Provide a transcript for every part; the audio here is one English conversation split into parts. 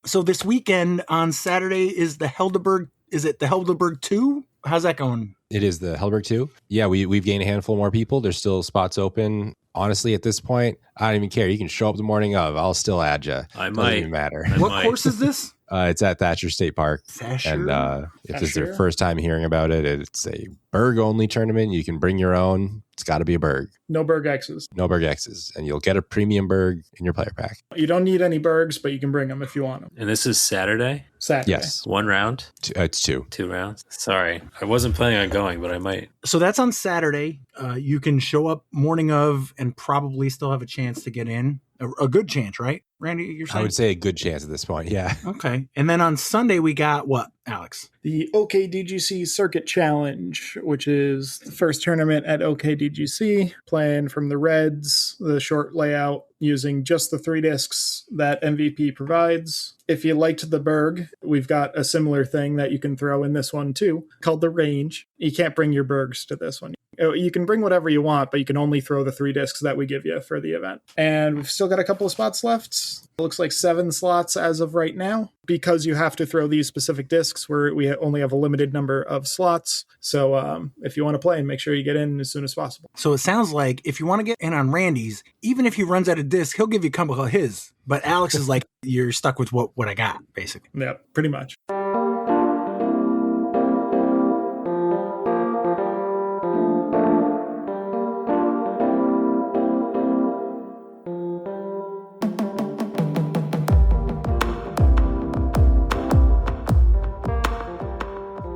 So this weekend on Saturday is the Helderberg. Is it the Helderberg 2? How's that going? It is the Helderberg 2. Yeah, we've gained a handful more people. There's still spots open. Honestly, at this point, I don't even care. You can show up the morning of. I'll still add you. Doesn't even matter. What course is this? It's at Thatcher State Park. Thatcher? And if it's their first time hearing about it, it's a Berg-only tournament. You can bring your own. It's got to be a Berg. No Berg X's. No Berg X's. And you'll get a premium Berg in your player pack. You don't need any Bergs, but you can bring them if you want them. And this is Saturday? Saturday. Yes. One round? It's 2. 2 rounds? Sorry. I wasn't planning on going, but I might. So that's on Saturday. You can show up morning of and probably still have a chance to get in. A good chance, right? Randy, you're saying? I would say a good chance at this point, yeah. Okay. And then on Sunday, we got what, Alex? The OKDGC Circuit Challenge, which is the first tournament at OKDGC, playing from the Reds, the short layout, using just the 3 discs that MVP provides. If you liked the Berg, we've got a similar thing that you can throw in this one too, called the Range. You can't bring your Bergs to this one. You can bring whatever you want, but you can only throw the 3 discs that we give you for the event. And we've still got a couple of spots left. It looks like 7 slots as of right now. Because you have to throw these specific discs, where we only have a limited number of slots. So if you want to play, make sure you get in as soon as possible. So it sounds like if you want to get in on Randy's, even if he runs out of discs, he'll give you a couple of his. But Alex is like, you're stuck with what I got, basically. Yeah, pretty much.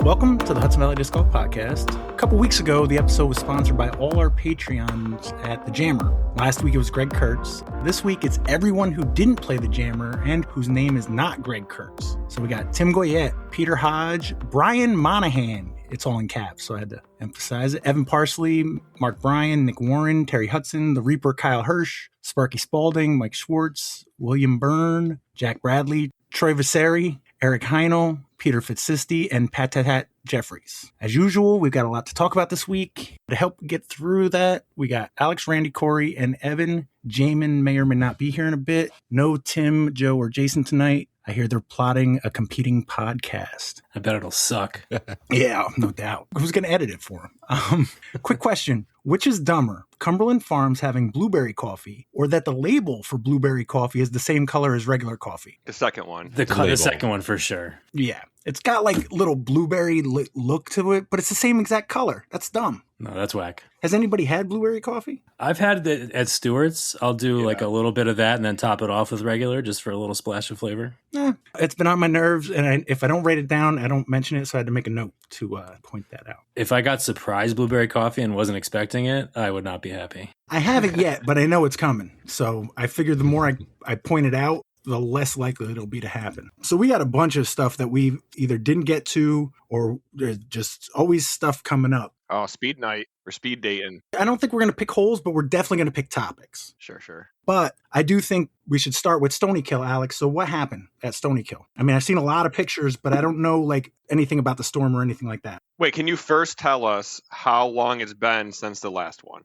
Welcome to the Hudson Valley Disc Golf Podcast. A couple weeks ago, the episode was sponsored by all our Patreons at the Jammer. Last week, it was Greg Kurtz. This week, it's everyone who didn't play the Jammer and whose name is not Greg Kurtz. So we got Tim Goyette, Peter Hodge, Brian Monahan. It's all in caps, so I had to emphasize it. Evan Parsley, Mark Bryan, Nick Warren, Terry Hudson, The Reaper Kyle Hirsch, Sparky Spalding, Mike Schwartz, William Byrne, Jack Bradley, Troy Vasari, Eric Heinel, Peter Fitzsisti, and Patatat Jeffries. As usual, we've got a lot to talk about this week. To help get through that, we got Alex, Randy, Corey, and Evan. Jamin may or may not be here in a bit. No Tim, Joe, or Jason tonight. I hear they're plotting a competing podcast. I bet it'll suck. Yeah, no doubt. Who's going to edit it for him? Quick question. Which is dumber, Cumberland Farms having blueberry coffee, or that the label for blueberry coffee is the same color as regular coffee? The second one. The second one for sure. Yeah. It's got like little blueberry look to it, but it's the same exact color. That's dumb. No, that's whack. Has anybody had blueberry coffee? I've had it at Stewart's. I'll do like a little bit of that and then top it off with regular just for a little splash of flavor. It's been on my nerves, and if I don't write it down, I don't mention it, so I had to make a note to point that out. If I got surprise blueberry coffee and wasn't expecting it, I would not be happy. I haven't yet, but I know it's coming. So I figured the more I point it out, the less likely it'll be to happen. So we got a bunch of stuff that we either didn't get to, or there's just always stuff coming up. Oh, speed night or speed dating. I don't think we're going to pick holes, but we're definitely going to pick topics. Sure. But I do think we should start with Stonykill, Alex. So what happened at Stonykill? I mean, I've seen a lot of pictures, but I don't know like anything about the storm or anything like that. Wait, can you first tell us how long it's been since the last one?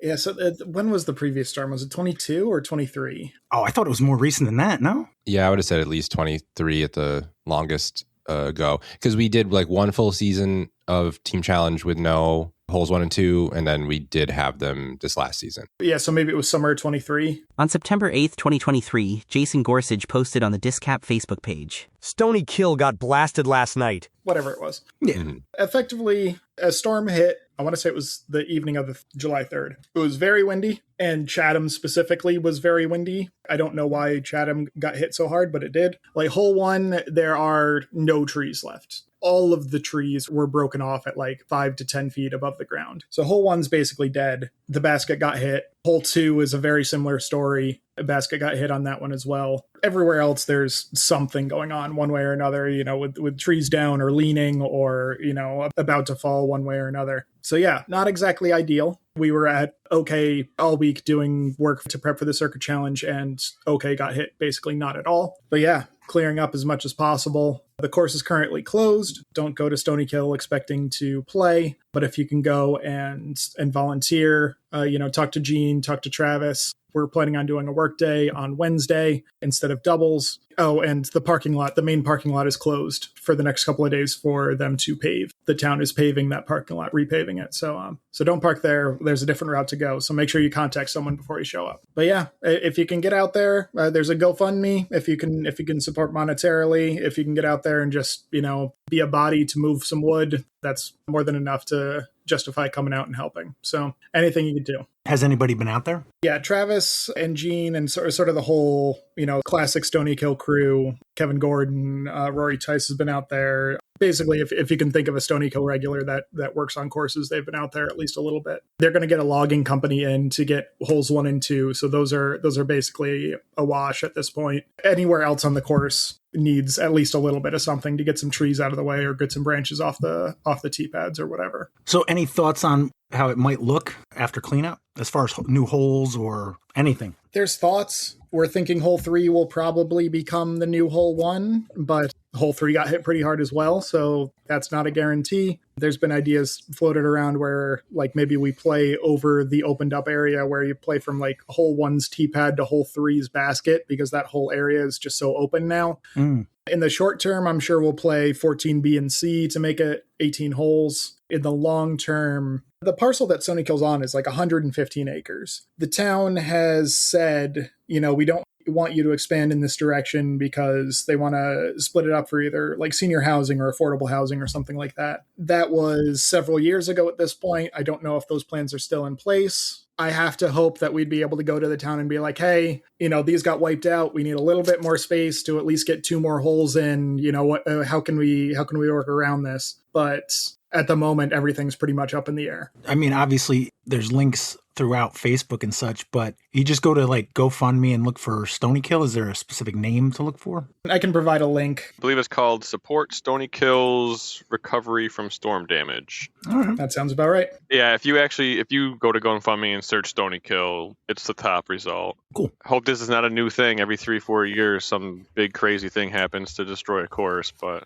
Yeah, so when was the previous storm? Was it 22 or 23? Oh, I thought it was more recent than that, no? Yeah, I would have said at least 23 at the longest go. Because we did like one full season of Team Challenge with no holes 1 and 2, and then we did have them this last season. Yeah, so maybe it was summer 23. On September 8th, 2023, Jason Gorsuch posted on the Discap Facebook page. Stonykill got blasted last night. Whatever it was. Yeah. Mm-hmm. Effectively, a storm hit. I want to say it was the evening of the July 3rd. It was very windy, and Chatham specifically was very windy. I don't know why Chatham got hit so hard, but it did. Like hole 1, there are no trees left. All of the trees were broken off at like 5 to 10 feet above the ground. So hole 1's basically dead. The basket got hit. Hole 2 is a very similar story. A basket got hit on that one as well. Everywhere else, there's something going on one way or another, you know, with trees down or leaning or, you know, about to fall one way or another. So yeah, not exactly ideal. We were at OK all week doing work to prep for the Circuit Challenge, and OK got hit basically not at all. But yeah, clearing up as much as possible. The course is currently closed. Don't go to Stonykill expecting to play, but if you can go and volunteer, talk to Gene, talk to Travis. We're planning on doing a work day on Wednesday instead of doubles. Oh, and the parking lot, the main parking lot is closed for the next couple of days for them to pave. The town is paving that parking lot, repaving it. So don't park there. There's a different route to go. So make sure you contact someone before you show up. But yeah, if you can get out there, there's a GoFundMe. If you can support monetarily, if you can get out there and just, be a body to move some wood, that's more than enough to justify coming out and helping. So anything you can do. Has anybody been out there? Yeah, Travis and Gene and sort of the whole, classic Stonykill crew. Kevin Gordon, Rory Tice has been out there. Basically, if you can think of a Stonykill regular that works on courses, they've been out there at least a little bit. They're going to get a logging company in to get holes 1 and 2. So those are basically a wash at this point. Anywhere else on the course needs at least a little bit of something to get some trees out of the way or get some branches off the tee pads or whatever. So any thoughts on how it might look after cleanup as far as new holes or anything? There's thoughts. We're thinking hole 3 will probably become the new hole 1, but hole 3 got hit pretty hard as well. So that's not a guarantee. There's been ideas floated around where maybe we play over the opened up area where you play from hole 1's tee pad to hole 3's basket, because that whole area is just so open now. In the short term, I'm sure we'll play 14 B and C to make it 18 holes. In the long term, the parcel that Stonykill's on is 115 acres. The town has said, we don't want you to expand in this direction because they want to split it up for either senior housing or affordable housing or something like that. That was several years ago at this point. I don't know if those plans are still in place. I have to hope that we'd be able to go to the town and be like, hey, these got wiped out. We need a little bit more space to at least get 2 more holes in. How can we work around this? But at the moment, everything's pretty much up in the air. I mean, obviously, there's links throughout Facebook and such, but you just go to GoFundMe and look for Stonykill. Is there a specific name to look for? I can provide a link. I believe it's called Support Stonykill's Recovery from Storm Damage. All right. That sounds about right. Yeah, if you go to GoFundMe and search Stonykill, it's the top result. Cool. I hope this is not a new thing. Every 3-4 years, some big crazy thing happens to destroy a course, but...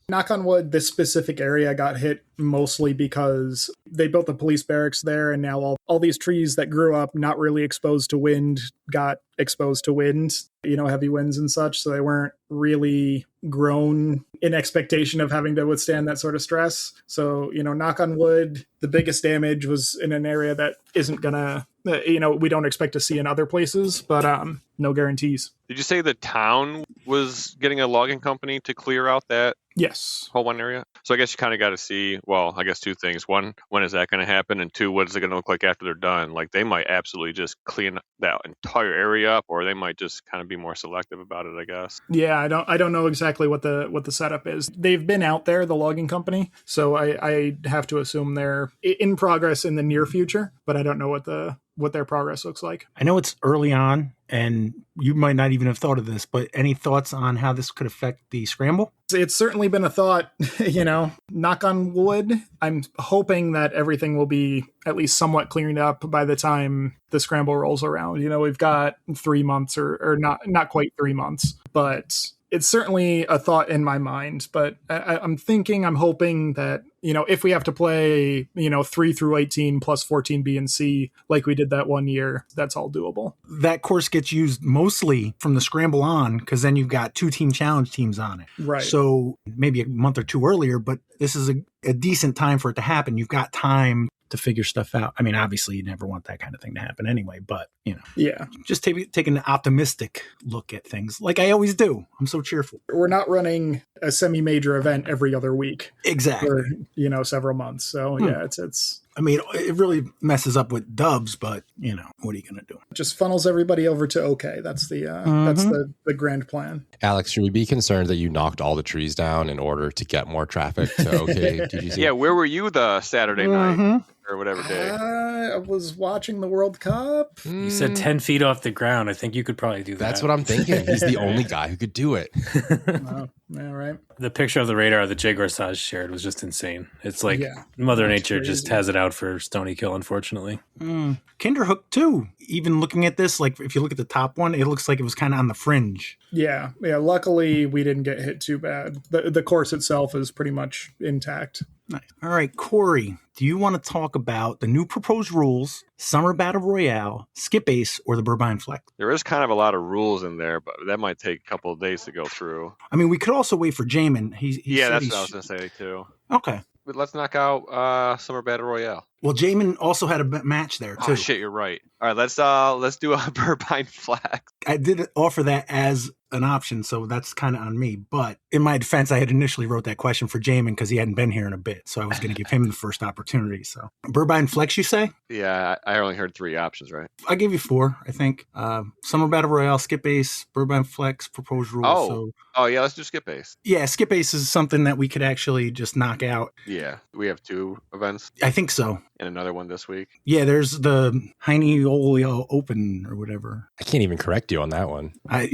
Knock on wood, this specific area got hit mostly because they built the police barracks there, and now all these trees that grew up not really exposed to wind got exposed to wind, heavy winds and such, so they weren't really grown in expectation of having to withstand that sort of stress. So, knock on wood, the biggest damage was in an area that isn't gonna, we don't expect to see in other places, but no guarantees. Did you say the town was getting a logging company to clear out that Yes. whole one area? So I guess you kind of got to see, I guess 2 things. 1, when is that going to happen? And 2, what is it going to look like after they're done? They might absolutely just clean that entire area up, or they might just kind of be more selective about it, I guess. Yeah, I don't know exactly what the setup is. They've been out there, the logging company, so I have to assume they're in progress in the near future, but I don't know what their progress looks like. I know it's early on, and you might not even have thought of this, but any thoughts on how this could affect the scramble? It's certainly been a thought, knock on wood. I'm hoping that everything will be at least somewhat cleaned up by the time the scramble rolls around. We've got 3 months or not quite 3 months, but it's certainly a thought in my mind. But I'm hoping that, if we have to play, 3 through 18 plus 14 B and C, like we did that one year, that's all doable. That course gets used mostly from the scramble on, because then you've got 2 team challenge teams on it. Right. So maybe a month or 2 earlier, but this is a decent time for it to happen. You've got time to figure stuff out. I mean, obviously you never want that kind of thing to happen anyway, but yeah, just take an optimistic look at things like I always do. I'm so cheerful. We're not running a semi-major event every other week. Exactly. For, several months. So yeah, it's I mean, it really messes up with dubs, but what are you going to do? Just funnels everybody over to OK. That's the grand plan. Alex, should we be concerned that you knocked all the trees down in order to get more traffic to OK TGC? Yeah, where were you the Saturday night or whatever day? I was watching the World Cup. You said 10 feet off the ground. I think you could probably do that. That's what I'm thinking. He's the only guy who could do it. Yeah, right. The picture of the radar that Jay Gorsage shared was just insane. It's Mother Nature just has it out for Stonykill, unfortunately. Kinderhook, too. Even looking at this, if you look at the top one, it looks like it was kind of on the fringe. Yeah. Luckily, we didn't get hit too bad. The course itself is pretty much intact. Nice. All right, Corey, do you want to talk about the new proposed rules, Summer Battle Royale, SkipAce, or the Burbine Flex? There is kind of a lot of rules in there, but that might take a couple of days to go through. I mean, we could also wait for Jamin. That's what I was going to say, too. Okay. But let's knock out Summer Battle Royale. Well, Jamin also had a match there, too. Oh, shit, you're right. All right, let's do a Burbine Flex. I did offer that as an option, so that's kind of on me. But in my defense, I had initially wrote that question for Jamin because he hadn't been here in a bit, so I was going to give him the first opportunity. So Burbine Flex, you say? Yeah, I only heard 3 options, right? I gave you 4, I think. Summer Battle Royale, SkipAce, Burbine Flex, proposed rules. Oh, yeah, let's do SkipAce. Yeah, SkipAce is something that we could actually just knock out. Yeah, we have 2 events. I think so. And another one this week. Yeah, there's the Heineolio Open or whatever. I can't even correct you on that one. I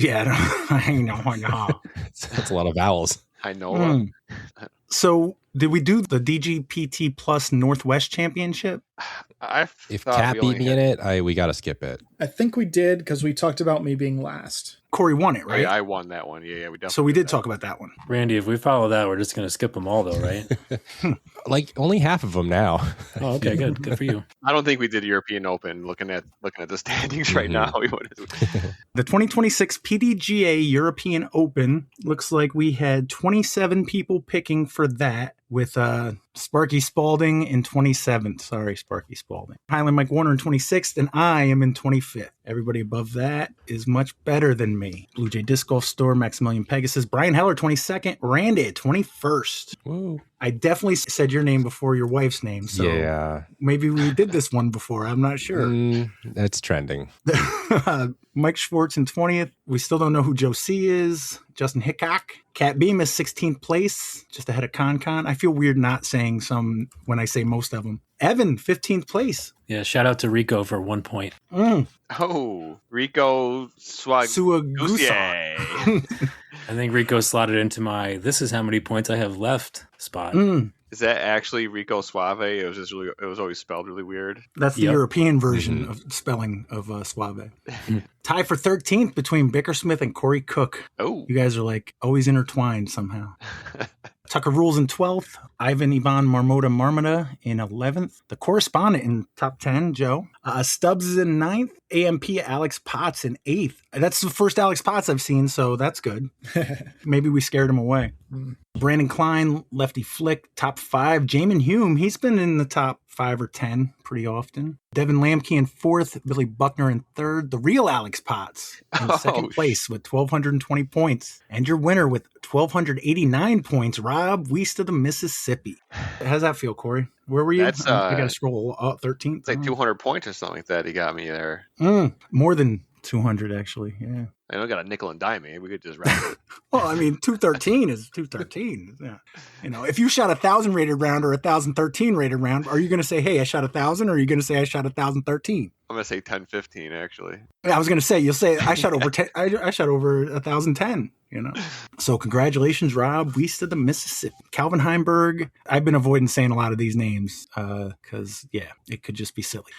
know. That's a lot of vowels. I know. So, did we do the DGPT Plus Northwest Championship? If Cat beat me in it, we got to skip it. I think we did because we talked about me being last. Corey won it, right? I won that one. Yeah, we definitely. So we did talk about that one. Randy, if we follow that, we're just going to skip them all, though, right? Like only half of them now. Oh, okay, good. Good for you. I don't think we did European Open. Looking at the standings right now, we would. The 2026 PDGA European Open looks like we had 27 people picking for that, with Sparky Spalding in 27th. Sorry, Sparky Spalding. Highland Mike Warner in 26th, and I am in 25th. Everybody above that is much better than me. Blue Jay Disc Golf Store, Maximilian Pegasus, Brian Heller 22nd, Randy at 21st. Whoa. I definitely said your name before your wife's name, so yeah. Maybe we did this one before. I'm not sure. That's trending. Mike Schwartz in 20th. We still don't know who Joe C is. Justin Hickok. Cat Beam is 16th place, just ahead of Con. I feel weird not saying some when I say most of them. Evan, 15th place. Yeah, shout out to Rico for 1 point. Oh, Rico Suagusa. I think Rico slotted into my "this is how many points I have left" spot. Is that actually Rico Suave? It was always spelled really weird. That's the European version of spelling of Suave. Tie for 13th between Bickersmith and Corey Cook. Oh, you guys are like always intertwined somehow. Tucker Rules in 12th. Ivan Ivan Marmota in 11th. The correspondent in top 10, Joe. Stubbs is in 9th. AMP Alex Potts in 8th. That's the first Alex Potts I've seen, so that's good. Maybe we scared him away. Brandon Klein, Lefty Flick, top 5. Jamin Hume, he's been in the top 5 or 10 pretty often. Devin Lamke in 4th. Billy Buckner in 3rd. The real Alex Potts in 2nd place with 1,220 points. And your winner with 1,289 points, Rob Wiest of the Mississippi. How's that feel, Corey? Where were you? I got to scroll up 13th. It's like 200 points or something like that. He got me there. More than 200, actually. Yeah. I don't got a nickel and dime. We could just wrap it. Well, I mean, 213 is 213. Yeah. You know, if you shot 1,000 rated round or 1,013 rated round, are you going to say, hey, I shot 1,000, or are you going to say I shot 1,013? I'm going to say 1015, actually. I was going to say, you'll say I shot over 10. I shot over 1,010. You know, so congratulations, Rob Wiest of the Mississippi. Calvin Heimberg. I've been avoiding saying a lot of these names because, it could just be silly.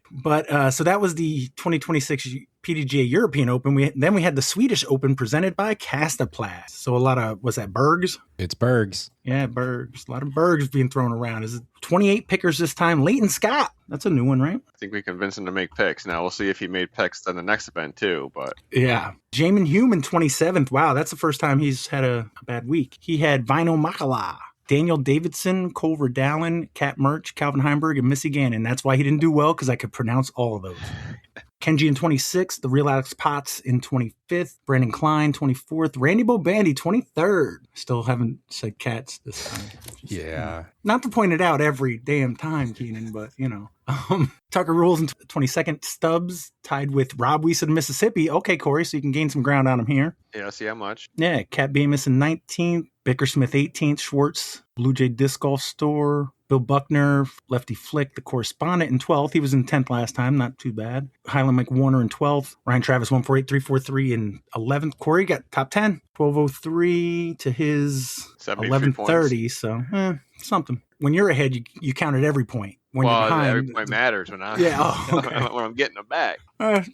But so that was the 2026 PDGA European Open. Then we had the Swedish Open presented by Castaplast. So a lot of, was that Bergs? It's Bergs. Yeah, Bergs. A lot of Bergs being thrown around. Is it 28 pickers this time? Leighton Scott. That's a new one, right? I think we convinced him to make picks. Now we'll see if he made picks on the next event too. But yeah. Jamin Hume in 27th. Wow, that's the first time he's had a bad week. He had Vino Makala, Daniel Davidson, Culver Dallin, Kat Murch, Calvin Heimberg, and Missy Gannon. That's why he didn't do well, because I could pronounce all of those. Kenji in 26th, the real Alex Potts in 25th, Brandon Klein 24th, Randy Bobandy 23rd. Still haven't said cats this time. Yeah. Not to point it out every damn time, Keenan, but you know. Tucker Rules in 22nd, Stubbs tied with Rob Wiest of Mississippi. Okay, Corey, so you can gain some ground on him here. Yeah, see how much. Yeah, Cat Bemis in 19th, Bickersmith 18th, Schwartz, Blue Jay Disc Golf Store, Bill Buckner, Lefty Flick, the correspondent in 12th. He was in 10th last time, not too bad. Highland Mike Warner in 12th. Ryan Travis 148,343 in 11th. Corey got top 10, 1203 to his 1130. So something. When you're ahead, you counted every point. when you're behind. Every point matters when I'm when I'm getting them back.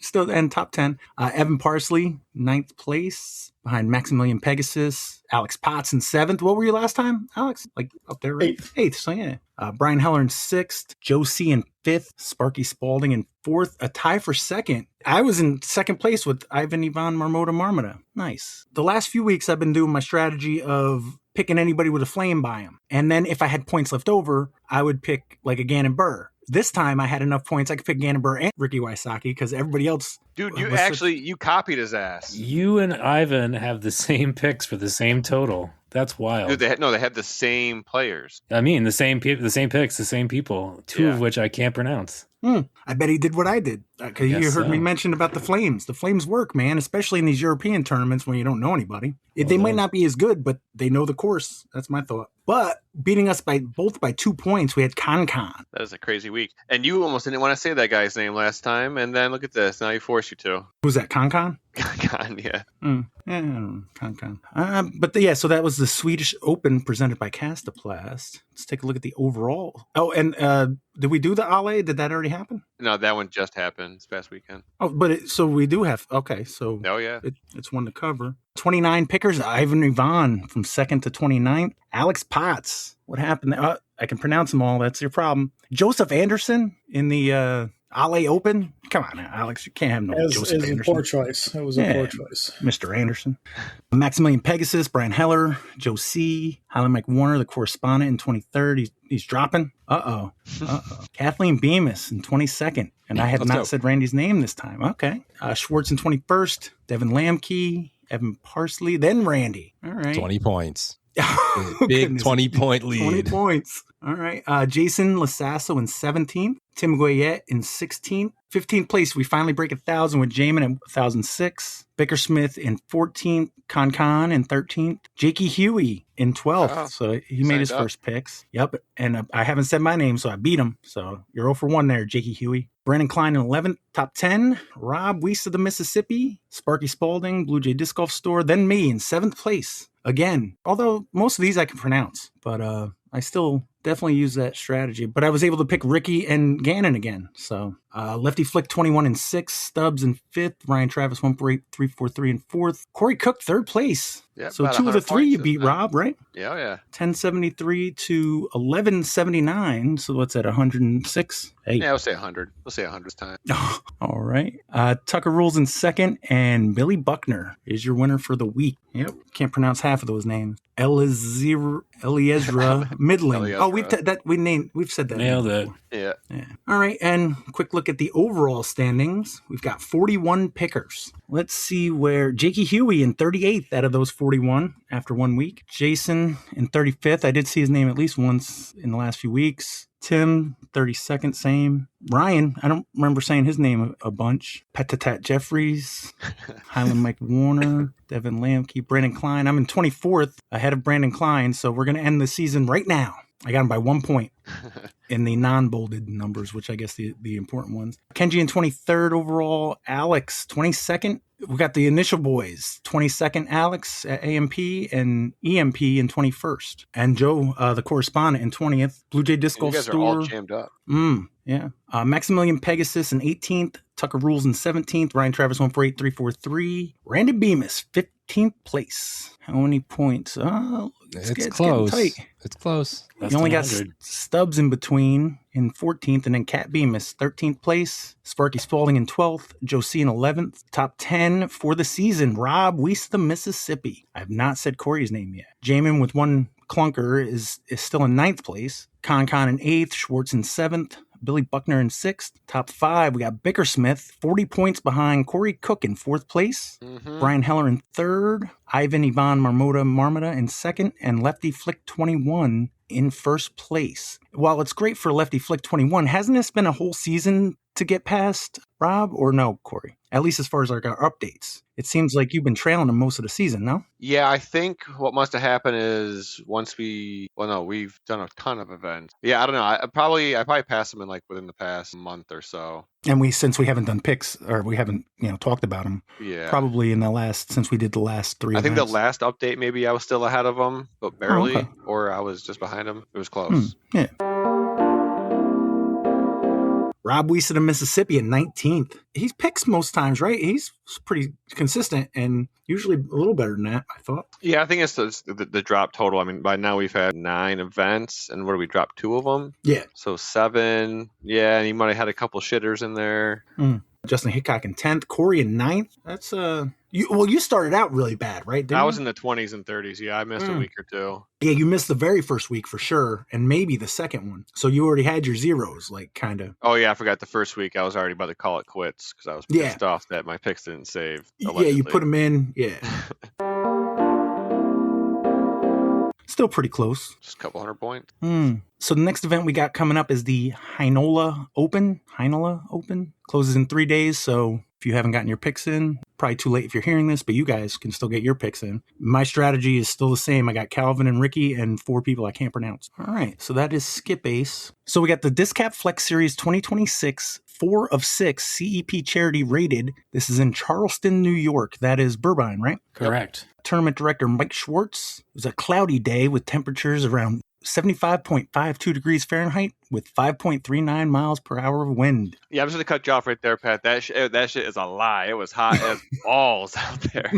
Still and top 10. Evan Parsley, 9th place behind Maximilian Pegasus. Alex Potts in 7th. What were you last time, Alex? Like up there, right? 8th. So yeah. Brian Heller in 6th. Joe C in 5th. Sparky Spalding in 4th. A tie for 2nd. I was in 2nd place with Ivan Ivan Marmota. Nice. The last few weeks I've been doing my strategy of picking anybody with a flame by him. And then if I had points left over, I would pick like a Gannon Burr. This time I had enough points I could pick Gannon Burr and Ricky Wysocki because everybody else. Dude, you copied his ass. You and Ivan have the same picks for the same total. That's wild. Dude, they have the same players. I mean, the same picks, the same people, two of which I can't pronounce. I bet he did what I did. Because you heard me mention about the Flames. The Flames work, man, especially in these European tournaments when you don't know anybody. They might not be as good, but they know the course. That's my thought. But beating us by 2 points, we had Con. That is a crazy week. And you almost didn't want to say that guy's name last time, and then look at this. Now you force you to. Who's that, Con? Con, yeah. Con. So that was the Swedish Open presented by Castaplast. Let's take a look at the overall. Oh, and did we do the Ale? Did that already happen? No, that one just happened this past weekend. Oh, but so we do have. Okay, so it's one to cover. 29 pickers. Ivan Ivan from 2nd to 29th. Alex Potts. What happened? I can pronounce them all. That's your problem. Joseph Anderson in the Ale Open. Come on now, Alex. You can't have no Joseph Anderson. It was a poor choice. It was a poor choice. Mr. Anderson. Maximilian Pegasus, Brian Heller, Joe C, Highland Mike Warner, the correspondent in 23rd. He's dropping. Uh-oh. Kathleen Bemis in 22nd. And I have not said Randy's name this time. Okay. Schwartz in 21st. Devin Lamke, Evan Parsley, then Randy. All right. 20 points. Big 20-point lead. 20 points. All right. Jason Lasasso in 17th. Tim Goyette in 16th. 15th place, we finally break 1,000 with Jamin at 1,006. Bickersmith in 14th. Con in 13th. Jakey Huey in 12th. So he made his first picks. Yep. And I haven't said my name, so I beat him. So you're 0 for 1 there, Jakey Huey. Brandon Klein in 11th. Top 10. Rob Weiss of the Mississippi. Sparky Spalding, Blue Jay Disc Golf Store. Then me in 7th place. Again, although most of these I can pronounce, but I still definitely use that strategy. But I was able to pick Ricky and Gannon again. So Lefty Flick 21 in 6th, Stubbs in 5th, Ryan Travis 148, 343 in 4th, Corey Cook 3rd place. Yeah, so 2 of the 3 you beat, Rob, right? Yeah. 1073 to 1179. So what's that? 106. Hey. Yeah, we'll say 100. We'll say 100 this time. All right. Tucker Rules in 2nd, and Billy Buckner is your winner for the week. Yep. Can't pronounce half of those names. Eliezra Midling. We've said that. Nailed it. Yeah. All right. And quick look at the overall standings. We've got 41 pickers. Let's see where Jakey Huey in 38th out of those 41 after 1 week. Jason in 35th. I did see his name at least once in the last few weeks. Tim, 32nd, same. Ryan, I don't remember saying his name a bunch. Petatat Jeffries, Highland Mike Warner, Devin Lamke, Brandon Klein. I'm in 24th ahead of Brandon Klein, so we're going to end the season right now. I got him by 1 point in the non-bolded numbers, which I guess the important ones. Kenji in 23rd overall. Alex, 22nd. We got the initial boys. 22nd, Alex at AMP and EMP in 21st. And Joe, the correspondent, in 20th. Blue Jay Disc Golf Store. You guys are all jammed up. Yeah. Maximilian Pegasus in 18th. Tucker Rules in 17th. Ryan Travis 148, 343. Randy Bemis, 15th place. How many points? It's close. It's close. You only got Stubbs in between in 14th, and then Cat Bemis, 13th place. Sparky Spalding in 12th. Joe C in 11th. Top 10 for the season. Rob Weiss of the Mississippi. I have not said Corey's name yet. Jamin with one clunker is still in 9th place. Con in 8th. Schwartz in 7th. Billy Buckner in 6th. Top 5, we got Bickersmith, 40 points behind Corey Cook in 4th place. Brian Heller in 3rd. Ivan Ivan Marmota in 2nd. And Lefty Flick 21 in 1st place. While it's great for Lefty Flick 21, hasn't this been a whole season to get past, Rob? Or no, Corey? At least as far as our updates. It seems like you've been trailing him most of the season, no? Yeah, I think what must have happened is we've done a ton of events. Yeah, I don't know. I probably passed him in within the past month or so. And since we haven't done picks, or we haven't, talked about him. Yeah. Probably since we did the last 3 I think events. the last update, maybe I was still ahead of him, but barely, or I was just behind him. It was close. Yeah. Rob Weiss of Mississippi at 19th. He picks most times, right? He's pretty consistent and usually a little better than that, I thought. Yeah, I think it's the drop total. I mean, by now we've had 9 events, and what do we drop? 2 of them? Yeah. So 7. Yeah, and he might have had a couple shitters in there. Justin Hickok in 10th, Corey in 9th. That's you started out really bad, right? I was in the 20s and 30s. Yeah, I missed a week or 2. Yeah, you missed the very first week for sure, and maybe the second one. So you already had your zeros, like kind of. Oh yeah, I forgot the first week. I was already about to call it quits because I was pissed off that my picks didn't save. Allegedly. Yeah, you put them in. Yeah. Still pretty close. Just a couple 100 points. So the next event we got coming up is the Heinola Open. Closes in 3 days. So if you haven't gotten your picks in, probably too late if you're hearing this, but you guys can still get your picks in. My strategy is still the same. I got Calvin and Ricky and 4 people I can't pronounce. All right. So that is SkipAce. So we got the Discap Flex Series 2026, 4 of 6 CEP charity rated. This is in Charleston, New York. That is Burbine, right? Correct. Tournament director Mike Schwartz. It was a cloudy day with temperatures around 75.52 degrees Fahrenheit with 5.39 miles per hour of wind. Yeah, I'm just going to cut you off right there, Pat. That shit is a lie. It was hot as balls out there.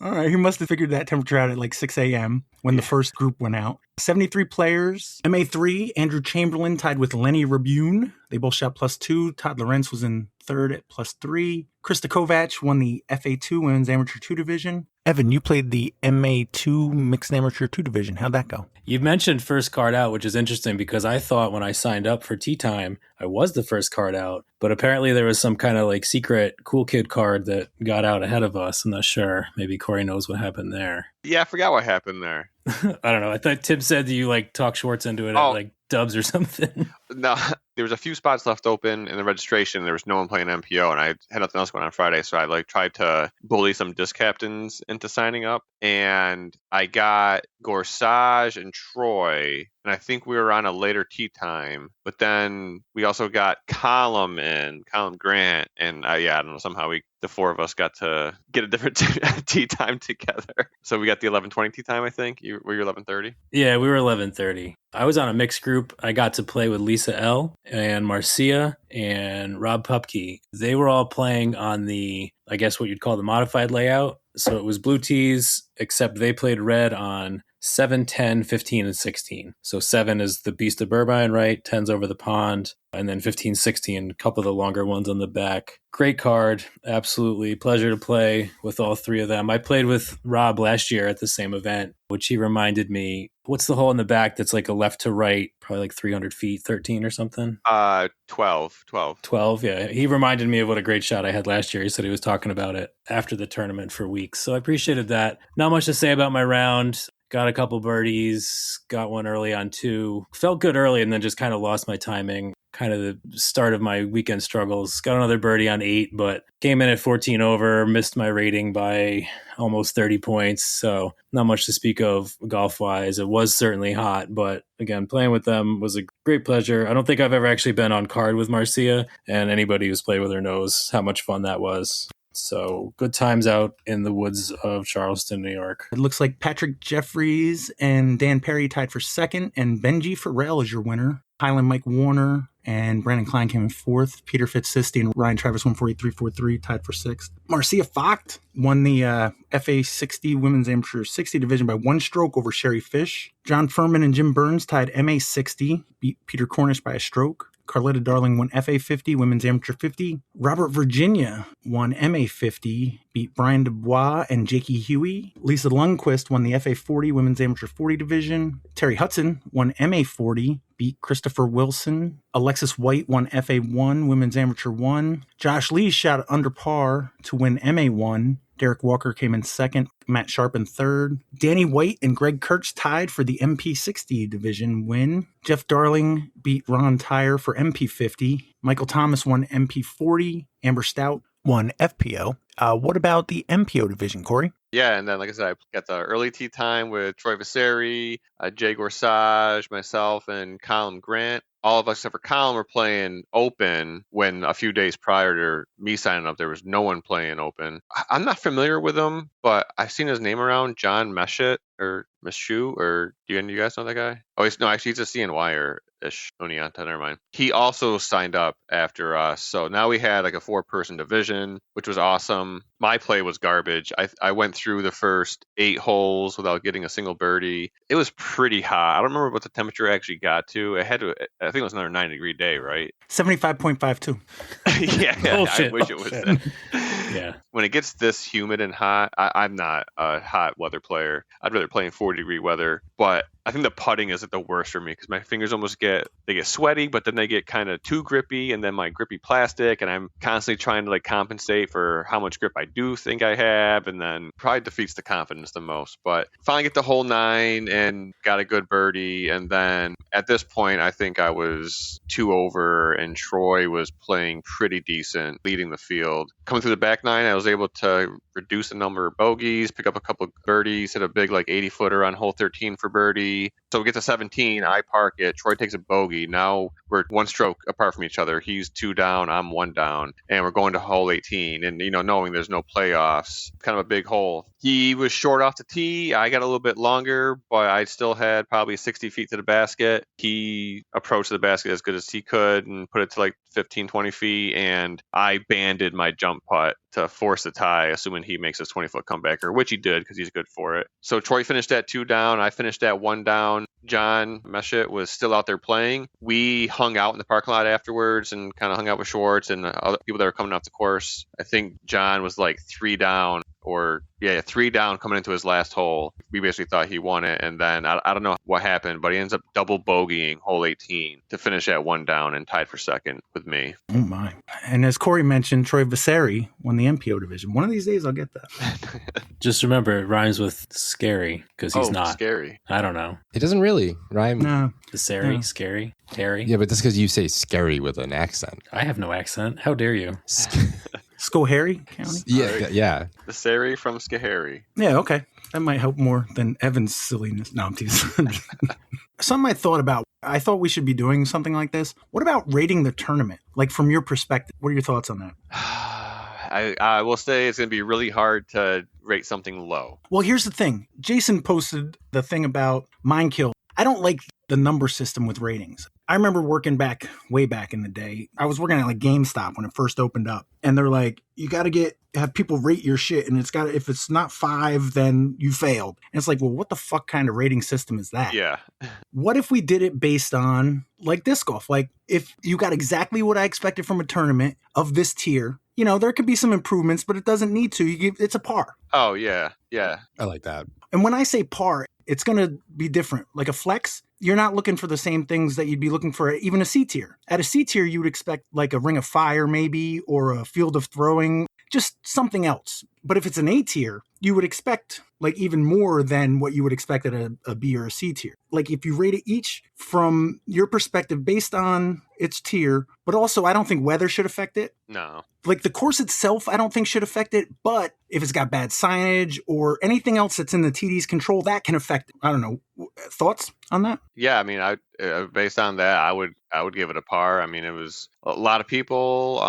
All right, he must have figured that temperature out at like 6 a.m. when the first group went out. 73 players. MA3, Andrew Chamberlain tied with Lenny Rabune. They both shot +2. Todd Lorenz was in third at +3. Krista Kovac won the FA2 Women's Amateur 2 Division. Evan, you played the MA2 Mixed Amateur 2 Division. How'd that go? You mentioned first card out, which is interesting because I thought when I signed up for Tea Time, I was the first card out. But apparently there was some kind of like secret cool kid card that got out ahead of us. I'm not sure. Maybe Corey knows what happened there. Yeah, I forgot what happened there. I don't know. I thought Tim said that you like talk Schwartz into it at like Dubs or something. No, there was a few spots left open in the registration. There was no one playing MPO, and I had nothing else going on Friday, so I like tried to bully some disc captains into signing up, and I got Gorsage and Troy, and I think we were on a later tea time, but then we also got Column Grant, and I don't know, somehow the 4 of us got to get a different tea time together. So we got the 11:20 tea time, I think. Were you 11:30? Yeah, we were 11:30. I was on a mixed group. I got to play with Lisa L. and Marcia and Rob Pupke. They were all playing on the, I guess what you'd call the modified layout. So it was blue tees, except they played red on 7, 10, 15, and 16. So 7 is the Beast of Burbine, right? 10's over the pond. And then 15, 16, a couple of the longer ones on the back. Great card. Absolutely. Pleasure to play with all 3 of them. I played with Rob last year at the same event, which he reminded me, what's the hole in the back that's like a left to right, probably like 300 feet, 13 or something? 12. 12, yeah. He reminded me of what a great shot I had last year. He said he was talking about it after the tournament for weeks. So I appreciated that. Not much to say about my round. Got a couple birdies, got one early on 2. Felt good early and then just kind of lost my timing. Kind of the start of my weekend struggles. Got another birdie on 8, but came in at 14 over, missed my rating by almost 30 points. So not much to speak of golf-wise. It was certainly hot, but again, playing with them was a great pleasure. I don't think I've ever actually been on card with Marcia, and anybody who's played with her knows how much fun that was. So good times out in the woods of Charleston, New York. It looks like Patrick Jeffries and Dan Perry tied for second, and Benji Farrell is your winner. Highland Mike Warner and Brandon Klein came in 4th. Peter Fitzsisti and Ryan Travis 143.43 tied for 6th. Marcia Focht won the FA60 Women's Amateur 60 division by 1 stroke over Sherry Fish. John Furman and Jim Burns tied MA60, beat Peter Cornish by a stroke. Carletta Darling won FA50, Women's Amateur 50. Robert Virginia won MA50, beat Brian Dubois and Jakey Huey. Lisa Lundquist won the FA40, Women's Amateur 40 division. Terry Hudson won MA40, beat Christopher Wilson. Alexis White won FA1, Women's Amateur 1. Josh Lee shot under par to win MA1. Derek Walker came in 2nd, Matt Sharp in 3rd. Danny White and Greg Kurtz tied for the MP60 division win. Jeff Darling beat Ron Tyre for MP50. Michael Thomas won MP40. Amber Stout won FPO. What about the MPO division, Corey? Yeah, and then, like I said, I got the early tea time with Troy Vasari, Jay Gorsage, myself, and Colin Grant. All of us except for Colin were playing open when a few days prior to me signing up, there was no one playing open. I'm not familiar with him, but I've seen his name around, John Meshet or Meshu, or do any of you guys know that guy? Oh, he's a CNYer. Ish Unianta, never mind. He also signed up after us. So now we had like a 4-person division, which was awesome. My play was garbage. I went through the first 8 holes without getting a single birdie. It was pretty hot. I don't remember what the temperature actually got to. I think it was another 90-degree day, right? 75.52. Yeah, Bullshit. I wish it was that. Yeah. When it gets this humid and hot, I'm not a hot weather player. I'd rather play in 40-degree weather. But I think the putting is the worst for me because my fingers almost get sweaty, but then they get kind of too grippy, and then my grippy plastic, and I'm constantly trying to like compensate for how much grip I do think I have, and then probably defeats the confidence the most. But finally get the hole 9 and got a good birdie, and then at this point I think I was 2 over, and Troy was playing pretty decent, leading the field. Coming through the back 9, I was able to reduce the number of bogeys, pick up a couple birdies, hit a big like 80-footer on hole 13 for birdie. So we get to 17, I park it, Troy takes a bogey. Now we're 1 stroke apart from each other. He's 2 down, I'm 1 down, and we're going to hole 18. And, knowing there's no playoffs, kind of a big hole. He was short off the tee. I got a little bit longer, but I still had probably 60 feet to the basket. He approached the basket as good as he could and put it to like 15, 20 feet, and I banded my jump putt to force the tie, assuming he makes his 20-foot comebacker, which he did because he's good for it. So Troy finished at 2 down. I finished at 1 down. John Meshit was still out there playing. We hung out in the parking lot afterwards and kind of hung out with Schwartz and other people that were coming off the course. I think John was like 3 down. 3 down coming into his last hole. We basically thought he won it, and then I don't know what happened, but he ends up double bogeying hole 18 to finish at 1 down and tied for second with me. Oh my. And as Corey mentioned, Troy Vasari won the MPO division. One of these days I'll get that. Just remember, it rhymes with scary because he's not. Scary. I don't know. It doesn't really rhyme. No. Vasari, No. Scary, Terry. Yeah, but that's because you say scary with an accent. I have no accent. How dare you? Schoharie County? Yeah. The Sari from Schoharie. Yeah, okay. That might help more than Evan's silliness. No, I'm teasing. Something I thought about. I thought we should be doing something like this. What about rating the tournament? Like from your perspective, what are your thoughts on that? I will say it's going to be really hard to rate something low. Well, here's the thing. Jason posted the thing about Mindkill. I don't like the number system with ratings. I remember working way back in the day. I was working at like GameStop when it first opened up. And they're like, you got to have people rate your shit. And if it's not 5, then you failed. And it's like, well, what the fuck kind of rating system is that? Yeah. What if we did it based on like disc golf? Like if you got exactly what I expected from a tournament of this tier, there could be some improvements, but it doesn't need to. It's a par. Oh, yeah. Yeah. I like that. And when I say par, it's going to be different. Like a flex, you're not looking for the same things that you'd be looking for even a C tier. At a C tier, you would expect like a ring of fire maybe, or a field of throwing, just something else. But if it's an A tier, you would expect like even more than what you would expect at a B or a C tier. Like if you rate it each from your perspective based on its tier, but also I don't think weather should affect it. No. Like the course itself, I don't think should affect it, but if it's got bad signage or anything else that's in the TD's control, that can affect it. I don't know. Thoughts on that? Yeah, I mean, based on that, I would give it a par. I mean, it was a lot of people.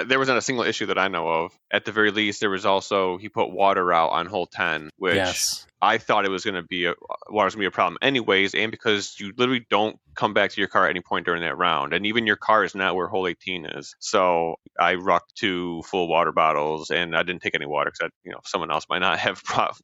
There wasn't a single issue that I know of. At the very least, there was also he put water out on hole 10, which Yes. I thought it was going to be a problem anyways, and because you literally don't come back to your car at any point during that round, and even your car is not where hole 18 is. So I rucked 2 full water bottles, and I didn't take any water because someone else might not have brought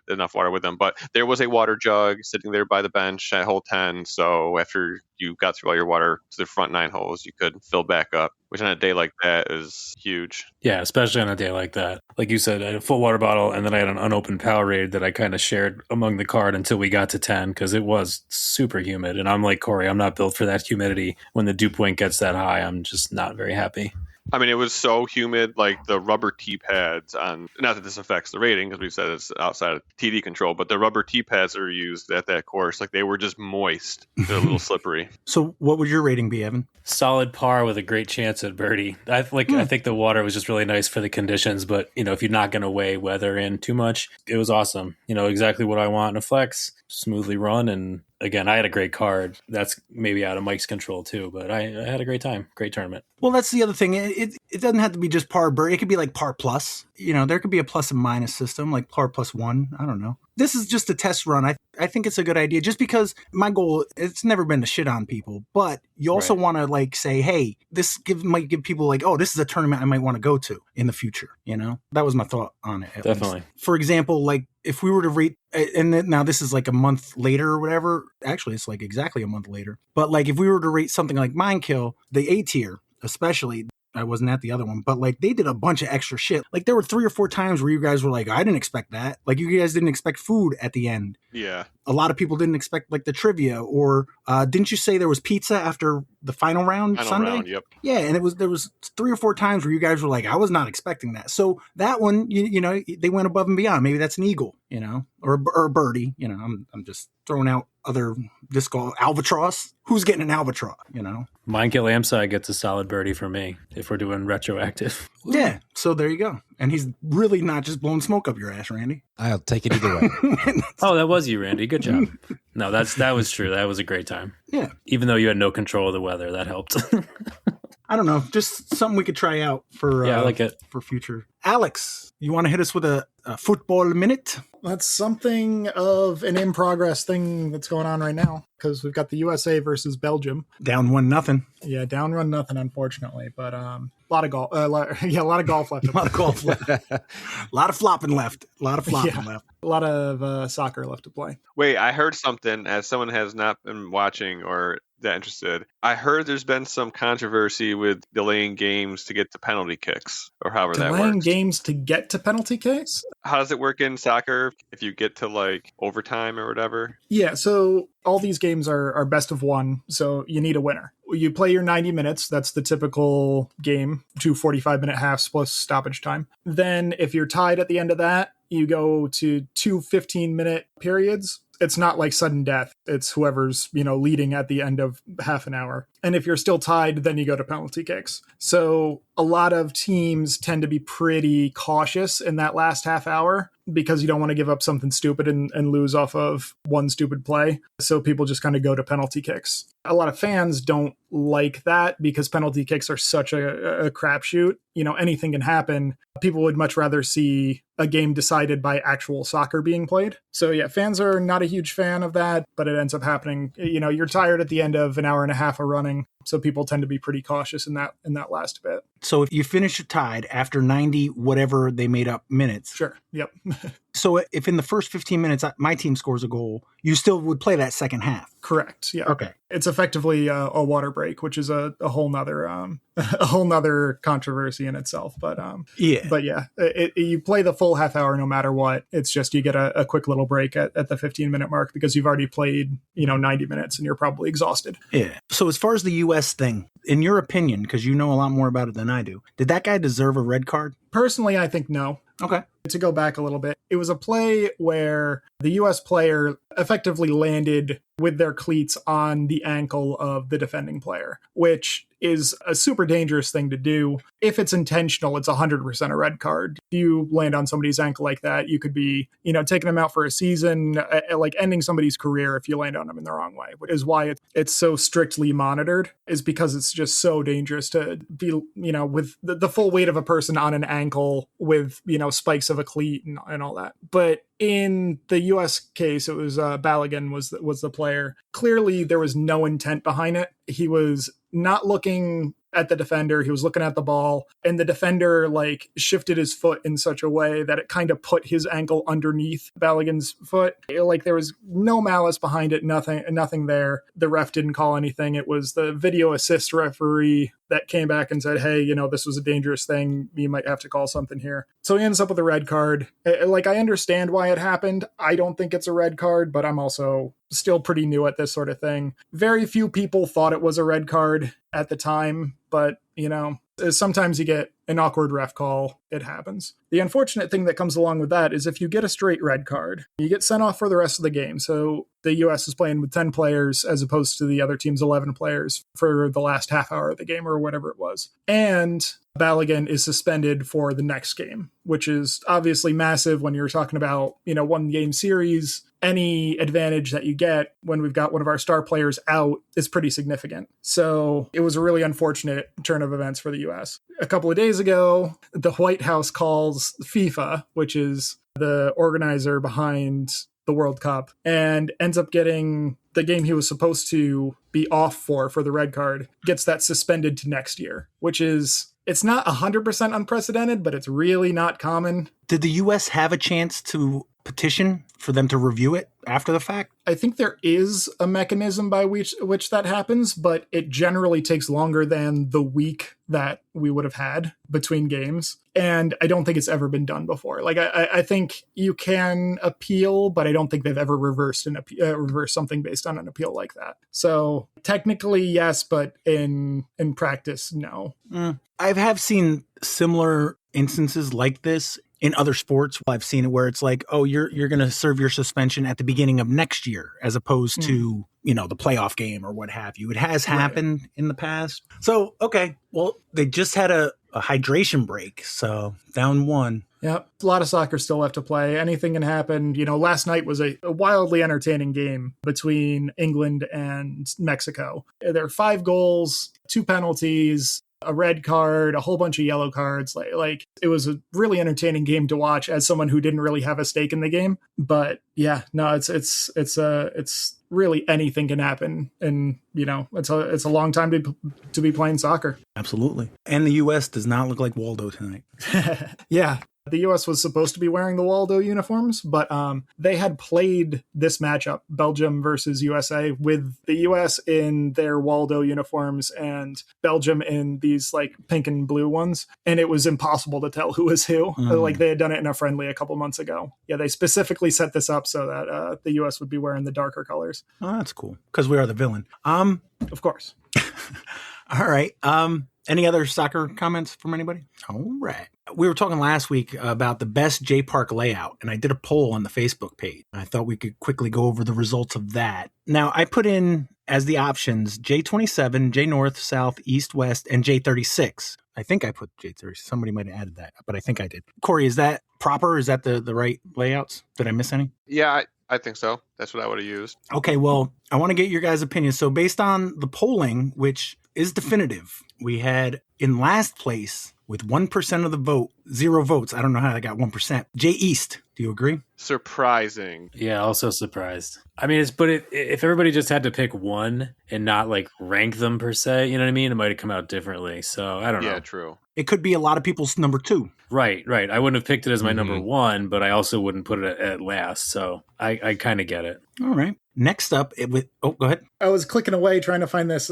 enough water with them. But there was a water jug sitting there by the bench at hole 10. So after you got through all your water to the front 9 holes, you could fill back up, which on a day like that is huge. Yeah, especially on a day like that. Like you said, I had a full water bottle, and then I had an unopened Powerade that I kind of shared among the card until we got to 10 because it was super humid. And I'm like, Corey, I'm not built for that humidity. When the dew point gets that high, I'm just not very happy. I mean, it was so humid, like the rubber tee pads on, not that this affects the rating, because we said it's outside of TD control, but the rubber tee pads that are used at that course, like they were just moist. They're a little slippery. So what would your rating be, Evan? Solid par with a great chance at birdie. I think the water was just really nice for the conditions, but if you're not going to weigh weather in too much, it was awesome. Exactly what I want in a flex, smoothly run. And again, I had a great card. That's maybe out of Mike's control too, but I had a great time. Great tournament. Well, that's the other thing. It doesn't have to be just par birdie. It could be like par plus. There could be a plus and minus system, like par plus 1. I don't know. This is just a test run. I think it's a good idea just because my goal, it's never been to shit on people, but you also want to like say, hey, this might give people like, oh, this is a tournament I might want to go to in the future. You know, that was my thought on it. Definitely. Least. For example, like if we were to rate, and then, now this is like a month later or whatever, actually it's like exactly a month later, but like if we were to rate something like Mindkill, the A tier, especially, I wasn't at the other one, but like they did a bunch of extra shit. Like there were 3 or 4 times where you guys were like, I didn't expect that. Like you guys didn't expect food at the end. Yeah. A lot of people didn't expect like the trivia, or didn't you say there was pizza after the final round Sunday? Round, yep. Yeah, and there was 3 or 4 times where you guys were like, I was not expecting that. So that one, you know, they went above and beyond. Maybe that's an eagle, you know, or a birdie. You know, I'm just throwing out other disc golf. Albatross. Who's getting an albatross? You know, Mindkill Amside gets a solid birdie for me if we're doing retroactive. Yeah, so there you go. And he's really not just blowing smoke up your ass, Randy. I'll take it either way. Oh, that was you, Randy. Good job. No, that was true. That was a great time. Yeah. Even though you had no control of the weather, that helped. I don't know. Just something we could try out for I like it. For future. Alex, you want to hit us with a football minute? That's something of an in progress thing that's going on right now because we've got the USA versus Belgium. Down 1-0. Yeah, down 1-0, unfortunately. But a lot of golf. A lot of golf left. A lot of golf left. A lot of flopping left. A lot of flopping left. A lot of soccer left to play. Wait, I heard something as someone has not been watching or that interested. I heard there's been some controversy with delaying games to get to penalty kicks or however that works. Delaying games to get to penalty kicks? How does it work in soccer if you get to like overtime or whatever? Yeah, so all these games are best of one, so you need a winner. You play your 90 minutes, that's the typical game, 2 45-minute halves plus stoppage time. Then if you're tied at the end of that, you go to 2 15-minute periods. It's not like sudden death. It's whoever's, leading at the end of half an hour. And if you're still tied, then you go to penalty kicks. So a lot of teams tend to be pretty cautious in that last half hour because you don't want to give up something stupid and lose off of one stupid play. So people just kind of go to penalty kicks. A lot of fans don't like that because penalty kicks are such a crapshoot. Anything can happen. People would much rather see a game decided by actual soccer being played. So yeah, fans are not a huge fan of that, but it ends up happening. You're tired at the end of an hour and a half of running. So people tend to be pretty cautious in that last bit. So if you finish tied after 90, whatever they made up minutes. Sure. Yep. So if in the first 15 minutes, my team scores a goal, you still would play that second half. Correct. Yeah. Okay. It's effectively a water break, which is a whole nother controversy in itself. But you play the full half hour no matter what. It's just you get a quick little break at the 15-minute mark because you've already played 90 minutes and you're probably exhausted. Yeah. So as far as the U.S. thing, in your opinion, because you know a lot more about it than I do, did that guy deserve a red card? Personally, I think no. Okay. To go back a little bit, it was a play where the U.S. player effectively landed with their cleats on the ankle of the defending player, which is a super dangerous thing to do. If it's intentional, it's 100% a red card. If you land on somebody's ankle like that, you could be, taking them out for a season, like ending somebody's career if you land on them in the wrong way, which is why it's so strictly monitored, is because it's just so dangerous to be, with the full weight of a person on an ankle with, spikes of a cleat and all that. But in the U.S. case, it was Balogun was the player. Clearly, there was no intent behind it. He was not looking at the defender. He was looking at the ball, and the defender shifted his foot in such a way that it kind of put his ankle underneath Balogun's foot. There was no malice behind it. Nothing there. The ref didn't call anything. It was the video assist referee that came back and said, hey, this was a dangerous thing. You might have to call something here. So he ends up with a red card. I understand why it happened. I don't think it's a red card, but I'm also still pretty new at this sort of thing. Very few people thought it was a red card at the time, but, sometimes you get an awkward ref call. It happens. The unfortunate thing that comes along with that is if you get a straight red card, you get sent off for the rest of the game. So the U.S. is playing with 10 players as opposed to the other team's 11 players for the last half hour of the game or whatever it was. And Balogun is suspended for the next game, which is obviously massive when you're talking about, one game series. Any advantage that you get when we've got one of our star players out is pretty significant. So it was a really unfortunate turn of events for the U.S. A couple of days ago, the White House calls FIFA, which is the organizer behind the World Cup and ends up getting the game he was supposed to be off for the red card, gets that suspended to next year, which is, it's not 100% unprecedented, but it's really not common. Did the U.S. have a chance to petition for them to review it after the fact? I think there is a mechanism by which that happens, but it generally takes longer than the week that we would have had between games. And I don't think it's ever been done before. Like, I think you can appeal, but I don't think they've ever reversed something based on an appeal like that. So technically, yes, but in practice, no. I have seen similar instances like this in other sports. I've seen it where it's like, oh, you're going to serve your suspension at the beginning of next year, as opposed to, the playoff game or what have you. It has happened in the past. So, okay, well, they just had a hydration break, so down 1. Yep. A lot of soccer still left to play. Anything can happen. Last night was a wildly entertaining game between England and Mexico. There are 5 goals, 2 penalties, a red card, a whole bunch of yellow cards. Like it was a really entertaining game to watch as someone who didn't really have a stake in the game. But yeah, no, it's really anything can happen. And, it's a long time to be playing soccer. Absolutely. And the U.S. does not look like Waldo tonight. Yeah. The U.S. was supposed to be wearing the Waldo uniforms, but they had played this matchup, Belgium versus USA, with the U.S. in their Waldo uniforms and Belgium in these like pink and blue ones. And it was impossible to tell who was who. Like they had done it in a friendly a couple months ago. Yeah, they specifically set this up so that the U.S. would be wearing the darker colors. Oh, that's cool. Because we are the villain. Of course. All right. Any other soccer comments from anybody? All right. We were talking last week about the best JPark layout, and I did a poll on the Facebook page. I thought we could quickly go over the results of that. Now, I put in as the options J27, J North, South, East, West, and J36. I think I put J36. Somebody might have added that, but I think I did. Corey, is that proper? Is that the right layouts? Did I miss any? Yeah, I think so. That's what I would have used. Okay, well, I want to get your guys' opinion. So based on the polling, which is definitive, we had in last place with 1% of the vote, 0 votes. I don't know how I got 1%. J East, do you agree? Surprising. Yeah, also surprised. I mean, if everybody just had to pick one and not like rank them per se, you know what I mean? It might have come out differently. So I don't know. Yeah, true. It could be a lot of people's number 2. Right. I wouldn't have picked it as my number 1, but I also wouldn't put it at last. So I kind of get it. All right. Next up, go ahead. I was clicking away trying to find this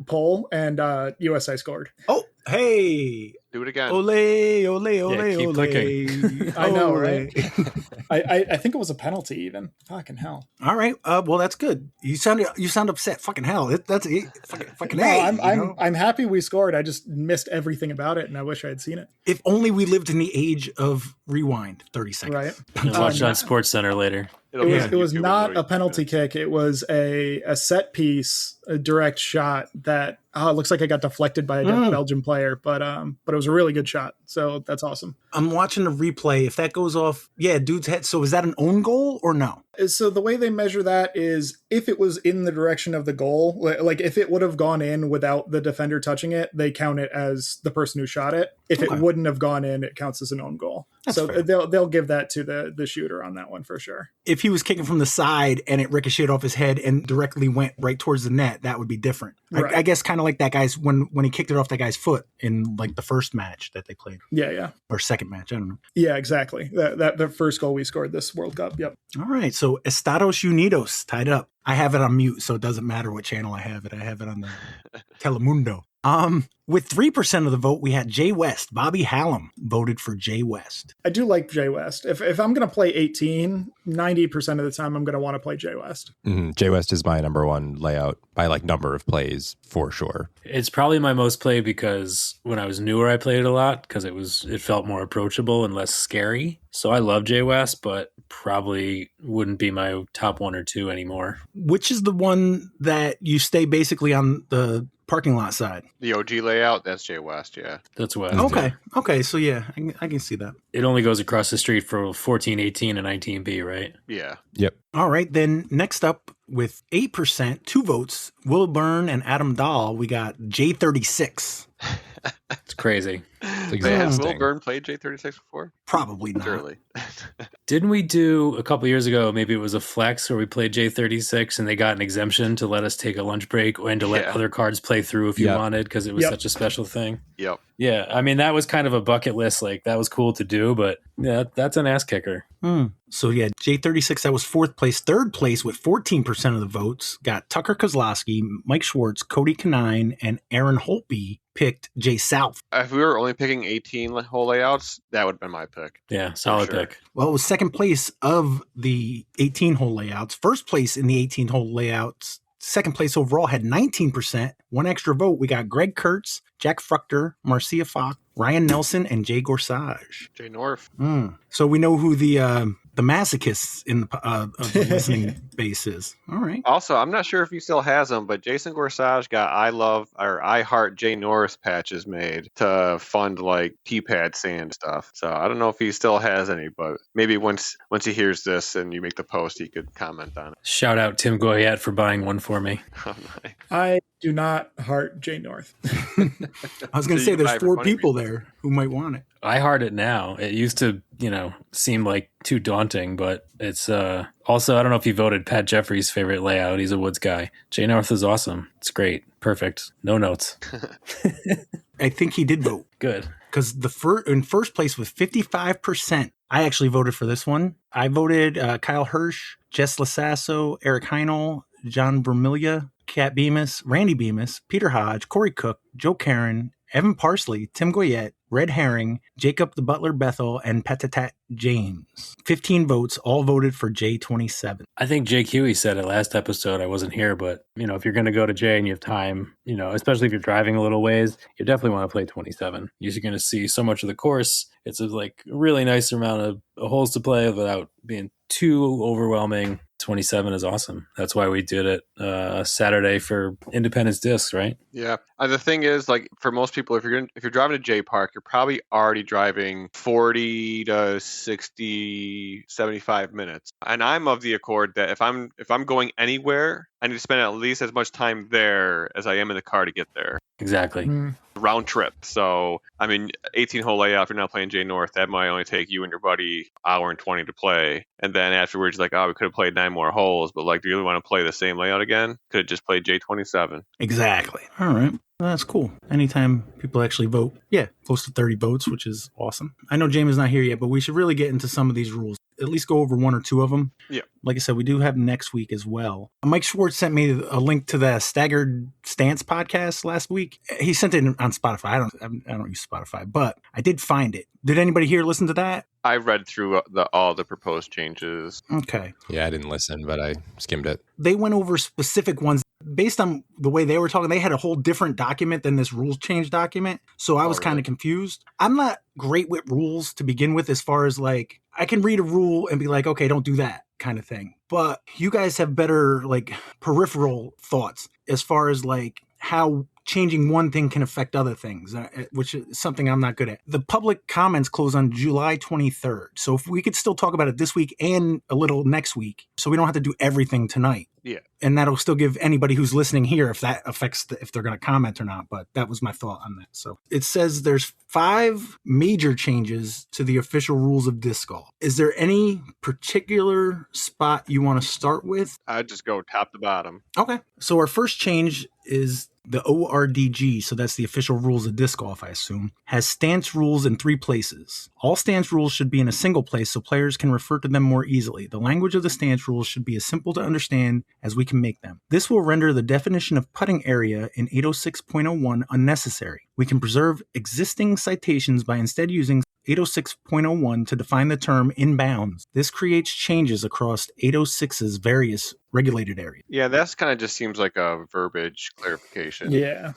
poll, and USA scored. Oh, hey. Do it again. Ole, ole, ole, yeah, keep ole. clicking. I know, right? I think it was a penalty even. Fucking hell. All right. Well, that's good. You sound upset. Fucking hell. That's it. Fucking no, hey. I'm happy we scored. I just missed everything about it, and I wish I had seen it. If only we lived in the age of rewind, 30 seconds. Right. You'll watch it on Sports Center later. It was not a penalty kick. It was a set piece, a direct shot that it looks like it got deflected by a Belgian player, but it was a really good shot. So that's awesome. I'm watching the replay. If that goes off, dude's head. So is that an own goal or no? So the way they measure that is if it was in the direction of the goal, like if it would have gone in without the defender touching it, they count it as the person who shot it. If it wouldn't have gone in, it counts as an own goal. That's so fair. they'll give that to the shooter on that one for sure. If he was kicking from the side and it ricocheted off his head and directly went right towards the net, that would be different. Right. I guess kind of like that guy's when he kicked it off that guy's foot in like the first match that they played. Yeah. Or second match, I don't know. Yeah, exactly. That the first goal we scored this World Cup. Yep. All right, so Estados Unidos tied up. I have it on mute, so it doesn't matter what channel I have it. I have it on the Telemundo. With 3% of the vote, we had Jay West. Bobby Hallam voted for Jay West. I do like Jay West. If I'm going to play 18, 90% of the time I'm going to want to play Jay West. Mm-hmm. Jay West is my number 1 layout by like number of plays for sure. It's probably my most played because when I was newer, I played it a lot because it felt more approachable and less scary. So I love Jay West, but probably wouldn't be my top 1 or 2 anymore. Which is the one that you stay basically on the parking lot side? The OG layout, that's Jay West, yeah. That's West. Okay, so yeah, I can see that. It only goes across the street for 14, 18, and 19B, right? Yeah. Yep. All right, then next up with 8%, 2 votes, Will Byrne and Adam Dahl, we got J36. It's crazy. It's Has Will exhausting. Byrne played J36 before? Probably not. Surely. Didn't we do a couple years ago, maybe it was a flex where we played J36 and they got an exemption to let us take a lunch break and to let Yeah. other cards play through if you Yep. wanted because it was Yep. such a special thing? Yep. Yeah, I mean, that was kind of a bucket list. Like, that was cool to do, but yeah, that's an ass kicker. So yeah, J36, that was fourth place. Third place with 14% of the votes got Tucker Kozlowski, Mike Schwartz, Cody Canine, and Aaron Holtby picked J South. If we were only picking 18 hole layouts, that would have been my pick. Yeah, solid sure. pick. Well, it was second place of the 18-hole layouts. First place in the 18-hole layouts. Second place overall had 19%. One extra vote. We got Greg Kurtz, Jack Fruchter, Marcia Fox, Ryan Nelson, and Jay Gorsage. Jay North. So we know who the masochists in the of the listening base is. All right. Also, I'm not sure if he still has them, but Jason Gorsage got I Heart Jay North patches made to fund like keypad sand stuff. So I don't know if he still has any, but maybe once he hears this and you make the post, he could comment on it. Shout out Tim Goyette for buying one for me. Oh, nice. I do not heart Jay North. I was going to So say you can there's buy it for 4 money people reasons. there who might want it. I heart it now. It used to, seem like too daunting, but it's also, I don't know if you voted Pat Jeffrey's favorite layout. He's a woods guy. Jay North is awesome. It's great. Perfect. No notes. I think he did vote Good. because in first place with 55%. I actually voted for this one. I voted Kyle Hirsch, Jess Lasasso, Eric Heinel, John Vermilia, Kat Bemis, Randy Bemis, Peter Hodge, Corey Cook, Joe Karen, Evan Parsley, Tim Goyette, Red Herring, Jacob the Butler Bethel, and Petatat James. 15 votes, all voted for J27. I think Jake Huey said it last episode. I wasn't here, but if you're going to go to Jay and you have time, especially if you're driving a little ways, you definitely want to play 27. You're going to see so much of the course. It's a really nice amount of holes to play without being too overwhelming. 27 is awesome. That's why we did it Saturday for Independence Discs, right? Yeah. The thing is, for most people, if you're driving to JPark, you're probably already driving 40 to 60, 75 minutes. And I'm of the accord that if I'm going anywhere, I need to spend at least as much time there as I am in the car to get there. Exactly. Round trip. So, 18-hole layout, if you're not playing J North, that might only take you and your buddy hour and 20 to play. And then afterwards, we could have played 9 more holes, but do you really want to play the same layout again? Could have just played J27. Exactly. All right. Well, that's cool. Anytime people actually vote. Yeah, close to 30 votes, which is awesome. I know James is not here yet, but we should really get into some of these rules. At least go over 1 or 2 of them. Yeah. Like I said, we do have next week as well. Mike Schwartz sent me a link to the Staggered Stance podcast last week. He sent it on Spotify. I don't use Spotify, but I did find it. Did anybody here listen to that? I read through all the proposed changes. Okay. Yeah, I didn't listen, but I skimmed it. They went over specific ones. Based on the way they were talking, they had a whole different document than this rules change document. So I was kind of confused. I'm not great with rules to begin with, as far as I can read a rule and be like, okay, don't do that kind of thing. But you guys have better peripheral thoughts as far as how changing one thing can affect other things, which is something I'm not good at. The public comments close on July 23rd. So if we could still talk about it this week and a little next week, so we don't have to do everything tonight. Yeah. And that'll still give anybody who's listening here, if that affects if they're going to comment or not. But that was my thought on that. So it says there's 5 major changes to the official rules of disc golf. Is there any particular spot you want to start with? I'd just go top to bottom. Okay. So our first change is the ORDG, so that's the official rules of disc golf, I assume, has stance rules in 3 places. All stance rules should be in a single place so players can refer to them more easily. The language of the stance rules should be as simple to understand as we can make them. This will render the definition of putting area in 806.01 unnecessary. We can preserve existing citations by instead using 806.01 to define the term inbounds. This creates changes across 806's various regulated areas. Yeah, that's kind of just seems like a verbiage clarification. Yeah.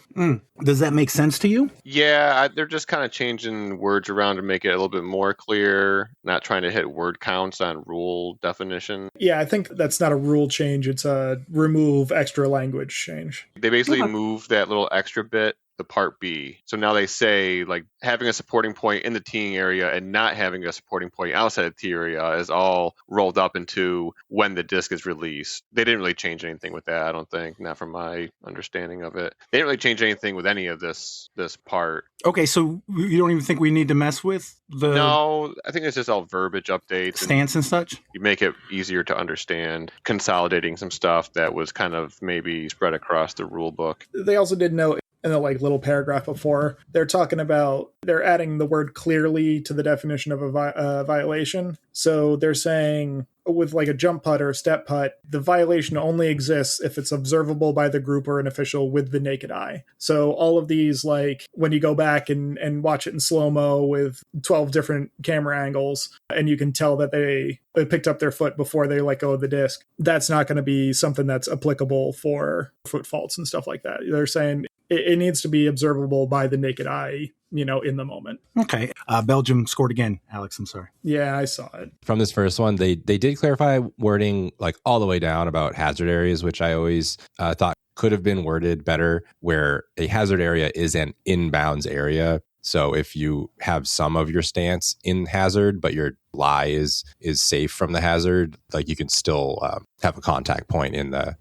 Does that make sense to you? Yeah, they're just kind of changing words around to make it a little bit more clear, not trying to hit word counts on rule definition. Yeah, I think that's not a rule change. It's a remove extra language change. They basically move that little extra bit the part B. So now they say like having a supporting point in the teeing area and not having a supporting point outside the tee area is all rolled up into when the disc is released. They didn't really change anything with that, I don't think, not from my understanding of it. They didn't really change anything with any of this part. Okay, so you don't even think we need to mess with the No, I think it's just all verbiage updates. stance and such? You make it easier to understand, consolidating some stuff that was kind of maybe spread across the rule book. They also did note in the like little paragraph before, they're talking about, they're adding the word clearly to the definition of a violation. So they're saying with like a jump putt or a step putt, the violation only exists if it's observable by the group or an official with the naked eye. So all of these, like when you go back and watch it in slow-mo with 12 different camera angles, and you can tell that they picked up their foot before they let go of the disc, that's not going to be something that's applicable for foot faults and stuff like that. They're saying it needs to be observable by the naked eye, in the moment. Okay. Belgium scored again, Alex. I'm sorry. Yeah, I saw it. From this first one, they did clarify wording like all the way down about hazard areas, which I always thought could have been worded better, where a hazard area is an inbounds area. So if you have some of your stance in hazard, but your lie is safe from the hazard, like you can still have a contact point in the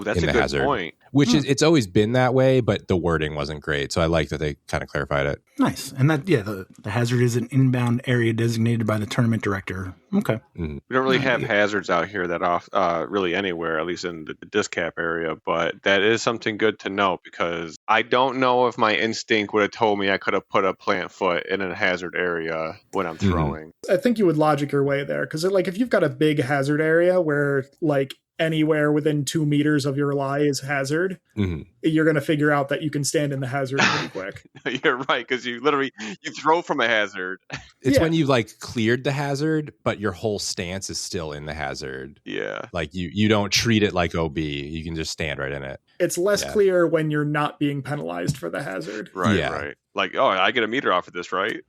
that's a good hazard point. Which is, it's always been that way, but the wording wasn't great. So I like that they kind of clarified it. Nice. And that, the hazard is an inbound area designated by the tournament director. Okay. We don't really have hazards out here that really anywhere, at least in the disc cap area, but that is something good to know, because I don't know if my instinct would have told me I could have put a plant foot in a hazard area when I'm throwing. I think you would logic your way there, because like if you've got a big hazard area where like anywhere within 2 meters of your lie is hazard, you're going to figure out that you can stand in the hazard pretty quick. You're right, because you throw from a hazard. It's when you've like cleared the hazard, but your whole stance is still in the hazard. Yeah. Like you don't treat it like OB. You can just stand right in it. It's less clear when you're not being penalized for the hazard. Right. Like, oh, I get a meter off of this, right?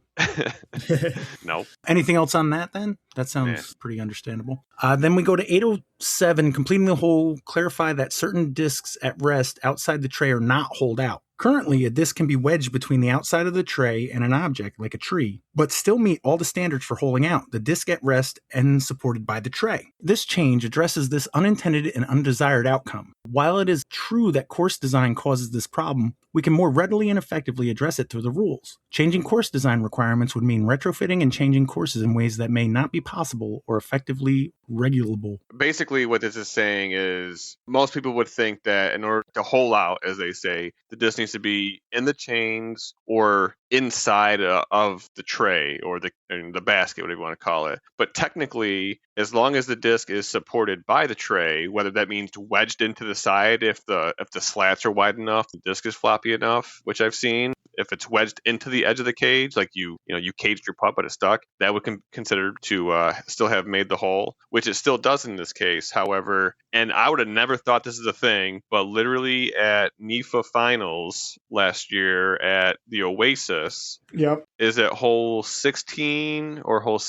No. Anything else on that then? That sounds pretty understandable. Then we go to 807, completing the hole, clarify that certain discs at rest outside the tray are not holed out. Currently, a disc can be wedged between the outside of the tray and an object, like a tree, but still meet all the standards for holding out, the disc at rest and supported by the tray. This change addresses this unintended and undesired outcome. While it is true that course design causes this problem, we can more readily and effectively address it through the rules. Changing course design requirements would mean retrofitting and changing courses in ways that may not be possible or effectively regulable. Basically, what this is saying is most people would think that in order to hole out, as they say, the disc needs to be in the chains or inside of the tray or the basket, whatever you want to call it. But technically, as long as the disc is supported by the tray, whether that means wedged into the side if the slats are wide enough, the disc is floppy enough, which I've seen. If it's wedged into the edge of the cage, like you caged your putt but it's stuck, that would be considered to still have made the hole, which it still does in this case. However, and I would have never thought this is a thing, but literally at NIFA finals last year at the Oasis, is it hole 16 or hole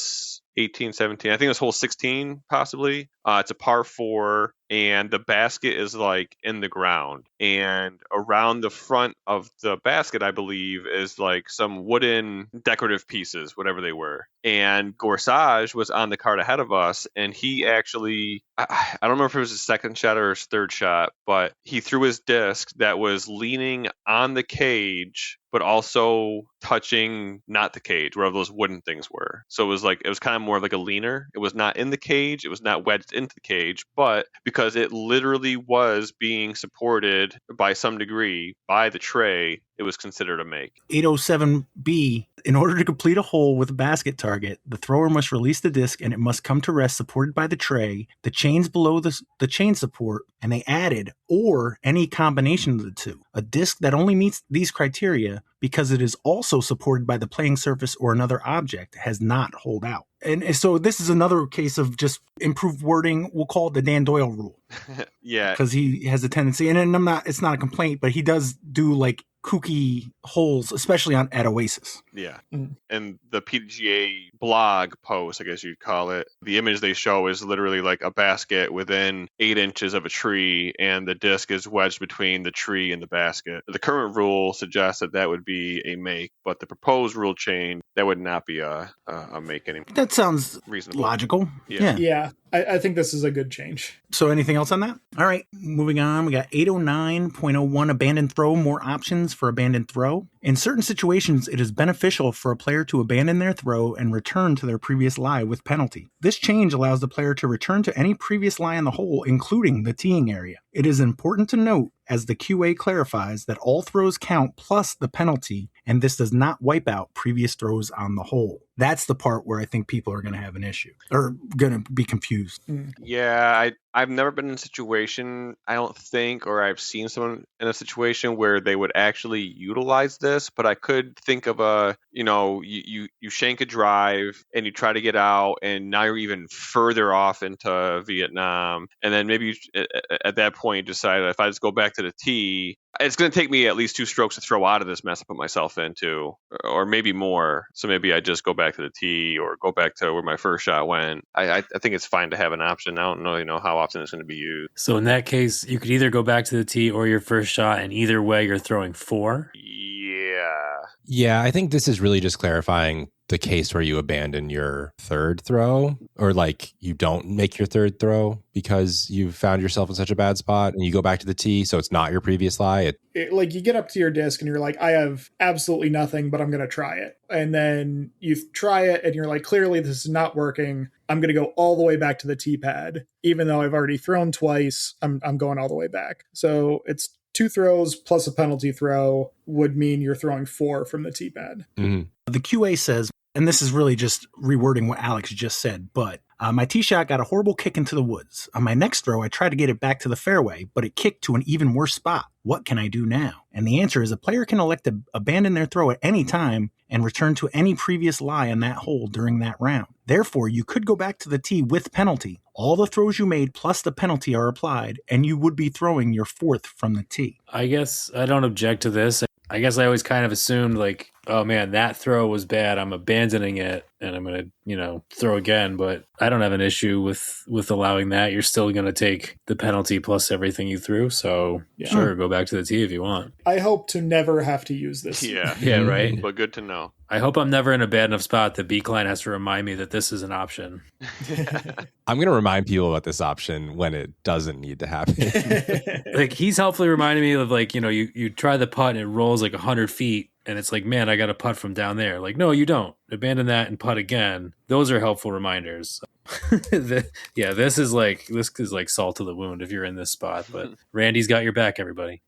18, 17? I think it was hole 16, possibly. It's a par 4, and the basket is like in the ground. And around the front of the basket, I believe, is like some wooden decorative pieces, whatever they were. And Gorsage was on the cart ahead of us, and he actually, I don't remember if it was his second shot or his third shot, but he threw his disc that was leaning on the cage, but also touching not the cage, wherever those wooden things were. So it was kind of more of like a leaner. It was not in the cage. It was not wedged into the cage, but because it literally was being supported by some degree by the tray, it was considered a make. 807B, in order to complete a hole with a basket target, the thrower must release the disc and it must come to rest supported by the tray, the chains below the chain support, and they added, or any combination of the two. A disc that only meets these criteria because it is also supported by the playing surface or another object has not holed out. And so this is another case of just improved wording. We'll call it the Dan Doyle rule. Yeah. Because he has a tendency, and it's not a complaint, but he does do like kooky holes, especially at Oasis. Yeah. And the PDGA blog post, I guess you'd call it, the image they show is literally like a basket within 8 inches of a tree, and the disc is wedged between the tree and the basket. The current rule suggests that would be a make, but the proposed rule change, that would not be a make anymore. That sounds reasonable. Logical. Yeah. I think this is a good change. So anything else on that? All right, moving on. We got 809.01 abandoned throw, more options for abandoned throw. In certain situations, it is beneficial for a player to abandon their throw and return to their previous lie with penalty. This change allows the player to return to any previous lie in the hole, including the teeing area. It is important to note, as the QA clarifies, that all throws count plus the penalty, and this does not wipe out previous throws on the hole. That's the part where I think people are going to have an issue or going to be confused. Yeah, I've never been in a situation, I don't think, or I've seen someone in a situation where they would actually utilize this, but I could think of you shank a drive and you try to get out, and now you're even further off into Vietnam, and then maybe at that point you decide, if I just go back to the tee, it's going to take me at least 2 strokes to throw out of this mess I put myself into, or maybe more. So maybe I just go back to the tee or go back to where my first shot went. I think it's fine to have an option. I don't really know how often it's going to be used. So in that case, you could either go back to the tee or your first shot, and either way you're throwing 4. Yeah, I think this is really just clarifying the case where you abandon your third throw, or like you don't make your third throw because you found yourself in such a bad spot and you go back to the tee, so it's not your previous lie. Like you get up to your disc and you're like, I have absolutely nothing, but I'm going to try it. And then you try it and you're like, clearly this is not working. I'm going to go all the way back to the tee pad. Even though I've already thrown twice, I'm going all the way back. So it's 2 throws plus a penalty throw would mean you're throwing 4 from the tee pad. The QA says, and this is really just rewording what Alex just said, but my tee shot got a horrible kick into the woods. On my next throw, I tried to get it back to the fairway, but it kicked to an even worse spot. What can I do now? And the answer is a player can elect to abandon their throw at any time and return to any previous lie on that hole during that round. Therefore, you could go back to the tee with penalty. All the throws you made plus the penalty are applied, and you would be throwing your 4th from the tee. I guess I don't object to this. I guess I always kind of assumed like, oh man, that throw was bad, I'm abandoning it and I'm going to, throw again. But I don't have an issue with allowing that. You're still going to take the penalty plus everything you threw. So sure, go back to the tee if you want. I hope to never have to use this. Yeah, right. But good to know. I hope I'm never in a bad enough spot that B-Klein has to remind me that this is an option. I'm going to remind people about this option when it doesn't need to happen. Like he's helpfully reminding me of like, you try the putt and it rolls like 100 feet. And it's like, man, I got a putt from down there. Like, no, you don't. Abandon that and putt again. Those are helpful reminders. This is like salt to the wound if you're in this spot. But Randy's got your back, everybody.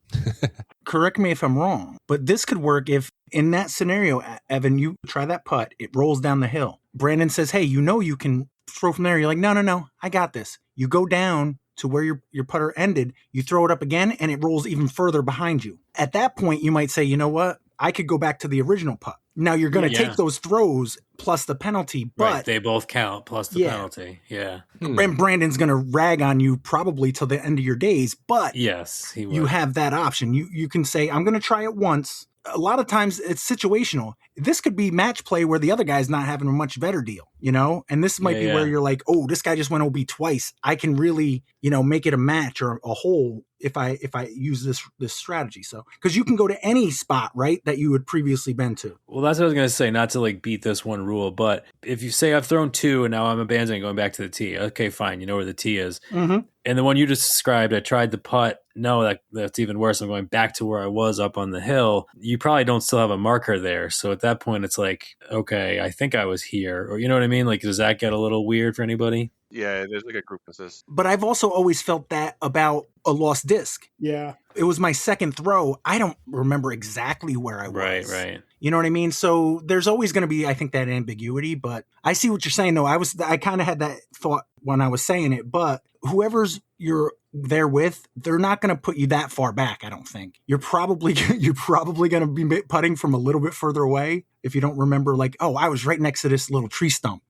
Correct me if I'm wrong, but this could work if in that scenario, Evan, you try that putt, it rolls down the hill. Brandon says, hey, you can throw from there. You're like, no, I got this. You go down to where your putter ended, you throw it up again, and it rolls even further behind you. At that point, you might say, you know what? I could go back to the original putt. Now you're going to take those throws plus the penalty, but right, they both count plus the penalty. Yeah. And Brandon's going to rag on you probably till the end of your days, but yes, he will. You have that option. You can say, I'm going to try it once. A lot of times it's situational. This could be match play where the other guy's not having a much better deal, and this might be where you're like, oh, this guy just went OB twice. I can really, make it a match or a hole if I use this strategy. So, because you can go to any spot, right, that you had previously been to. Well, that's what I was going to say, not to like beat this one rule, but if you say I've thrown 2 and now I'm abandoning going back to the tee, okay, fine, you know where the tee is. Mm-hmm. And the one you just described, I tried the putt. No, that's even worse. I'm going back to where I was up on the hill. You probably don't still have a marker there. So at that point, it's like, okay, I think I was here. Or you know what I mean? Like, does that get a little weird for anybody? Yeah, there's like a group assist. But I've also always felt that about a lost disc. Yeah. It was my second throw. I don't remember exactly where I was. Right. You know what I mean? So there's always going to be, I think, that ambiguity. But I see what you're saying, though. I kind of had that thought when I was saying it. But whoever's you're there with, they're not going to put you that far back, I don't think. You're probably going to be putting from a little bit further away if you don't remember, like, oh, I was right next to this little tree stump,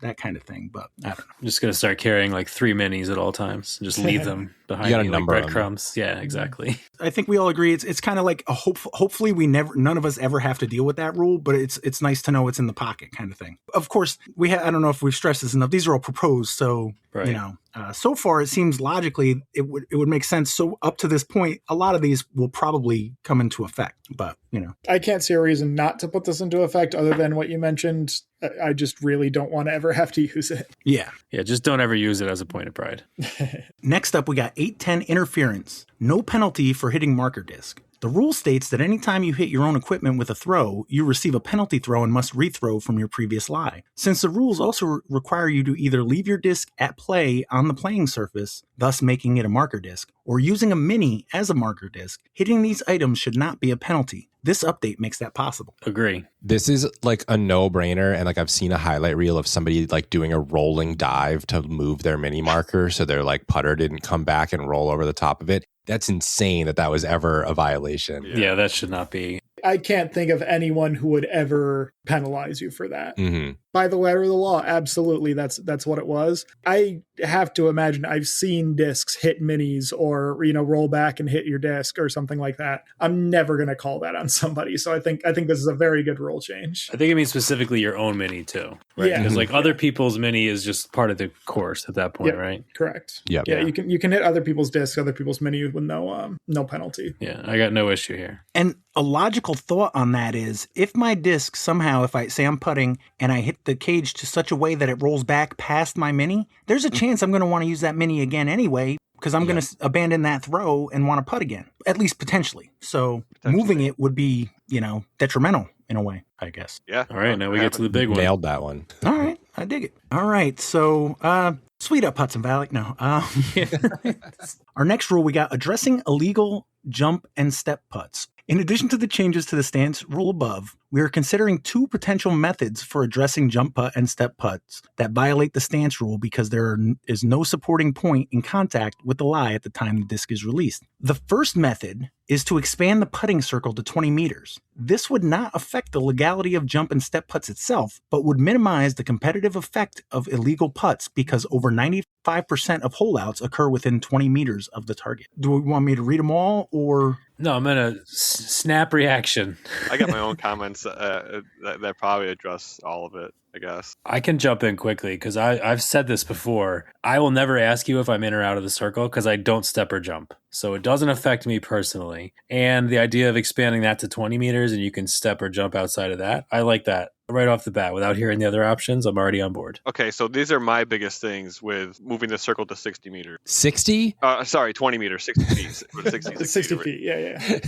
that kind of thing. But I don't know. I'm just going to start carrying like 3 minis at all times and just leave them behind me like breadcrumbs. Yeah, exactly. I think we all agree it's kind of like a hopefully none of us ever have to deal with that rule, but it's nice to know it's in the pocket kind of thing. Of course, I don't know if we've stressed this enough. These are all proposed, so right. So far it seems logically it would make sense. So up to this point, a lot of these will probably come into effect, but I can't see a reason not to put this into effect other than what you mentioned. I just really don't want to ever have to use it. Yeah. Yeah, just don't ever use it as a point of pride. Next up, we got 810 interference. No penalty for hitting marker disc. The rule states that anytime you hit your own equipment with a throw, you receive a penalty throw and must rethrow from your previous lie. Since the rules also require you to either leave your disc at play on the playing surface, thus making it a marker disc, or using a mini as a marker disc, hitting these items should not be a penalty. This update makes that possible. Agree. This is like a no-brainer, and like I've seen a highlight reel of somebody like doing a rolling dive to move their mini marker so their like putter didn't come back and roll over the top of it. That's insane that was ever a violation. Yeah, that should not be. I can't think of anyone who would ever penalize you for that. Mm-hmm. By the letter of the law, absolutely, that's what it was. I have to imagine I've seen discs hit minis or roll back and hit your disc or something like that. I'm never going to call that on somebody. So I think this is a very good rule change. I think it means specifically your own mini too, right? Yeah. Because like other people's mini is just part of the course at that point, right? Correct. Yep. Yeah, you can hit other people's discs, other people's mini with no penalty. Yeah, I got no issue here. And a logical thought on that is if my disc somehow, if I say I'm putting and I hit the cage to such a way that it rolls back past my mini, there's a chance I'm going to want to use that mini again anyway, because I'm going to abandon that throw and want to putt again, at least potentially. So moving it would be, detrimental in a way, I guess. Yeah. All right, now we get to the big one. Nailed that one. All right, I dig it. All right, so sweet up, Hudson Valley. No. Our next rule, we got addressing illegal jump and step putts. In addition to the changes to the stance rule above, we are considering 2 potential methods for addressing jump putt and step putts that violate the stance rule because there is no supporting point in contact with the lie at the time the disc is released. The first method is to expand the putting circle to 20 meters. This would not affect the legality of jump and step putts itself, but would minimize the competitive effect of illegal putts because over 95% of holeouts occur within 20 meters of the target. Do we want me to read them all or... No, I'm going to snap reaction. I got my own comments that probably address all of it, I guess. I can jump in quickly because I've said this before. I will never ask you if I'm in or out of the circle because I don't step or jump. So it doesn't affect me personally. And the idea of expanding that to 20 meters and you can step or jump outside of that, I like that. Right off the bat, without hearing the other options, I'm already on board. Okay, so these are my biggest things with moving the circle to 60 meters. 60? Sorry, 20 meters, 60 feet. 60 feet, yeah.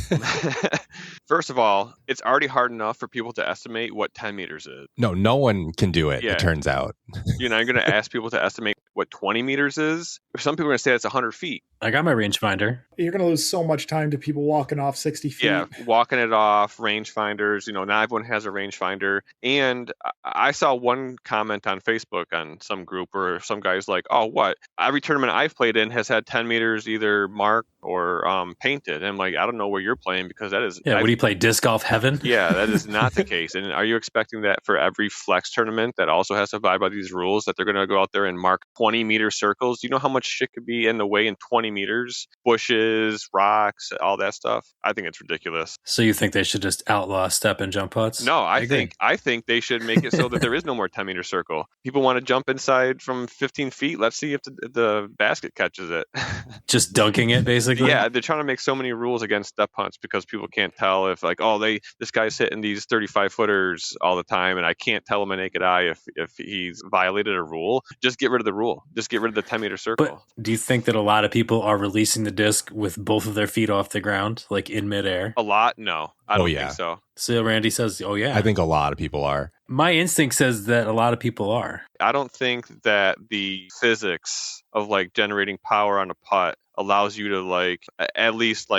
First of all, it's already hard enough for people to estimate what 10 meters is. No one can do it, it turns out. You're not going to ask people to estimate what 20 meters is? Some people are going to say it's 100 feet. I got my rangefinder. You're going to lose so much time to people walking off 60 feet. Yeah, walking it off, rangefinders. Not everyone has a rangefinder. And I saw one comment on Facebook on some group where some guy's like, oh, what? Every tournament I've played in has had 10 meters either marked or painted. And I'm like, I don't know where you're playing because that is... Yeah, what do you play, disc golf heaven? Yeah, that is not the case. And are you expecting that for every flex tournament that also has to abide by these rules that they're going to go out there and mark 20-meter circles? Do you know how much shit could be in the way in 20 meters? Bushes, rocks, all that stuff. I think it's ridiculous. So you think they should just outlaw step and jump putts? No, I think they should make it so that there is no more 10-meter circle. People want to jump inside from 15 feet. Let's see if the basket catches it. Just dunking it, basically? Yeah, they're trying to make so many rules against step punts because people can't tell if this guy's hitting these 35-footers all the time and I can't tell him a naked eye if he's violated a rule. Just get rid of the rule. Just get rid of the 10-meter circle. But do you think that a lot of people are releasing the disc with both of their feet off the ground, like in midair? A lot? No. I don't think so. So Randy says, oh, yeah. I think a lot of people are. My instinct says that a lot of people are. I don't think that the physics of generating power on a putt allows you to at least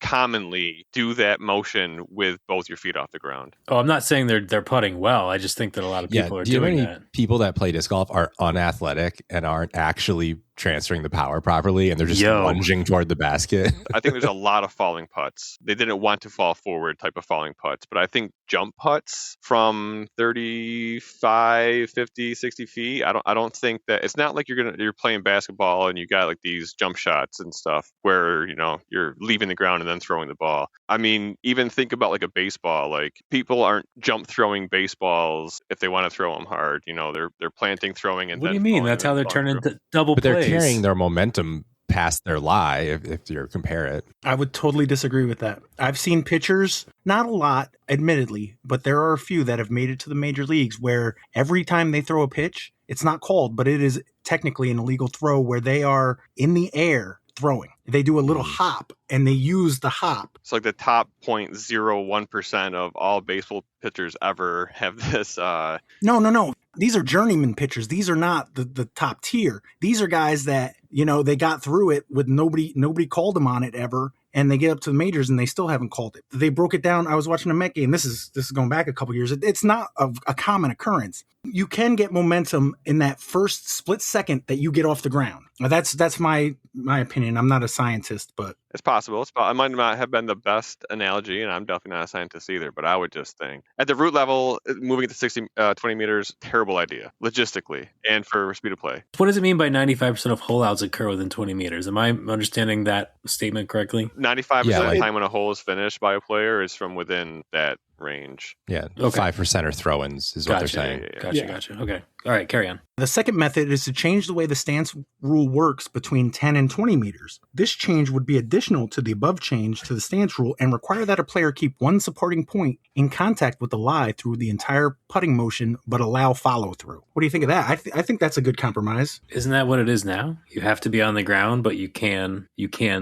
commonly do that motion with both your feet off the ground. Oh, I'm not saying they're putting well. I just think that a lot of people are doing that. People that play disc golf are unathletic and aren't actually transferring the power properly, and they're just lunging toward the basket. I think there's a lot of falling putts. They didn't want to fall forward type of falling putts, but I think jump putts from 35, 50, 60 feet, I don't think that it's not like you're playing basketball and you got like these jump shots and stuff where, you're leaving the ground and then throwing the ball. I mean, even think about like a baseball, like people aren't jump throwing baseballs if they want to throw them hard. They're planting, throwing, and what do you mean? That's how they're turning double but plays. They're carrying their momentum past their lie if you compare it. I would totally disagree with that. I've seen pitchers, not a lot, admittedly, but there are a few that have made it to the major leagues where every time they throw a pitch, it's not called, but it is technically an illegal throw where they are in the air throwing. They do a little hop and they use the hop. It's like the top 0.01% of all baseball pitchers ever have this. No. These are journeyman pitchers. These are not the top tier. These are guys that, they got through it with nobody called them on it ever. And they get up to the majors and they still haven't called it. They broke it down. I was watching a Met game. This is going back a couple years. It's not a common occurrence. You can get momentum in that first split second that you get off the ground. Now, that's my opinion. I'm not a scientist, but it's possible. It might not have been the best analogy, and I'm definitely not a scientist either, but I would just think at the root level, moving it to 20 meters, terrible idea, logistically, and for speed of play. What does it mean by 95% of hole outs occur within 20 meters? Am I understanding that statement correctly? 95% of the time when a hole is finished by a player is from within that range. Yeah, 5% are throw-ins is what they're saying. Gotcha. Okay. All right, carry on. The second method is to change the way the stance rule works between 10 and 20 meters. This change would be additional to the above change to the stance rule and require that a player keep one supporting point in contact with the lie through the entire putting motion, but allow follow-through. What do you think of that? I think that's a good compromise. Isn't that what it is now? You have to be on the ground, but you can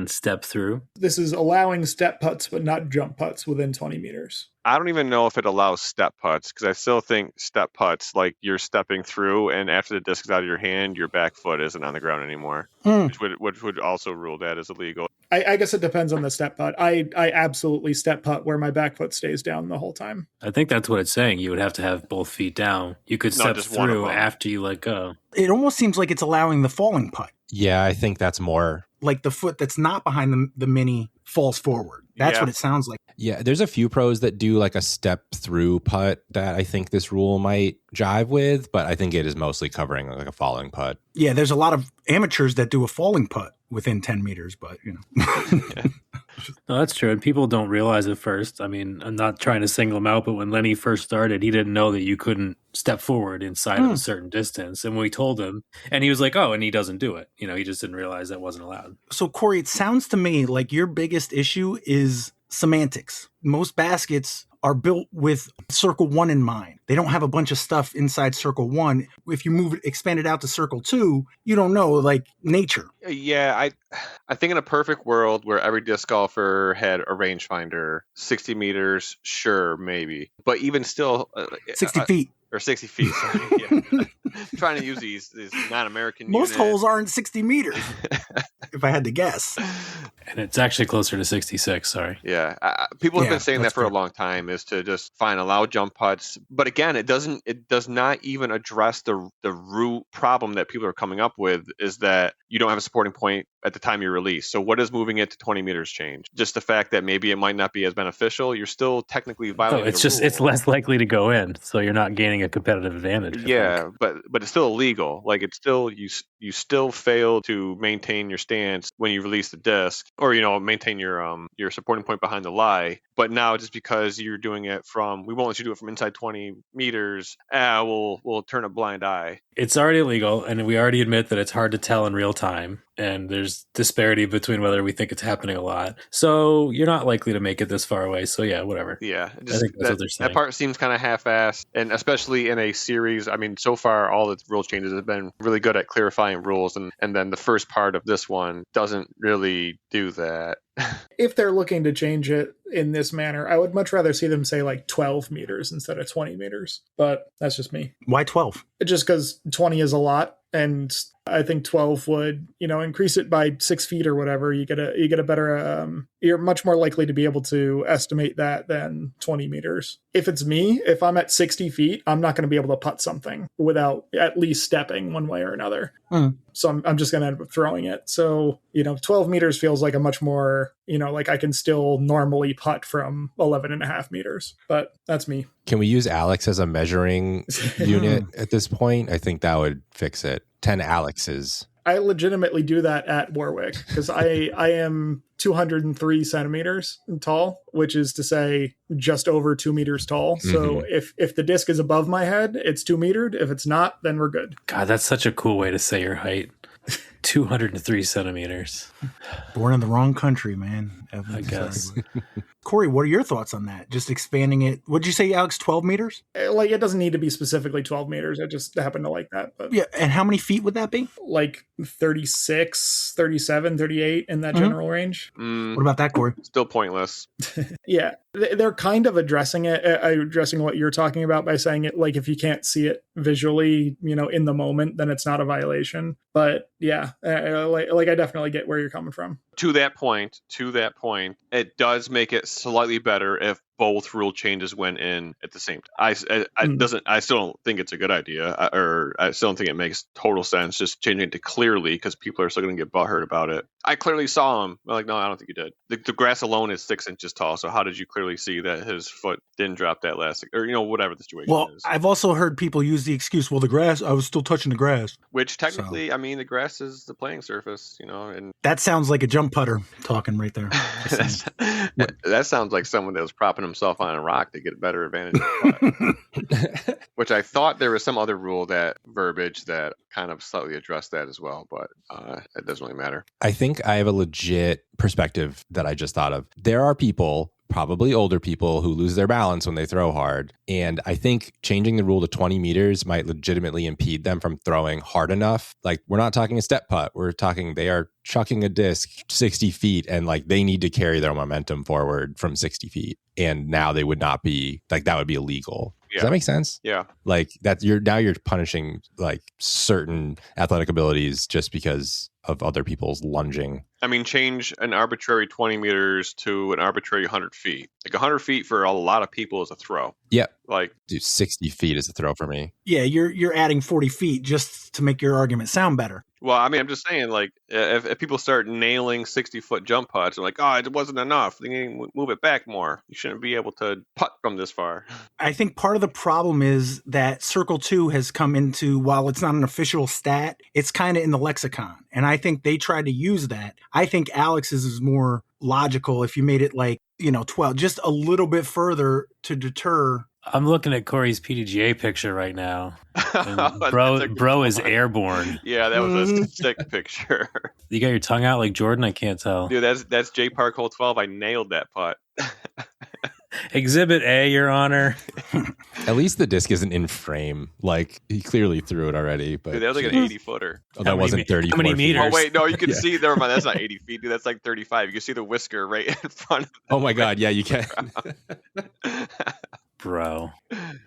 step through. This is allowing step putts, but not jump putts within 20 meters. I don't even know if it allows step putts because I still think step putts, like you're stepping through and after the disc is out of your hand, your back foot isn't on the ground anymore, which would also rule that as illegal. I guess it depends on the step putt. I absolutely step putt where my back foot stays down the whole time. I think that's what it's saying. You would have to have both feet down. You could step through after you let go. It almost seems like it's allowing the falling putt. Yeah, I think that's more like the foot that's not behind the mini falls forward. That's what it sounds like. Yeah, there's a few pros that do like a step through putt that I think this rule might jive with, but I think it is mostly covering like a falling putt. Yeah, there's a lot of amateurs that do a falling putt within 10 meters, but No, that's true. And people don't realize it first. I mean, I'm not trying to single him out, but when Lenny first started, he didn't know that you couldn't step forward inside of a certain distance. And we told him, and he was like, oh, and he doesn't do it. He just didn't realize that wasn't allowed. So, Corey, it sounds to me like your biggest issue is semantics. Most baskets are built with circle 1 in mind. They don't have a bunch of stuff inside circle 1. If you expand it out to circle 2, you don't know, like nature. Yeah, I think in a perfect world where every disc golfer had a rangefinder, 60 meters, sure, maybe. But even still... 60 feet. Or 60 feet, sorry. Yeah. Trying to use these non-American Most holes aren't 60 meters, if I had to guess. And it's actually closer to 66, sorry. Yeah. People have been saying that for a long time, is to just allow jump putts. But again, it does not even address the root problem that people are coming up with, is that you don't have a supporting point at the time you release. So what does moving it to 20 meters change? Just the fact that maybe it might not be as beneficial. You're still technically violating the rule. It's less likely to go in, so you're not gaining a competitive advantage. Yeah, but it's still illegal. Like it's still you still fail to maintain your stance when you release the disc, or maintain your supporting point behind the lie. But now just because you're doing it we won't let you do it from inside 20 meters. We'll turn a blind eye. It's already illegal, and we already admit that it's hard to tell in real time. And there's disparity between whether we think it's happening a lot. So you're not likely to make it this far away. So yeah, whatever. Yeah. I think that's what they're saying. That part seems kind of half-assed. And especially in a series, I mean, so far all the rule changes have been really good at clarifying rules. And then the first part of this one doesn't really do that. If they're looking to change it in this manner, I would much rather see them say like 12 meters instead of 20 meters. But that's just me. Why 12? Just because 20 is a lot. And I think 12 would, increase it by 6 feet or whatever. You get a better, you're much more likely to be able to estimate that than 20 meters. If it's me, if I'm at 60 feet, I'm not going to be able to putt something without at least stepping one way or another. So I'm just going to end up throwing it. So, 12 meters feels like a much more, like I can still normally putt from 11.5 meters, but that's me. Can we use Alex as a measuring unit at this point? I think that would fix it. 10 Alexes. I legitimately do that at Warwick because I am 203 centimeters tall, which is to say just over 2 meters tall. So if the disc is above my head, it's 2 metered. If it's not, then we're good. God, that's such a cool way to say your height. 203 centimeters. Born in the wrong country, man. I guess. Corey, what are your thoughts on that? Just expanding it. What'd you say, Alex? 12 meters? Like, it doesn't need to be specifically 12 meters. I just happen to like that. But yeah. And how many feet would that be? Like 36, 37, 38 in that general range. What about that, Corey? Still pointless. Yeah. They're kind of addressing what you're talking about by saying it, like, if you can't see it visually, in the moment, then it's not a violation. But yeah, like I definitely get where you're coming from. To that point, it does make it slightly better if both rule changes went in at the same time. I still don't think it's a good idea, or I still don't think it makes total sense just changing it to clearly, because people are still going to get butthurt about it. I clearly saw him. I'm like, no, I don't think you did. The grass alone is 6 inches tall, so how did you clearly see that his foot didn't drop that last, or whatever the situation is? I've also heard people use the excuse, well, the grass, I was still touching the grass. Which technically, so. I mean, the grass is the playing surface, and that sounds like a jump putter talking right there. That sounds like someone that was propping himself on a rock to get a better advantage of the putt. Which I thought there was some other rule, that verbiage that kind of slightly addressed that as well, but it doesn't really matter. I think I have a legit perspective that I just thought of. There are people, probably older people, who lose their balance when they throw hard. And I think changing the rule to 20 meters might legitimately impede them from throwing hard enough. Like, we're not talking a step putt. We're talking they are chucking a disc 60 feet and like they need to carry their momentum forward from 60 feet. And now they would not be, like, that would be illegal. Yeah. Does that make sense? Yeah. Like, that you're punishing like certain athletic abilities just because of other people's lunging. I mean, change an arbitrary 20 meters to an arbitrary 100 feet. Like 100 feet for a lot of people is a throw. Yeah. Like, dude, 60 feet is a throw for me. Yeah, you're adding 40 feet just to make your argument sound better. Well, I mean, I'm just saying, like, if people start nailing 60-foot jump putts, they're like, oh, it wasn't enough. They need to move it back more. You shouldn't be able to putt from this far. I think part of the problem is that Circle 2 has come into, while it's not an official stat, it's kind of in the lexicon. And I think they tried to use that. I think Alex's is more logical if you made it like, 12, just a little bit further to deter. I'm looking at Corey's PDGA picture right now. Bro is airborne. Yeah, that was a sick picture. You got your tongue out like Jordan? I can't tell. Dude, that's JPark hole 12. I nailed that putt. Exhibit A, Your Honor. At least the disc isn't in frame. Like, he clearly threw it already. But dude, that was like an 80-footer. Oh, that wasn't 30. How many meters? Oh, wait, no, you can see. Never mind, that's not 80 feet, dude. That's like 35. You can see the whisker right in front of Oh, my God. Yeah, you can. Bro.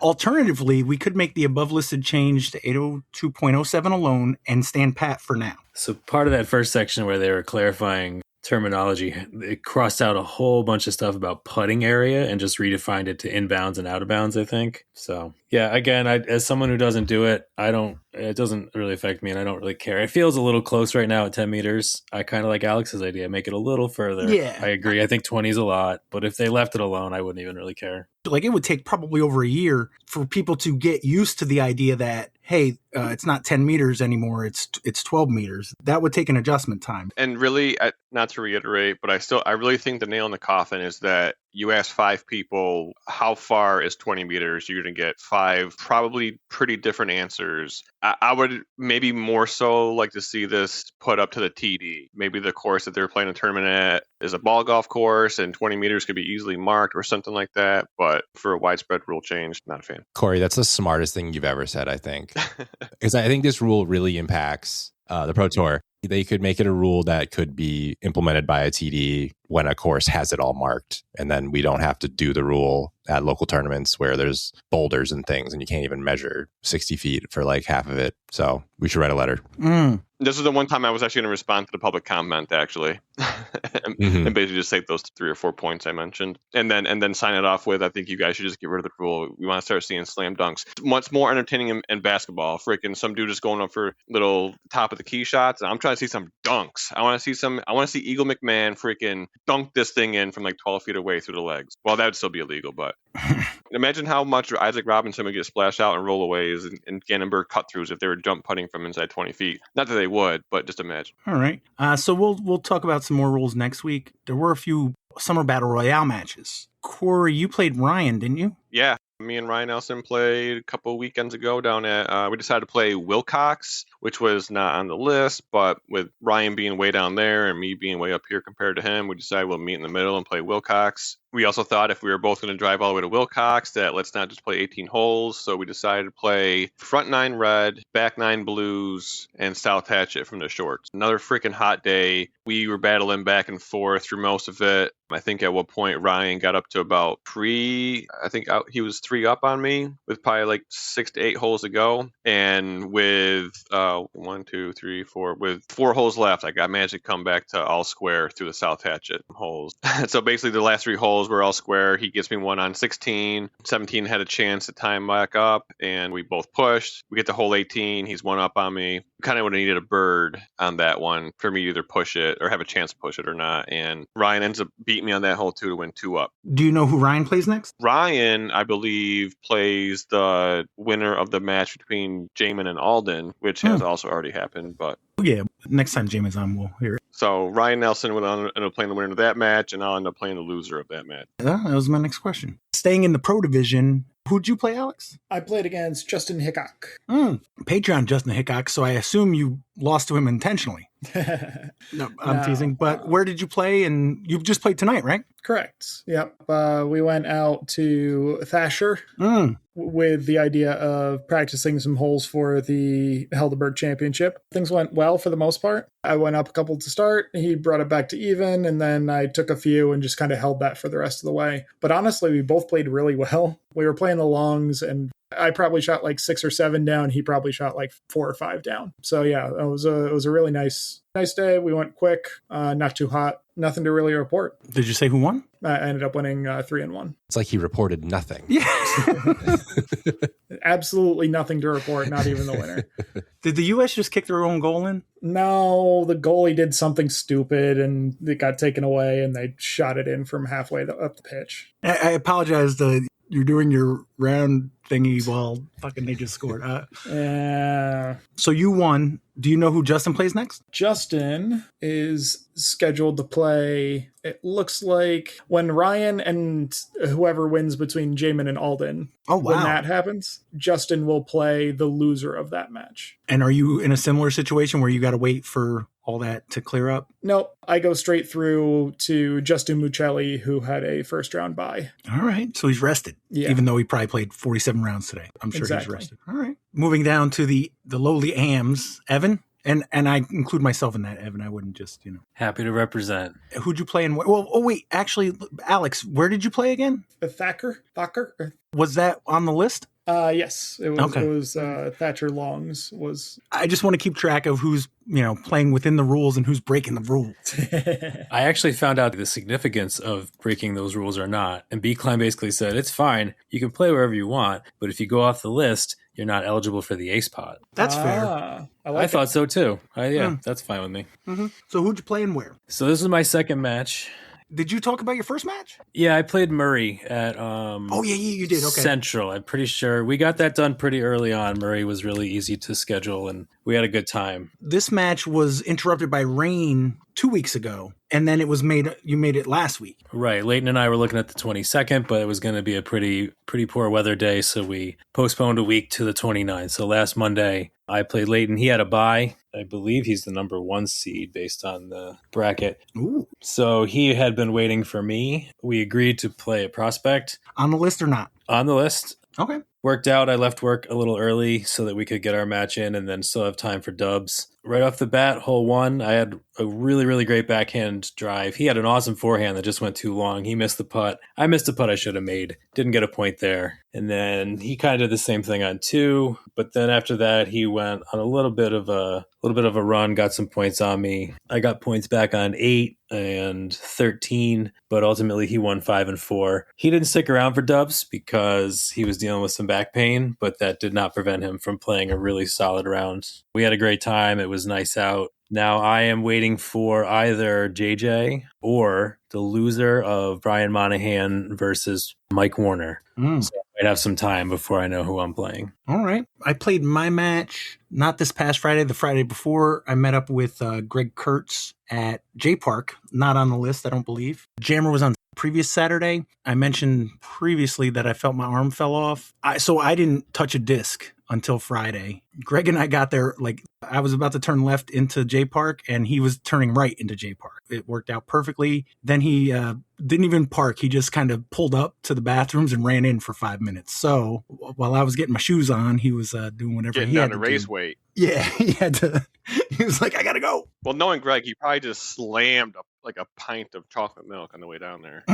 Alternatively, we could make the above listed change to 802.07 alone and stand pat for now. So part of that first section where they were clarifying terminology, it crossed out a whole bunch of stuff about putting area and just redefined it to inbounds and out of bounds, I think. So yeah, again, as someone who doesn't do it, it doesn't really affect me and I don't really care. It feels a little close right now at 10 meters. I kind of like Alex's idea, make it a little further. Yeah. I agree. I think 20 is a lot, but if they left it alone, I wouldn't even really care. Like, it would take probably over a year for people to get used to the idea that, hey, it's not 10 meters anymore, it's 12 meters. That would take an adjustment time. And really, not to reiterate, but I really think the nail in the coffin is that you ask 5 people, how far is 20 meters? You're going to get 5 probably pretty different answers. I would maybe more so like to see this put up to the TD. Maybe the course that they're playing a tournament at is a ball golf course and 20 meters could be easily marked or something like that. But for a widespread rule change, not a fan. Corey, that's the smartest thing you've ever said, I think. Because I think this rule really impacts the Pro Tour. They could make it a rule that could be implemented by a TD when a course has it all marked. And then we don't have to do the rule at local tournaments where there's boulders and things and you can't even measure 60 feet for like half of it. So we should write a letter. This is the one time I was actually going to respond to the public comment, actually, and basically just take those 3 or 4 points I mentioned, and then sign it off with, I think you guys should just get rid of the rule. We want to start seeing slam dunks. What's more entertaining in basketball? Freaking some dude just going up for little top of the key shots. And I'm trying to see some dunks. I want to see Eagle McMahon freaking dunk this thing in from like 12 feet away through the legs. Well, that would still be illegal, but imagine how much Isaac Robinson would get splashed out and rollaways and Gannonberg cut throughs if they were jump putting from inside 20 feet. Not that they would, but just imagine. All right. So we'll talk about some more rules next week. There were a few Summer Battle Royale matches. Corey, you played Ryan, didn't you? Yeah. Me and Ryan Nelson played a couple of weekends ago down at, we decided to play Wilcox, which was not on the list, but with Ryan being way down there and me being way up here compared to him, we decided we'll meet in the middle and play Wilcox. We also thought if we were both going to drive all the way to Wilcox that let's not just play 18 holes, so we decided to play front 9 red, back 9 blues, and South Hatchet from the shorts. Another freaking hot day. We were battling back and forth through most of it. I think at one point Ryan got up to about 3. I think he was 3 up on me with probably like 6 to 8 holes to go. And with 1, 2, 3, 4, with 4 holes left, I managed to come back to all square through the South Hatchet holes. So basically the last 3 holes were all square. He gets me one on 16. 17 had a chance to time back up, and we both pushed. We get to hole 18. He's 1 up on me. Kind of would have needed a bird on that one for me to either push it or have a chance to push it or not. And Ryan ends up beating me on that hole too to win 2 up. Do you know who Ryan plays next? Ryan, I believe, plays the winner of the match between Jamin and Alden, which has also already happened. But yeah, next time Jamin's on, we'll hear it. So Ryan Nelson would end up playing the winner of that match, and I'll end up playing the loser of that match. Yeah, that was my next question. Staying in the pro division, who'd you play, Alex? I played against Justin Hickok. Patreon Justin Hickok, so I assume you lost to him intentionally. No, I'm teasing. But where did you play? And you've just played tonight, right? Correct. Yep. We went out to Thatcher with the idea of practicing some holes for the Helderberg Championship. Things went well for the most part. I went up a couple to start. He brought it back to even, and then I took a few and just kind of held that for the rest of the way. But honestly, we both played really well. We were playing the longs, and I probably shot like 6 or 7 down. He probably shot like 4 or 5 down. So yeah, it was a really nice day. We went quick, not too hot, nothing to really report. Did you say who won? I ended up winning 3-1. It's like he reported nothing. Yeah. Absolutely nothing to report, not even the winner. Did the U.S. just kick their own goal in? No, the goalie did something stupid and it got taken away and they shot it in from halfway up the pitch. I apologize. You're doing your round thingy while fucking they just scored. So you won. Do you know who Justin plays next? Justin is scheduled to play, it looks like, when Ryan and whoever wins between Jamin and Alden. Oh, wow. When that happens, Justin will play the loser of that match. And are you in a similar situation where you got to wait for all that to clear up? Nope. I go straight through to Justin Muccelli, who had a first round bye. All right. So he's rested. Yeah. Even though he probably played 47 rounds today. I'm sure Exactly. He's rested. All right. Moving down to the lowly AMs. Evan? And I include myself in that, Evan. I wouldn't just, Happy to represent. Who'd you play in? Well, wait. Actually, Alex, where did you play again? Thacker? Was that on the list? Yes, it was. Okay. It was Thatcher Longs was. I just want to keep track of who's, playing within the rules and who's breaking the rules. I actually found out the significance of breaking those rules or not. And B-Climb basically said, it's fine. You can play wherever you want. But if you go off the list, you're not eligible for the ace pot. That's fair. I thought so too. That's fine with me. Mm-hmm. So who'd you play and where? So this is my second match. Did you talk about your first match? Yeah, I played Murray at you did. Okay. Central. I'm pretty sure we got that done pretty early on. Murray was really easy to schedule and we had a good time. This match was interrupted by rain 2 weeks ago, and then you made it last week. Right. Leighton and I were looking at the 22nd, but it was going to be a pretty poor weather day, so we postponed a week to the 29th. So last Monday, I played Leighton. He had a bye. I believe he's the number 1 seed based on the bracket. Ooh. So he had been waiting for me. We agreed to play at Prospect. On the list or not? On the list. Okay. Worked out. I left work a little early so that we could get our match in and then still have time for dubs. Right off the bat, hole 1, I had a really, really great backhand drive. He had an awesome forehand that just went too long. He missed the putt. I missed the putt I should have made. Didn't get a point there. And then he kind of did the same thing on 2. But then after that, he went on a little bit of a run, got some points on me. I got points back on 8 and 13, but ultimately he won 5 and 4. He didn't stick around for dubs because he was dealing with some back pain, but that did not prevent him from playing a really solid round. We had a great time. It was nice out. Now I am waiting for either JJ or the loser of Brian Monahan versus Mike Warner. So I might have some time before I know who I'm playing. All right. I played my match, not this past Friday, the Friday before. I met up with Greg Kurtz at JPark, not on the list, I don't believe. Jammer was on previous Saturday. I mentioned previously that I felt my arm fell off. So I didn't touch a disc until Friday. Greg and I got there, like I was about to turn left into JPark and he was turning right into JPark. It worked out perfectly. Then he didn't even park. He just kind of pulled up to the bathrooms and ran in for 5 minutes. So while I was getting my shoes on, he was doing whatever Getting he had down to to race do. weight. Yeah, he was like, I gotta go. Well, knowing Greg, he probably just slammed like a pint of chocolate milk on the way down there.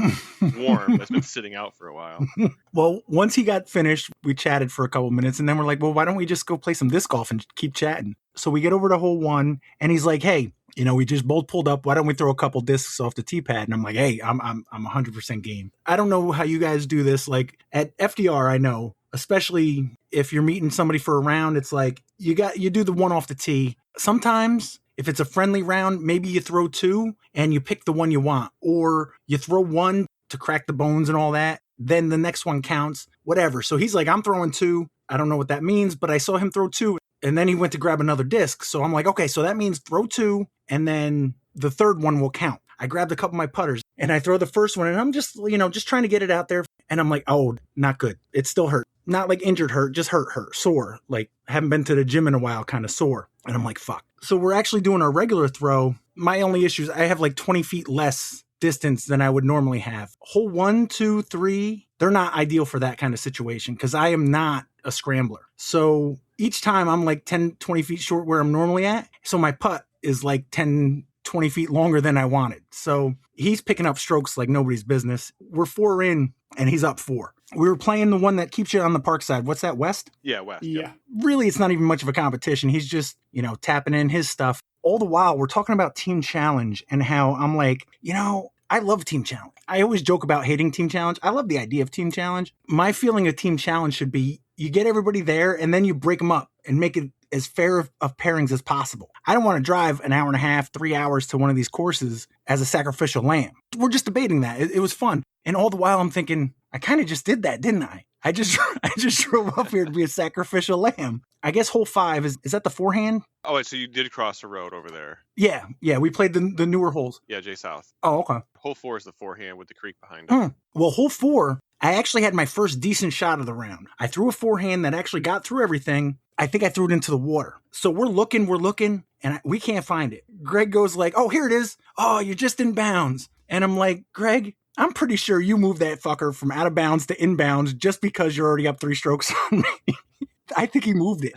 Warm, that's been sitting out for a while. Well, once he got finished, we chatted for a couple minutes and then we're like, well, why don't we just go play some disc golf and keep chatting? So we get over to hole 1 and he's like, hey, we just both pulled up. Why don't we throw a couple discs off the tee pad? And I'm like, hey, I'm 100% game. I don't know how you guys do this. Like at FDR, I know, especially if you're meeting somebody for a round, it's like you do the one off the tee. Sometimes if it's a friendly round, maybe you throw 2 and you pick the one you want, or you throw 1 to crack the bones and all that. Then the next one counts, whatever. So he's like, I'm throwing 2. I don't know what that means, but I saw him throw 2 and then he went to grab another disc. So I'm like, okay, so that means throw 2 and then the third one will count. I grabbed a couple of my putters and I throw the first one and I'm just trying to get it out there. And I'm like, oh, not good. It still hurt. Not like injured hurt, just hurt, sore. Like haven't been to the gym in a while, kind of sore. And I'm like, fuck. So we're actually doing our regular throw. My only issue is I have like 20 feet less distance than I would normally have. Hole 1, 2, 3, they're not ideal for that kind of situation because I am not a scrambler. So each time I'm like 10, 20 feet short where I'm normally at. So my putt is like 10, 20 feet longer than I wanted. So he's picking up strokes like nobody's business. We're 4 in and he's up 4. We were playing the one that keeps you on the park side. What's that, West? Yeah, West. Yeah. Really, it's not even much of a competition. He's just, tapping in his stuff. All the while, we're talking about Team Challenge and how I'm like, I love Team Challenge. I always joke about hating Team Challenge. I love the idea of Team Challenge. My feeling of Team Challenge should be you get everybody there and then you break them up and make it as fair of pairings as possible. I don't want to drive an hour and a half, 3 hours to one of these courses as a sacrificial lamb. We're just debating that. It was fun. And all the while I'm thinking, I kind of just did that, didn't I? I just drove up here to be a sacrificial lamb. I guess hole 5 is that the forehand? Oh, wait, so you did cross the road over there. Yeah. We played the newer holes. Yeah, J South. Oh, okay. Hole 4 is the forehand with the creek behind it. Well, hole 4, I actually had my first decent shot of the round. I threw a forehand that actually got through everything. I think I threw it into the water. So we're looking, and we can't find it. Greg goes like, oh, here it is. Oh, you're just in bounds. And I'm like, Greg, I'm pretty sure you moved that fucker from out of bounds to inbounds just because you're already up 3 strokes on me. I think he moved it.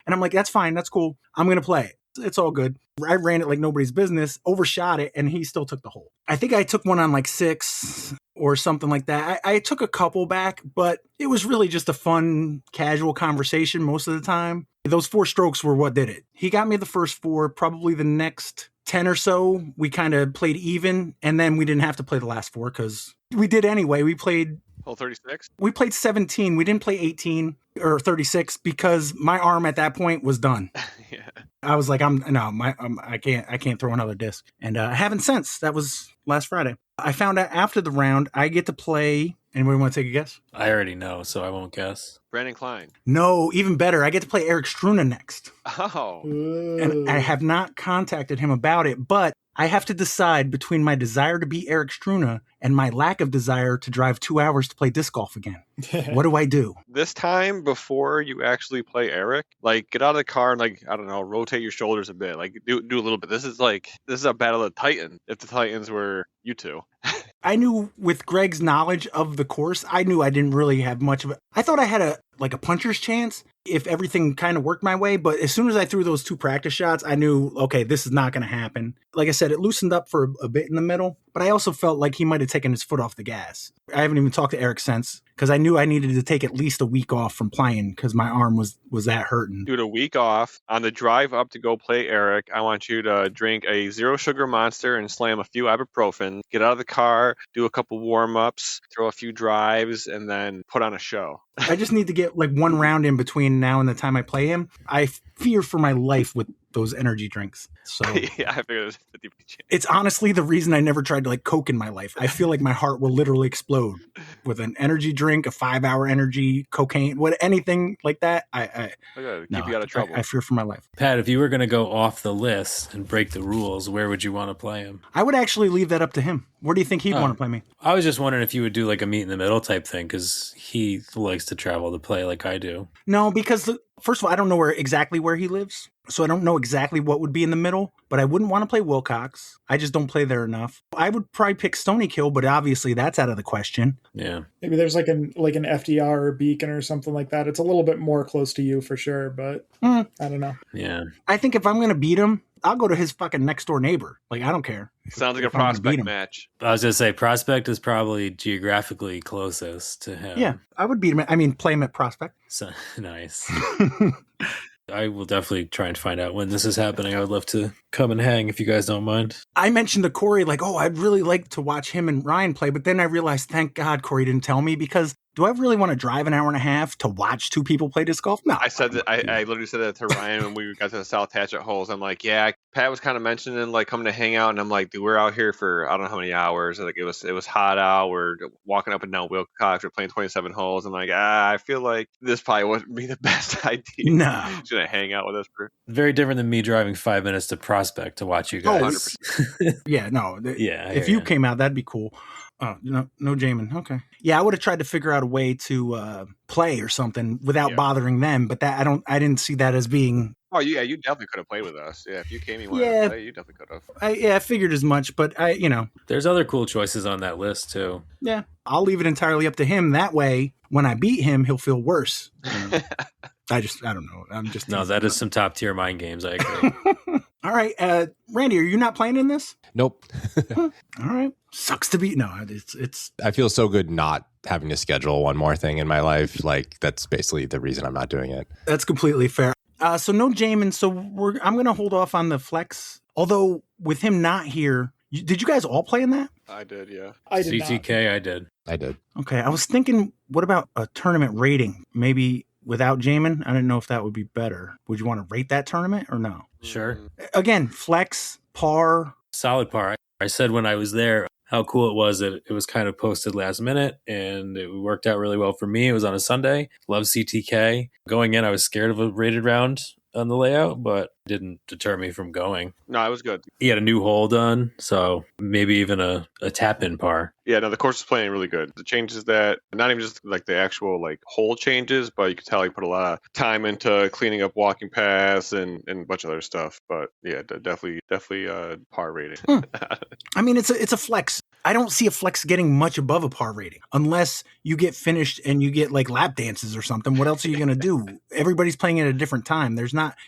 And I'm like, that's fine. That's cool. I'm going to play it. It's all good. I ran it like nobody's business, overshot it, and he still took the hole. I think I took one on like 6 or something like that. I took a couple back, but it was really just a fun, casual conversation most of the time. Those 4 strokes were what did it. He got me the first 4, probably the next 10 or so, we kind of played even, and then we didn't have to play the last 4 because we did anyway. We played Hole 36? We played 17. We didn't play 18 or 36 because my arm at that point was done. Yeah. I was like, I can't throw another disc. And I haven't since. That was last Friday. I found out after the round, I get to play. Anybody want to take a guess? I already know, so I won't guess. Brandon Klein. No, even better. I get to play Eric Struna next. Oh. And I have not contacted him about it, but I have to decide between my desire to beat Eric Struna and my lack of desire to drive 2 hours to play disc golf again. What do I do? This time, before you actually play Eric, like get out of the car and like, I don't know, rotate your shoulders a bit. Like do a little bit. This is a battle of Titans if the Titans were you two. I knew with Greg's knowledge of the course, I knew I didn't really have much of it. I thought I had a puncher's chance if everything kind of worked my way. But as soon as I threw those 2 practice shots, I knew, okay, this is not going to happen. Like I said, it loosened up for a bit in the middle, but I also felt like he might have taken his foot off the gas. I haven't even talked to Eric since because I knew I needed to take at least a week off from playing because my arm was that hurting. Dude, a week off. On the drive up to go play Eric, I want you to drink a 0 sugar Monster and slam a few ibuprofen, get out of the car, do a couple warm-ups, throw a few drives, and then put on a show. I just need to get like 1 round in between now and the time I play him. I fear for my life with those energy drinks. So yeah, I figured it was 50%. It's honestly the reason I never tried to like Coke in my life. I feel like my heart will literally explode with an energy drink, a 5-hour energy, cocaine, anything like that. I keep you out of trouble. I fear for my life. Pat, if you were going to go off the list and break the rules, where would you want to play him? I would actually leave that up to him. Where do you think he'd want to play me? I was just wondering if you would do like a meet in the middle type thing because he likes to travel to play like I do. No, because first of all, I don't know exactly where he lives. So I don't know exactly what would be in the middle, but I wouldn't want to play Wilcox. I just don't play there enough. I would probably pick Stonykill, but obviously that's out of the question. Yeah. Maybe there's like an FDR or Beacon or something like that. It's a little bit more close to you for sure, but I don't know. Yeah. I think if I'm going to beat him, I'll go to his fucking next door neighbor. Like, I don't care. Sounds like a prospect match. I was going to say Prospect is probably geographically closest to him. Yeah, I would beat him. I mean, play him at Prospect. So, nice. I will definitely try and find out when this is happening. I would love to come and hang if you guys don't mind. I mentioned to Corey, like, oh, I'd really like to watch him and Ryan play. But then I realized, thank God Corey didn't tell me, because do I really want to drive an hour and a half to watch 2 people play disc golf? No. I said that. I literally said that to Ryan when we got to the South Hatchet holes. I'm like, yeah, Pat was kind of mentioning like coming to hang out, and I'm like, dude, we're out here for I don't know how many hours. Like it was hot out. We're walking up and down Wilcox. We're playing 27 holes. I'm like, I feel like this probably wouldn't be the best idea. No, he's gonna hang out with us. Very different than me driving 5 minutes to Prospect to watch you guys. Oh, 100%. Yeah, no. Yeah. If you came out, that'd be cool. Oh, no Jamin. Okay. Yeah, I would have tried to figure out a way to play or something without bothering them, but that I didn't see that as being. Oh yeah, you definitely could have played with us. Yeah, if you came, you wanted to play, you definitely could have. I figured as much, but there's other cool choices on that list too. Yeah, I'll leave it entirely up to him. That way, when I beat him, he'll feel worse. I don't know. I'm just no. That is some top tier mind games. I agree. All right, Randy, are you not playing in this? Nope. All right. Sucks to be. No, it's. I feel so good not having to schedule one more thing in my life. Like that's basically the reason I'm not doing it. That's completely fair. So no Jamin. So I'm going to hold off on the flex. Although with him not here, did you guys all play in that? I did, yeah. I did CTK, not. I did. Okay, I was thinking, what about a tournament rating? Maybe without Jamin? I didn't know if that would be better. Would you want to rate that tournament or no? Sure. Again, flex, par. Solid par. I said when I was there how cool it was that it was kind of posted last minute and it worked out really well for me. It was on a Sunday. Love CTK. Going in, I was scared of a rated round on the layout, but it didn't deter me from going. No, it was good. He had a new hole done, so maybe even a tap-in par. Yeah, no, the course is playing really good. The changes that, not even just like the actual like hole changes, but you could tell he put a lot of time into cleaning up walking paths and a bunch of other stuff. But yeah, definitely par rating. I mean, it's a flex. I don't see a flex getting much above a par rating unless you get finished and you get like lap dances or something. What else are you going to do? Everybody's playing at a different time.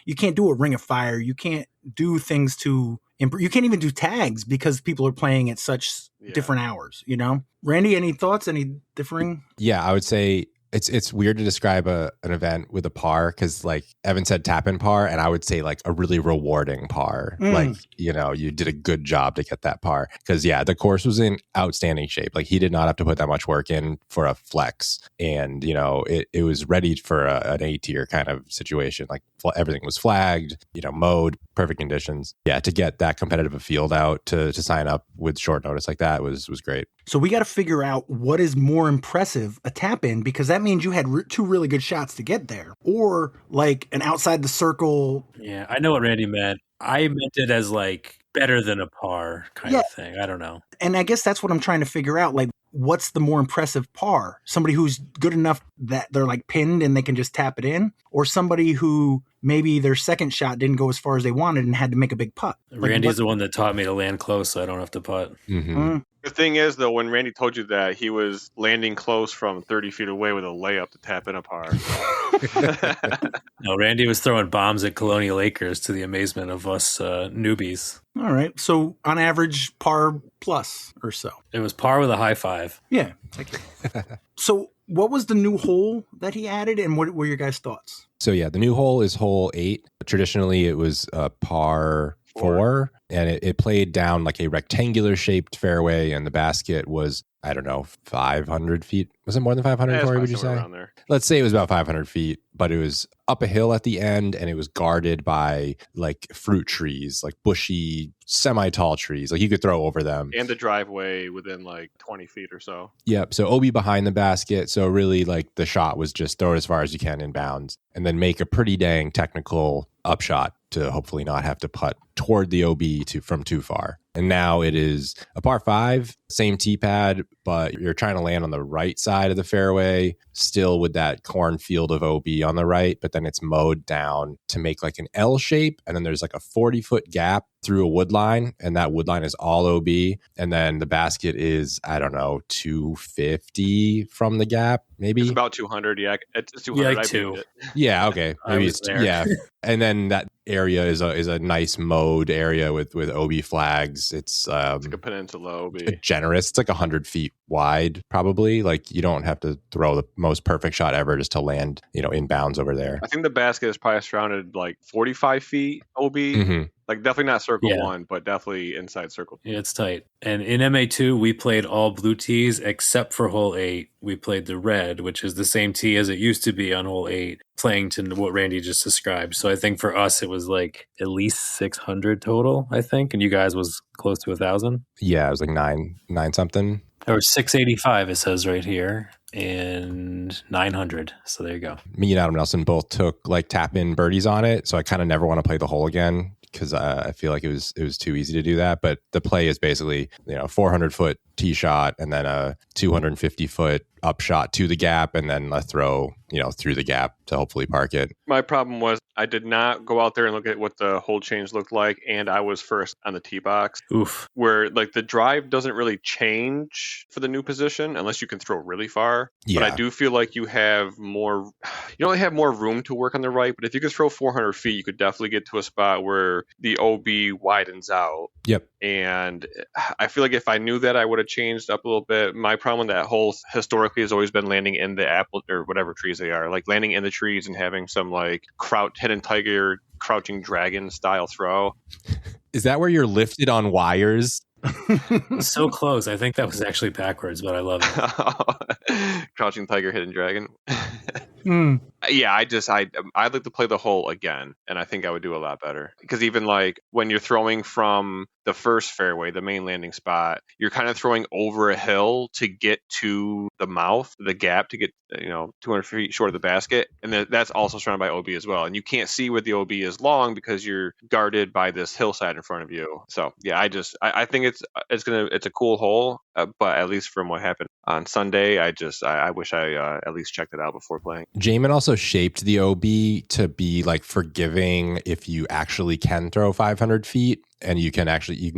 You can't do a ring of fire. You can't do things to improve. You can't even do tags because people are playing at such different hours, Randy, any thoughts? Any differing? Yeah, I would say it's weird to describe an event with a par because like Evan said tap in par, and I would say like a really rewarding par. Like, you did a good job to get that par because the course was in outstanding shape. Like he did not have to put that much work in for a flex, and it was ready for an A tier kind of situation. Like everything was flagged, mowed, perfect conditions. Yeah, to get that competitive a field out to sign up with short notice like that was great. So we got to figure out what is more impressive, a tap in, because that means you had 2 really good shots to get there, or like an outside the circle. Yeah, I know what Randy meant. I meant it as like better than a par kind of thing. I don't know. And I guess that's what I'm trying to figure out. Like, what's the more impressive par? Somebody who's good enough that they're like pinned and they can just tap it in, or somebody who maybe their second shot didn't go as far as they wanted and had to make a big putt. Randy's the one that taught me to land close so I don't have to putt. Mm-hmm. The thing is, though, when Randy told you that, he was landing close from 30 feet away with a layup to tap in a par. No, Randy was throwing bombs at Colonial Acres to the amazement of us newbies. All right. So on average, par plus or so. It was par with a high five. Yeah. So what was the new hole that he added, and what were your guys' thoughts? So yeah, the new hole is hole 8. Traditionally, it was par 4, and it played down like a rectangular shaped fairway, and the basket was, I don't know, 500 feet. Was it more than 500, Corey, would you say? Around there. Let's say it was about 500 feet, but it was up a hill at the end, and it was guarded by like fruit trees, like bushy, semi-tall trees. Like you could throw over them. And the driveway within like 20 feet or so. Yep. So OB behind the basket. So really like the shot was just throw it as far as you can in bounds and then make a pretty dang technical upshot to hopefully not have to putt toward the OB from too far. And now it is a par 5, same tee pad, but you're trying to land on the right side of the fairway, still with that cornfield of OB on the right, but then it's mowed down to make like an L shape. And then there's like a 40-foot gap through a wood line, and that wood line is all OB. And then the basket is, I don't know, 250 from the gap, maybe? It's about 200, yeah. It's 200, like I two. believe it. Yeah, okay. Maybe it's there. yeah. And then that area is a nice mowed area with OB flags. It's It's like a peninsula OB. generous. It's like 100 feet wide, probably. Like you don't have to throw the most perfect shot ever just to land, in bounds over there. I think the basket is probably surrounded like 45 feet OB. Mm-hmm. Like definitely not circle Yeah. 1, but definitely inside circle 2. Yeah, it's tight. And in MA2, we played all blue tees except for hole 8. We played the red, which is the same tee as it used to be on hole 8, playing to what Randy just described. So I think for us, it was like at least 600 total, I think. And you guys was close to 1,000. Yeah, it was like nine something. Or 685, it says right here, and 900. So there you go. Me and Adam Nelson both took like tap in birdies on it. So I kind of never want to play the hole again because I feel like it was too easy to do that. But the play is basically 400-foot tee shot and then a 250-foot upshot to the gap and then a throw through the gap to hopefully park it. My problem was I did not go out there and look at what the hole change looked like, and I was first on the tee box. Oof. Where like the drive doesn't really change for the new position unless you can throw really far. Yeah. But I do feel like you don't really have more room to work on the right, but if you could throw 400 feet, you could definitely get to a spot where the OB widens out. Yep. And I feel like if I knew that, I would have changed up a little bit. My problem with that hole historically has always been landing in the apple or whatever trees they are, like landing in the trees and having some like hidden tiger, crouching dragon style throw. Is that where you're lifted on wires? So close. I think that was actually backwards, but I love it. Crouching tiger, hidden dragon. Mm. Yeah, I'd like to play the hole again, and I think I would do a lot better. Because even like when you're throwing from the first fairway, the main landing spot, you're kind of throwing over a hill to get to the mouth, the gap to get 200 feet short of the basket, and that's also surrounded by OB as well. And you can't see where the OB is long because you're guarded by this hillside in front of you. So yeah, I think it's a cool hole, but at least from what happened on Sunday, I wish I at least checked it out before playing. Jamin also shaped the OB to be like forgiving if you actually can throw 500 feet and you can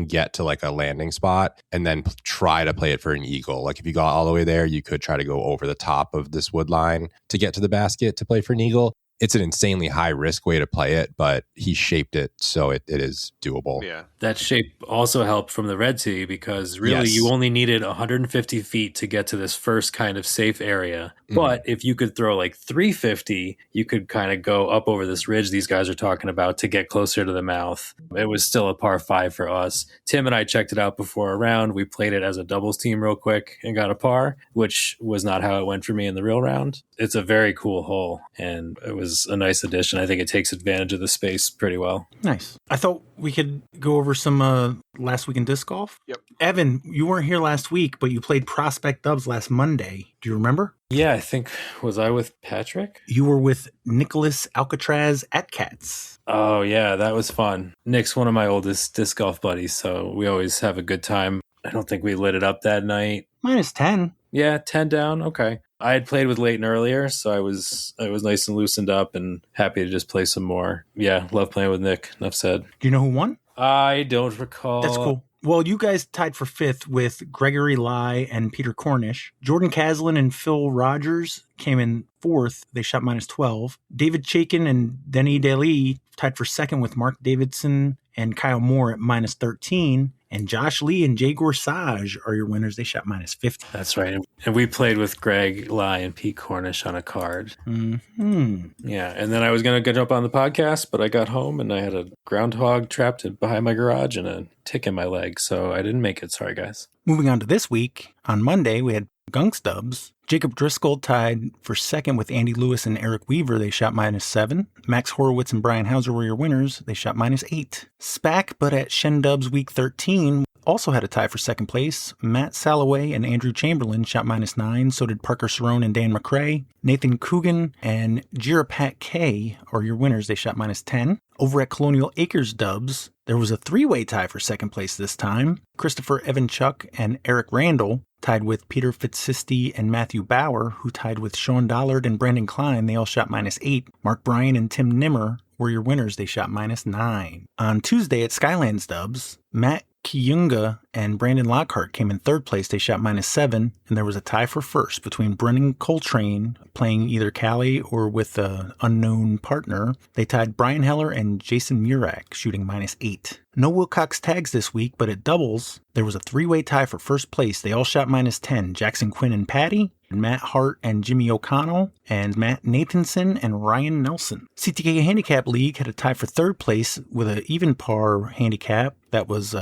get to like a landing spot and then try to play it for an eagle. Like if you got all the way there, you could try to go over the top of this wood line to get to the basket to play for an eagle. It's an insanely high risk way to play it, but he shaped it so it is doable. Yeah. That shape also helped from the red tee because really Yes. you only needed 150 feet to get to this first kind of safe area. Mhm. But if you could throw like 350, you could kind of go up over this ridge these guys are talking about to get closer to the mouth. It was still a par 5 for us. Tim and I checked it out before a round. We played it as a doubles team real quick and got a par, which was not how it went for me in the real round. It's a very cool hole, and it was a nice addition. I think it takes advantage of the space pretty well. Nice. I thought we could go over some last week in disc golf. Yep. Evan, you weren't here last week, but you played Prospect Dubs last Monday. Do you remember? Yeah, I think, was I with Patrick? You were with Nicholas Alcatraz at Cats. Oh, yeah, that was fun. Nick's one of my oldest disc golf buddies, so we always have a good time. I don't think we lit it up that night. -10. Yeah, 10 down. Okay. I had played with Leighton earlier, so I was nice and loosened up and happy to just play some more. Yeah, love playing with Nick. Enough said. Do you know who won? I don't recall. That's cool. Well, you guys tied for 5th with Gregory Lai and Peter Cornish. Jordan Caslin and Phil Rogers came in 4th. They shot -12. David Chaikin and Denny Daly tied for 2nd with Mark Davidson and Kyle Moore at -13. And Josh Lee and Jay Gorsage are your winners. They shot -50. That's right. And we played with Greg Lai and Pete Cornish on a card. Mm-hmm. Yeah. And then I was going to jump on the podcast, but I got home and I had a groundhog trapped behind my garage and a tick in my leg. So I didn't make it. Sorry, guys. Moving on to this week, on Monday, we had Gunk Stubs. Jacob Driscoll tied for 2nd with Andy Lewis and Eric Weaver. They shot -7. Max Horowitz and Brian Hauser were your winners. They shot -8. SPAC, but at Shen Dubs Week 13, also had a tie for 2nd place. Matt Salloway and Andrew Chamberlain shot -9. So did Parker Cerrone and Dan McRae. Nathan Coogan and Jirapat K are your winners. They shot -10. Over at Colonial Acres Dubs, there was a 3-way tie for 2nd place this time. Christopher Evanchuk and Eric Randall tied with Peter Fitzsisti and Matthew Bauer, who tied with Sean Dollard and Brandon Klein. They all shot -8. Mark Bryan and Tim Nimmer were your winners. They shot -9. On Tuesday at Skylands Dubs, Matt Kiyunga and Brandon Lockhart came in 3rd place. They shot -7, and there was a tie for 1st between Brennan Coltrane playing either Cali or with an unknown partner. They tied Brian Heller and Jason Murak, shooting -8. No Wilcox tags this week, but at doubles, there was a 3-way tie for 1st place. They all shot -10. Jackson Quinn and Patty, Matt Hart and Jimmy O'Connell, and Matt Nathanson and Ryan Nelson. CTK Handicap League had a tie for 3rd place with an even par handicap. That was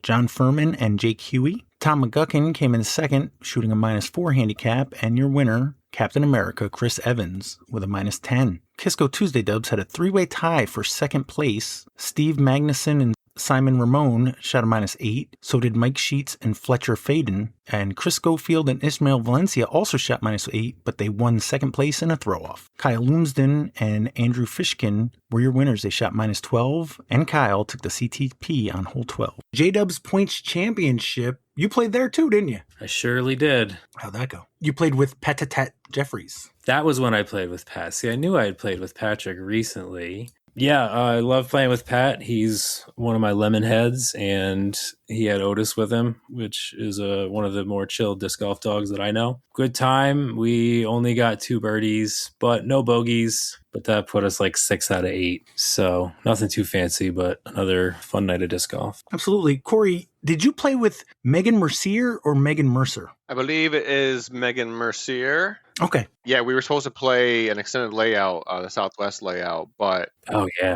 John Furman and Jake Huey. Tom McGuckin came in 2nd, shooting a -4 handicap, and your winner, Captain America Chris Evans, with a -10. Kisco Tuesday Dubs had a 3-way tie for 2nd place. Steve Magnuson and Simon Ramon shot a -8. So did Mike Sheets and Fletcher Faden. And Chris Schofield and Ismail Valencia also shot -8, but they won 2nd place in a throw-off. Kyle Lumsden and Andrew Fishkin were your winners. They shot -12, and Kyle took the CTP on hole 12. J-Dubs Points Championship. You played there too, didn't you? I surely did. How'd that go? You played with Petatat Jeffries. That was when I played with Pat. See, I knew I had played with Patrick recently. Yeah, I love playing with Pat. He's one of my lemon heads, and he had Otis with him, which is one of the more chill disc golf dogs that I know. Good time. We only got 2 birdies, but no bogeys. But that put us like 6 out of 8. So nothing too fancy, but another fun night of disc golf. Absolutely. Corey, did you play with Megan Mercier or Megan Mercer? I believe it is Megan Mercier. Okay. Yeah, we were supposed to play an extended layout, the Southwest layout, but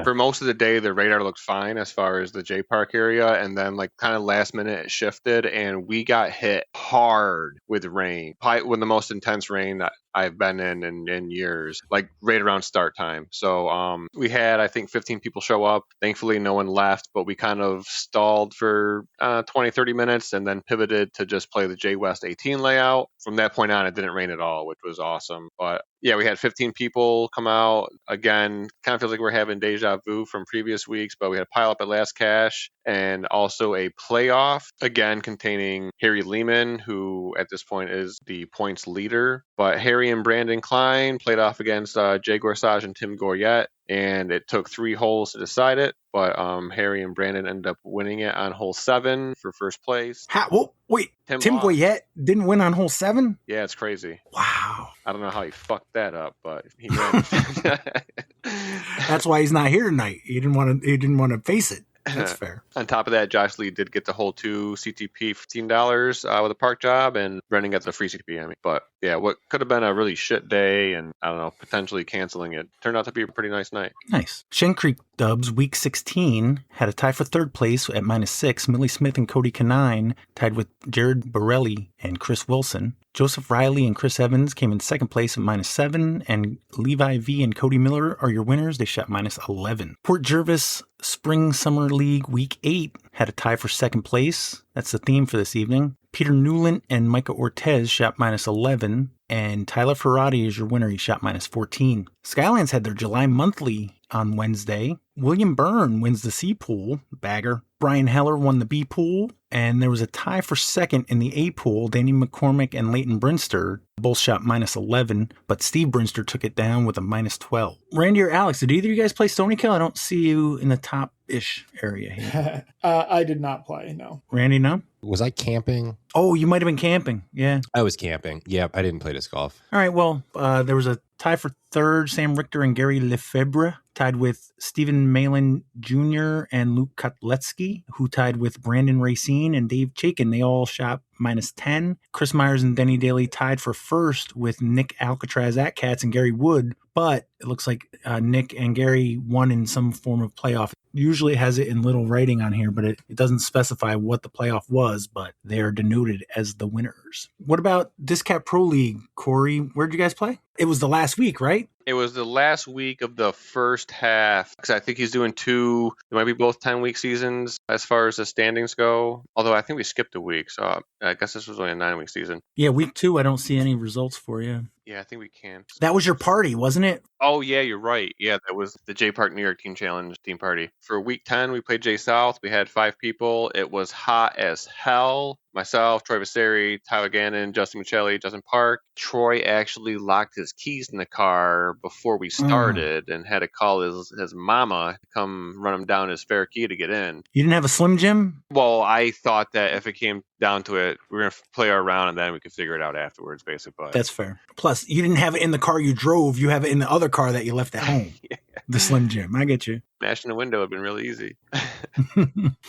for most of the day, the radar looked fine as far as the JPark area, and then like kind of last minute it shifted, and we got hit hard with rain, probably with the most intense rain that I've been in years, like right around start time. So we had, I think, 15 people show up. Thankfully, no one left, but we kind of stalled for 20, 30 minutes and then pivoted to just play the J West 18 layout. From that point on, it didn't rain at all, which was awesome. But yeah, we had 15 people come out. Again, kind of feels like we're having deja vu from previous weeks, but we had a pile up at Last Cash and also a playoff, again, containing Harry Lehman, who at this point is the points leader. But Harry and Brandon Klein played off against Jay Gorsage and Tim Goryette, and it took 3 holes to decide it. But Harry and Brandon ended up winning it on hole 7 for first place. Wait, Tim Goyette didn't win on hole 7? Yeah, it's crazy. Wow. I don't know how he fucked that up, but he won. That's why he's not here tonight. He didn't want to face it. That's fair. On top of that, Josh Lee did get the hole 2 CTP $15 with a park job, and Brendan got the free CTP. But yeah, what could have been a really shit day and I don't know, potentially canceling it, turned out to be a pretty nice night. Nice. Shen Creek Dubs Week 16 had a tie for 3rd place at -6. Millie Smith and Cody Canine tied with Jared Borelli and Chris Wilson. Joseph Riley and Chris Evans came in 2nd place at -7, and Levi V and Cody Miller are your winners. They shot -11. Port Jervis Spring Summer League Week 8 had a tie for 2nd place. That's the theme for this evening. Peter Newland and Micah Ortez shot -11, and Tyler Ferrati is your winner. He shot -14. Skylands had their July monthly on Wednesday. William Byrne wins the C Pool bagger Brian Heller won the B pool, and there was a tie for second in the A pool. Danny McCormick and Leighton Brinster both shot -11, but Steve Brinster took it down with a -12. Randy or Alex, did either of you guys play Stonykill? I don't see you in the top-ish area here. I did not play, no. Randy, no? Was I camping? Oh, you might have been camping. Yeah. I was camping. Yep, I didn't play disc golf. All right, well, there was a tie for third. Sam Richter and Gary Lefebvre tied with Stephen Malin Jr. and Luke Kotletsky, who tied with Brandon Racine and Dave Chaikin. They all shot -10. Chris Myers and Denny Daly tied for first with Nick Alcatraz at Cats and Gary Wood, but it looks like Nick and Gary won in some form of playoff. Usually it has it in little writing on here, but it doesn't specify what the playoff was, but they are denoted as the winners. What about Disc Cap Pro League, Corey? Where'd you guys play? It was the last week, right? It was the last week of the first half, because I think he's doing two, it might be both 10-week seasons as far as the standings go. Although I think we skipped a week, so I guess this was only a 9-week season. Yeah, week 2, I don't see any results for you. Yeah, I think we can. That was your party, wasn't it? Oh, yeah, you're right. Yeah, that was the JPark New York Team Challenge team party. For week 10, we played J South. We had 5 people. It was hot as hell. Myself, Troy Vasari, Tyler Gannon, Justin Michelli, Justin Park. Troy actually locked his keys in the car before we started and had to call his mama to come run him down his spare key to get in. You didn't have a Slim Jim? Well, I thought that if it came down to it, we were going to play our round and then we could figure it out afterwards, basically. But that's fair. Plus, you didn't have it in the car you drove. You have it in the other car that you left at home. Yeah. The Slim Jim. I get you. Smashing the window would have been really easy.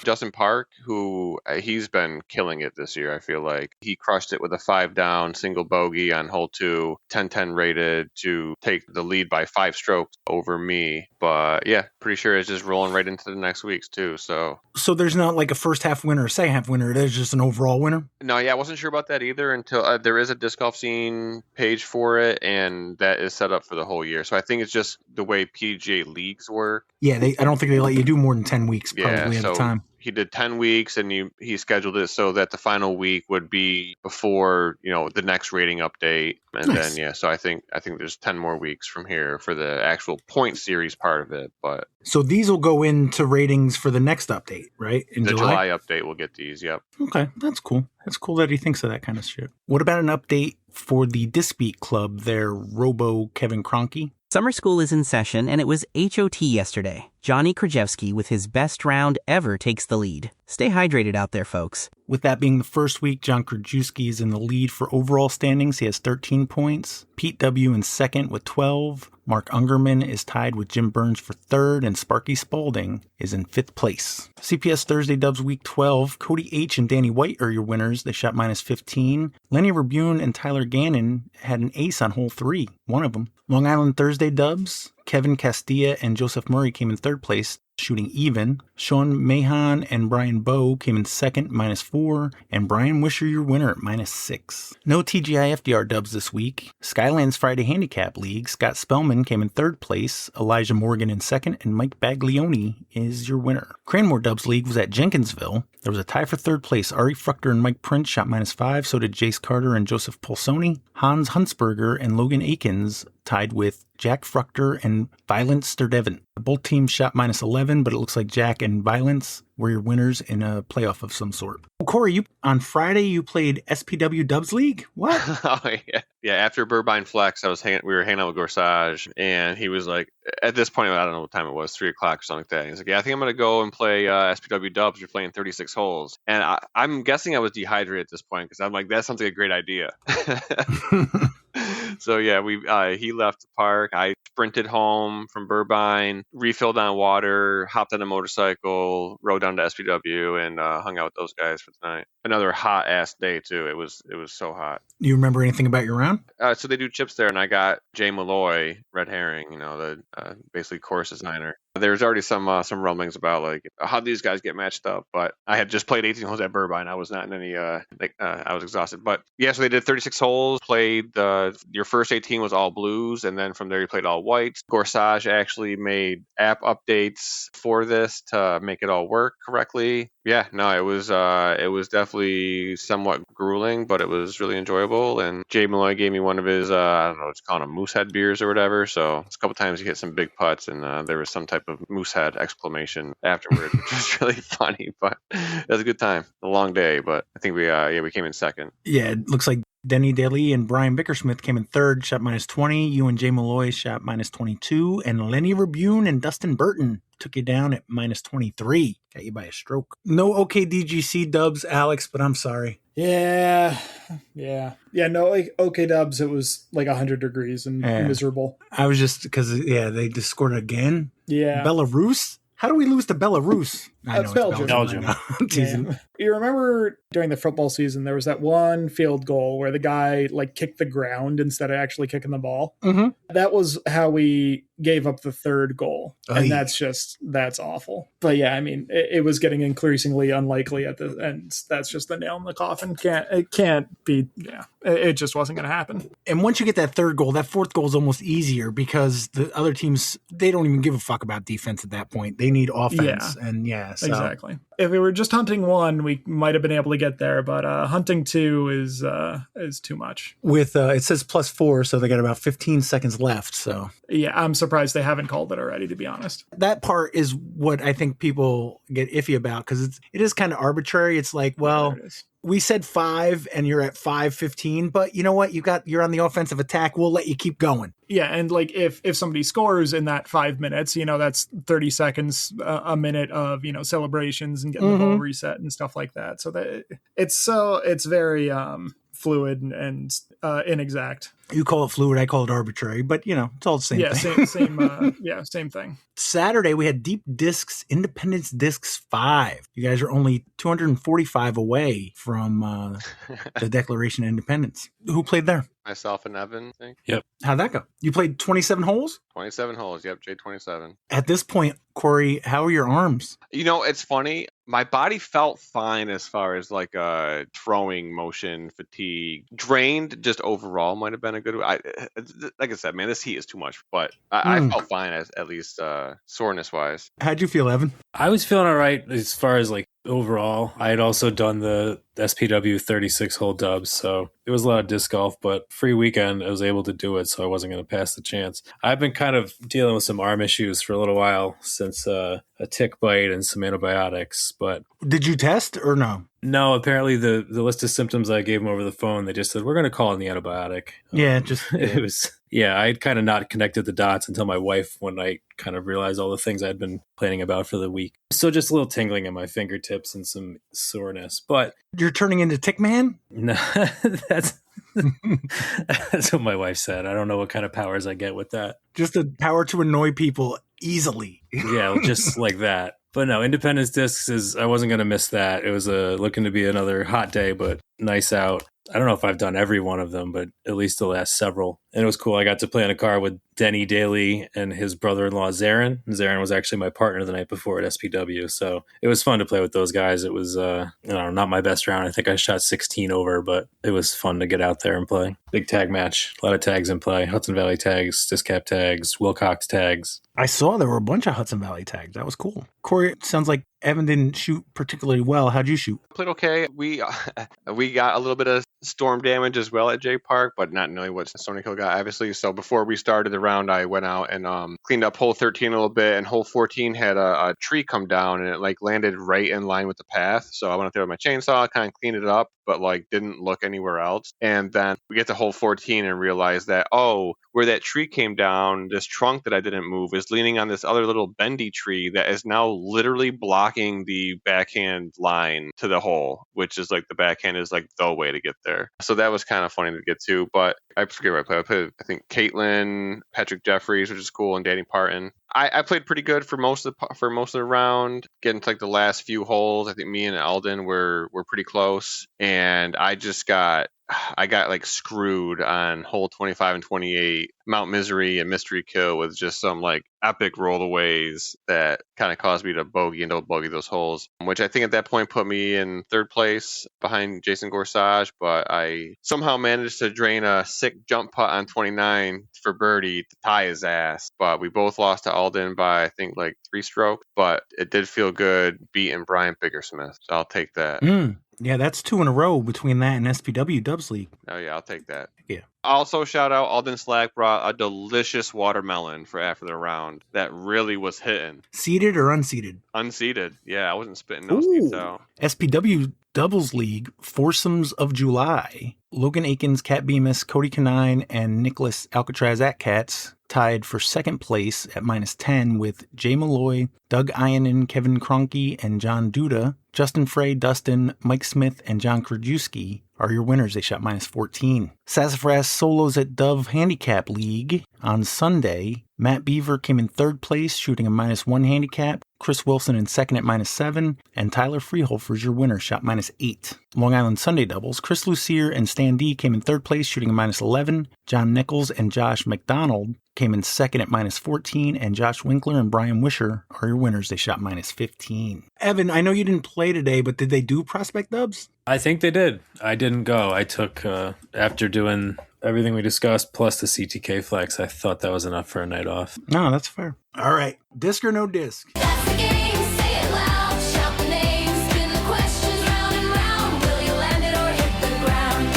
Justin Park, who he's been killing it this year, I feel like. He crushed it with a 5-down single bogey on hole 2, 10-10 rated to take the lead by 5 strokes over me. But yeah, pretty sure it's just rolling right into the next weeks too. So there's not like a first half winner or second half winner. There's just an overall winner? No, yeah, I wasn't sure about that either until there is a disc golf scene page for it, and that is set up for the whole year. So I think it's just the way PDGA leagues work. Yeah, I don't think they let you do more than 10 weeks probably at a time. He did 10 weeks and he scheduled it so that the final week would be before, the next rating update. And nice. Then, so I think there's 10 more weeks from here for the actual point series part of it. But so these will go into ratings for the next update, right? In the July update will get these. Yep. Okay. That's cool. That's cool that he thinks of that kind of shit. What about an update for the Disbeat Club, their Robo Kevin Kroenke? Summer school is in session, and it was HOT yesterday. Johnny Krajewski, with his best round ever, takes the lead. Stay hydrated out there, folks. With that being the first week, John Krajewski is in the lead for overall standings. He has 13 points. Pete W. in second with 12. Mark Ungerman is tied with Jim Burns for third, and Sparky Spalding is in 5th place. CPS Thursday Dubs Week 12, Cody H. and Danny White are your winners. They shot -15. Lenny Rabune and Tyler Gannon had an ace on hole 3, one of them. Long Island Thursday Dubs, Kevin Castilla and Joseph Murray came in 3rd place, shooting even. Sean Mahan and Brian Bowe came in second, -4, and Brian Wisher your winner at -6. No TGI FDR dubs this week. Skylands Friday Handicap League, Scott Spellman came in 3rd place, Elijah Morgan in second, and Mike Baglioni is your winner. Cranmore Dubs League was at Jenkinsville. There was a tie for 3rd place. Ari Fruchter and Mike Prince shot -5, so did Jace Carter and Joseph Polsoni. Hans Huntsberger and Logan Akins tied with Jack Fruchter and Violent Sturdevant. Both teams shot -11, but it looks like Jack and Violence were your winners in a playoff of some sort. Corey, on Friday you played SPW Dubs League? What? Oh, yeah. Yeah, after Burbine Flex, we were hanging out with Gorsage, and he was like, at this point, I don't know what time it was, 3 o'clock or something like that. He's like, yeah, I think I'm going to go and play SPW Dubs. You're playing 36 holes. And I'm guessing I was dehydrated at this point, because I'm like, that sounds like a great idea. So yeah, he left the park. I sprinted home from Burbine, refilled on water, hopped on a motorcycle, rode down to SPW, and hung out with those guys for tonight. Another hot ass day too. It was so hot. Do you remember anything about your round? So they do chips there, and I got Jay Malloy, Red Herring, the basically course designer. There's already some rumblings about like how these guys get matched up, but I had just played 18 holes at Burbine. I was not in any. I was exhausted, but yeah. So they did 36 holes. Played your first 18 was all blues, and then from there you played all whites. Gorsage actually made app updates for this to make it all work correctly. Yeah, no, it was definitely somewhat grueling, but it was really enjoyable. And Jay Malloy gave me one of his I don't know, it's called a Moosehead beers or whatever. So a couple times he hit some big putts, and there was some type type of moose head exclamation afterward, which was really funny. But it was a good time. A long day, but I think we came in second. Yeah, it looks like Denny Daly and Brian Bickersmith came in third, shot -20. You and Jay Malloy shot -22. And Lenny Rabune and Dustin Burton took you down at -23. Got you by a stroke. No OKDGC dubs, Alex, but I'm sorry. Yeah. No, like OK Dubs, it was like 100 degrees and miserable. I was just because they just scored again. Yeah, Belarus. How do we lose to Belarus? I know Belgium. it's Belgium. I'm teasing. Yeah. You remember during the football season, there was that one field goal where the guy like kicked the ground instead of actually kicking the ball. Mm-hmm. That was how we gave up the third goal. And that's awful. But yeah, I mean, it was getting increasingly unlikely at the end. That's just the nail in the coffin. It can't be. Yeah, it just wasn't going to happen. And once you get that third goal, that fourth goal is almost easier because the other teams, they don't even give a fuck about defense at that point. They need offense. Yeah. And so. Exactly. If we were just hunting one, we might have been able to get there, but hunting two is too much. With it says +4, so they got about 15 seconds left. So yeah, I'm surprised they haven't called it already, to be honest. That part is what I think people get iffy about because it is kind of arbitrary. It's like, well, we said 5 and you're at 5:15, but you know what? You're on the offensive attack. We'll let you keep going. Yeah, and like if somebody scores in that 5 minutes, that's 30 seconds, a minute of celebrations and getting the ball reset and stuff like that. So that it's very fluid and inexact. You call it fluid, I call it arbitrary, but it's all the same thing. Same thing. Saturday we had Deep Discs Independence Discs 5. You guys are only 245 away from the Declaration of Independence. Who played there? Myself and Evan, I think. Yep. How'd that go? You played 27 holes? 27 holes, yep, J27. At this point, Corey, how are your arms? It's funny. My body felt fine as far as like throwing motion, fatigue. Drained just overall might have been a good like I said, man, this heat is too much, but I felt fine at least soreness wise. How'd you feel, Evan? I was feeling all right as far as like overall. I had also done the SPW 36 hole dubs, so it was a lot of disc golf, but free weekend I was able to do it, so I wasn't going to pass the chance. I've been kind of dealing with some arm issues for a little while since a tick bite and some antibiotics, but did you test or no? No, apparently the list of symptoms I gave them over the phone, they just said, we're going to call in the antibiotic. It was, I kind of not connected the dots until my wife one night kind of realized all the things I'd been planning about for the week. So just a little tingling in my fingertips and some soreness, but... You're turning into Tick Man? No, that's what my wife said. I don't know what kind of powers I get with that. Just the power to annoy people easily. Yeah, just like that. But no, Independence Discs I wasn't going to miss that. It was looking to be another hot day, but nice out. I don't know if I've done every one of them, but at least the last several. And it was cool. I got to play in a car with Denny Daly and his brother-in-law, Zarin. Zarin was actually my partner the night before at SPW. So it was fun to play with those guys. It was, not my best round. I think I shot 16 over, but it was fun to get out there and play. Big tag match. A lot of tags in play. Hudson Valley tags, Disc Cap tags, Wilcox tags. I saw there were a bunch of Hudson Valley tags. That was cool. Corey, it sounds like Evan didn't shoot particularly well. How'd you shoot? Played okay. We got a little bit of storm damage as well at JPark, but not knowing what Stonykill got, obviously. So before we started the round, I went out and cleaned up hole 13 a little bit, and hole 14 had a tree come down, and it like landed right in line with the path. So I went up there with my chainsaw, kind of cleaned it up, but like didn't look anywhere else. And then we get to hole 14 and realize that, where that tree came down, this trunk that I didn't move is leaning on this other little bendy tree that is now literally blocking the backhand line to the hole, which is like the backhand is like the way to get there. So that was kind of funny to get to, but I forget what I played. I played, I think, Caitlin, Patrick Jeffries, which is cool, and Danny Parton. I played pretty good for most of the round. Getting to like the last few holes, I think me and Alden were pretty close, and I got like screwed on hole 25 and 28, Mount Misery and Mystery Kill, with just some like epic rollaways that kind of caused me to bogey and double bogey those holes, which I think at that point put me in third place behind Jason Gorsage, but I somehow managed to drain a sick jump putt on 29 for birdie to tie his ass. But we both lost to Alden by I think like 3 strokes, but it did feel good beating Brian Bickersmith, so I'll take that. Yeah, that's 2 in a row between that and SPW Dubs League. Oh yeah, I'll take that. Yeah. Also, shout out Alden Slack brought a delicious watermelon for after the round that really was hitting. Seeded or unseeded? Unseeded. Yeah, I wasn't spitting no seeds out. SPW Doubles League, Foursomes of July. Logan Akins, Kat Bemis, Cody Canine, and Nicholas Alcatraz at Cats tied for second place at -10 with Jay Malloy, Doug Ionin, Kevin Kroenke, and John Duda. Justin Frey, Dustin, Mike Smith, and John Krajewski are your winners. They shot -14. Sassafras Solos at Dove Handicap League on Sunday. Matt Beaver came in third place, shooting a -1 handicap. Chris Wilson in second at -7, and Tyler Freeholfer's your winner, shot -8. Long Island Sunday doubles, Chris Lucier and Stan D came in third place, shooting a -11. John Nichols and Josh McDonald came in second at -14, and Josh Winkler and Brian Wisher are your winners. They shot -15. Evan, I know you didn't play today, but did they do Prospect Dubs? I think they did. I didn't go. I took, after doing everything we discussed, plus the CTK Flex, I thought that was enough for a night off. No, that's fair. All right. Disc or no disc? That's the game, say it loud, shout the names, spin the questions round and round. Will you land it or hit the ground?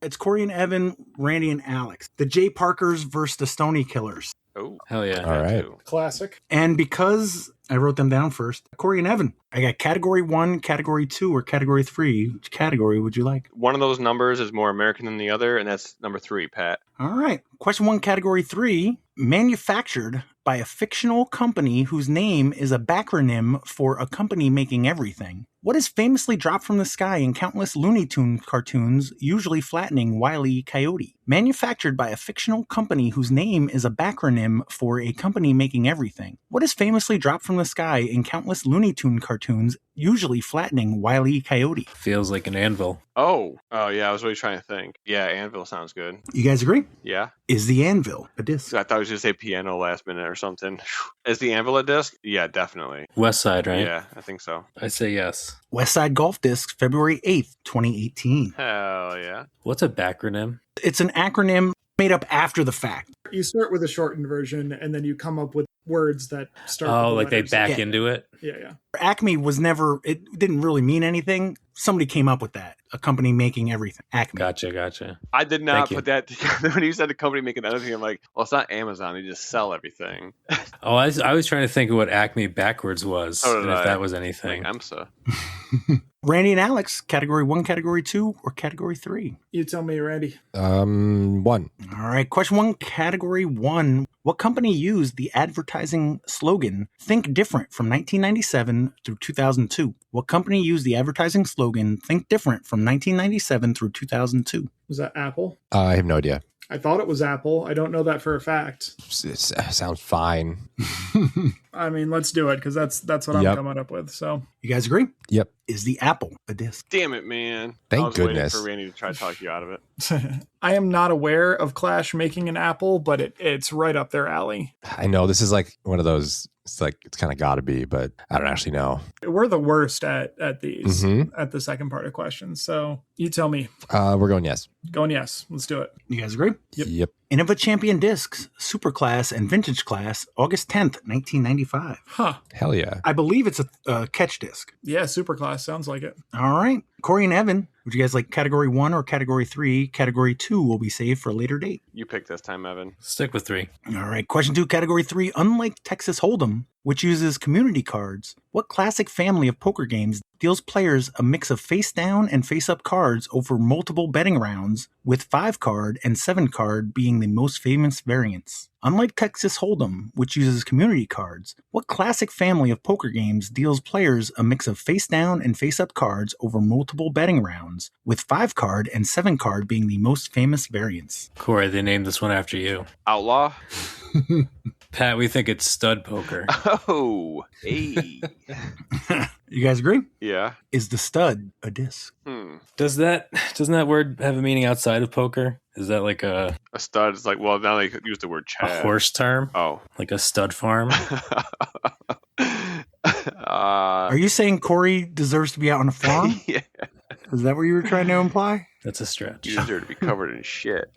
It's Corey and Evan, Randy and Alex. The JParkers versus the Stonykillers. Oh, Hell yeah. All right. Classic. And because I wrote them down first, Corey and Evan, I got category 1, category 2, or category 3. Which category would you like? one of those numbers is more American than the other, and that's number 3, Pat. All right. Question 1, category 3. Manufactured by a fictional company whose name is a backronym for a company making everything. What is famously dropped from the sky in countless Looney Tunes cartoons, usually flattening Wile E. Coyote? Manufactured by a fictional company whose name is a backronym for a company making everything. What is famously dropped from the sky in countless Looney Tunes cartoons, usually flattening Wile E. Coyote? Feels like an anvil. Oh, yeah, I was really trying to think. Yeah, anvil sounds good. You guys agree? Yeah. Is the anvil a disc? I thought I was going to say piano last minute or something. Is the anvil a disc? Yeah, definitely. West Side, right? Yeah, I think so. I say yes. West Side Golf Discs, February 8th, 2018. Hell yeah. What's a backronym? It's an acronym made up after the fact. You start with a shortened version, and then you come up with words that start. Oh, with the like they letters. back Yeah. into it? Yeah. Acme was never, it didn't really mean anything. Somebody came up with that. A company making everything. Acme. Gotcha. I did not Thank you. put that together. When you said the company making anything, I'm like, well, it's not Amazon. They just sell everything. Oh, I was trying to think of what Acme backwards was, So did and if I. that was Like anything. EMSA. Randy and Alex, category 1, category 2, or category 3? You tell me, Randy. 1. All right. Question 1, category 1. What company used the advertising slogan, Think Different, from 1997 through 2002? What company used the advertising slogan, Think Different, from 1997 through 2002? Was that Apple? I have no idea. I thought it was Apple. I don't know that for a fact. It sounds fine. I mean, let's do it because that's what I'm Yep. coming up with. So You guys agree? Yep. Is the Apple a disc? Damn it, man. Thank I was goodness. waiting for Randy to try to talk you out of it. I am not aware of Clash making an Apple, but it's right up their alley. I know this is like one of those, it's like, it's kind of got to be, but I don't actually know. We're the worst at these, Mhm. at the second part of questions. So you tell me. We're going yes. Going yes. Let's do it. You guys agree? Yep. Innova Champion Discs, Superclass, and Vintage Class, August 10th, 1995. Huh. Hell yeah. I believe it's a catch disc. Yeah, Superclass. Sounds like it. All right. Corey and Evan, would you guys like category 1 or category 3? Category 2 will be saved for a later date. You pick this time, Evan. Stick with 3. All right. Question 2, category 3. Unlike Texas Hold'em, which uses community cards, what classic family of poker games deals players a mix of face-down and face-up cards over multiple betting rounds, with 5-card and 7-card being the most famous variants? Unlike Texas Hold'em, which uses community cards, what classic family of poker games deals players a mix of face-down and face-up cards over multiple betting rounds, with 5-card and 7-card being the most famous variants? Corey, they named this one after you. Outlaw? Pat, we think it's stud poker. Oh, hey. You guys agree? Yeah. Is the stud a disc? Doesn't that word have a meaning outside of poker? Is that like a A stud is like, well, now they use the word Chad. horse term? Oh. Like a stud farm? Are you saying Corey deserves to be out on a farm? Yeah. Is that what you were trying to imply? That's a stretch. You deserve to be covered in shit.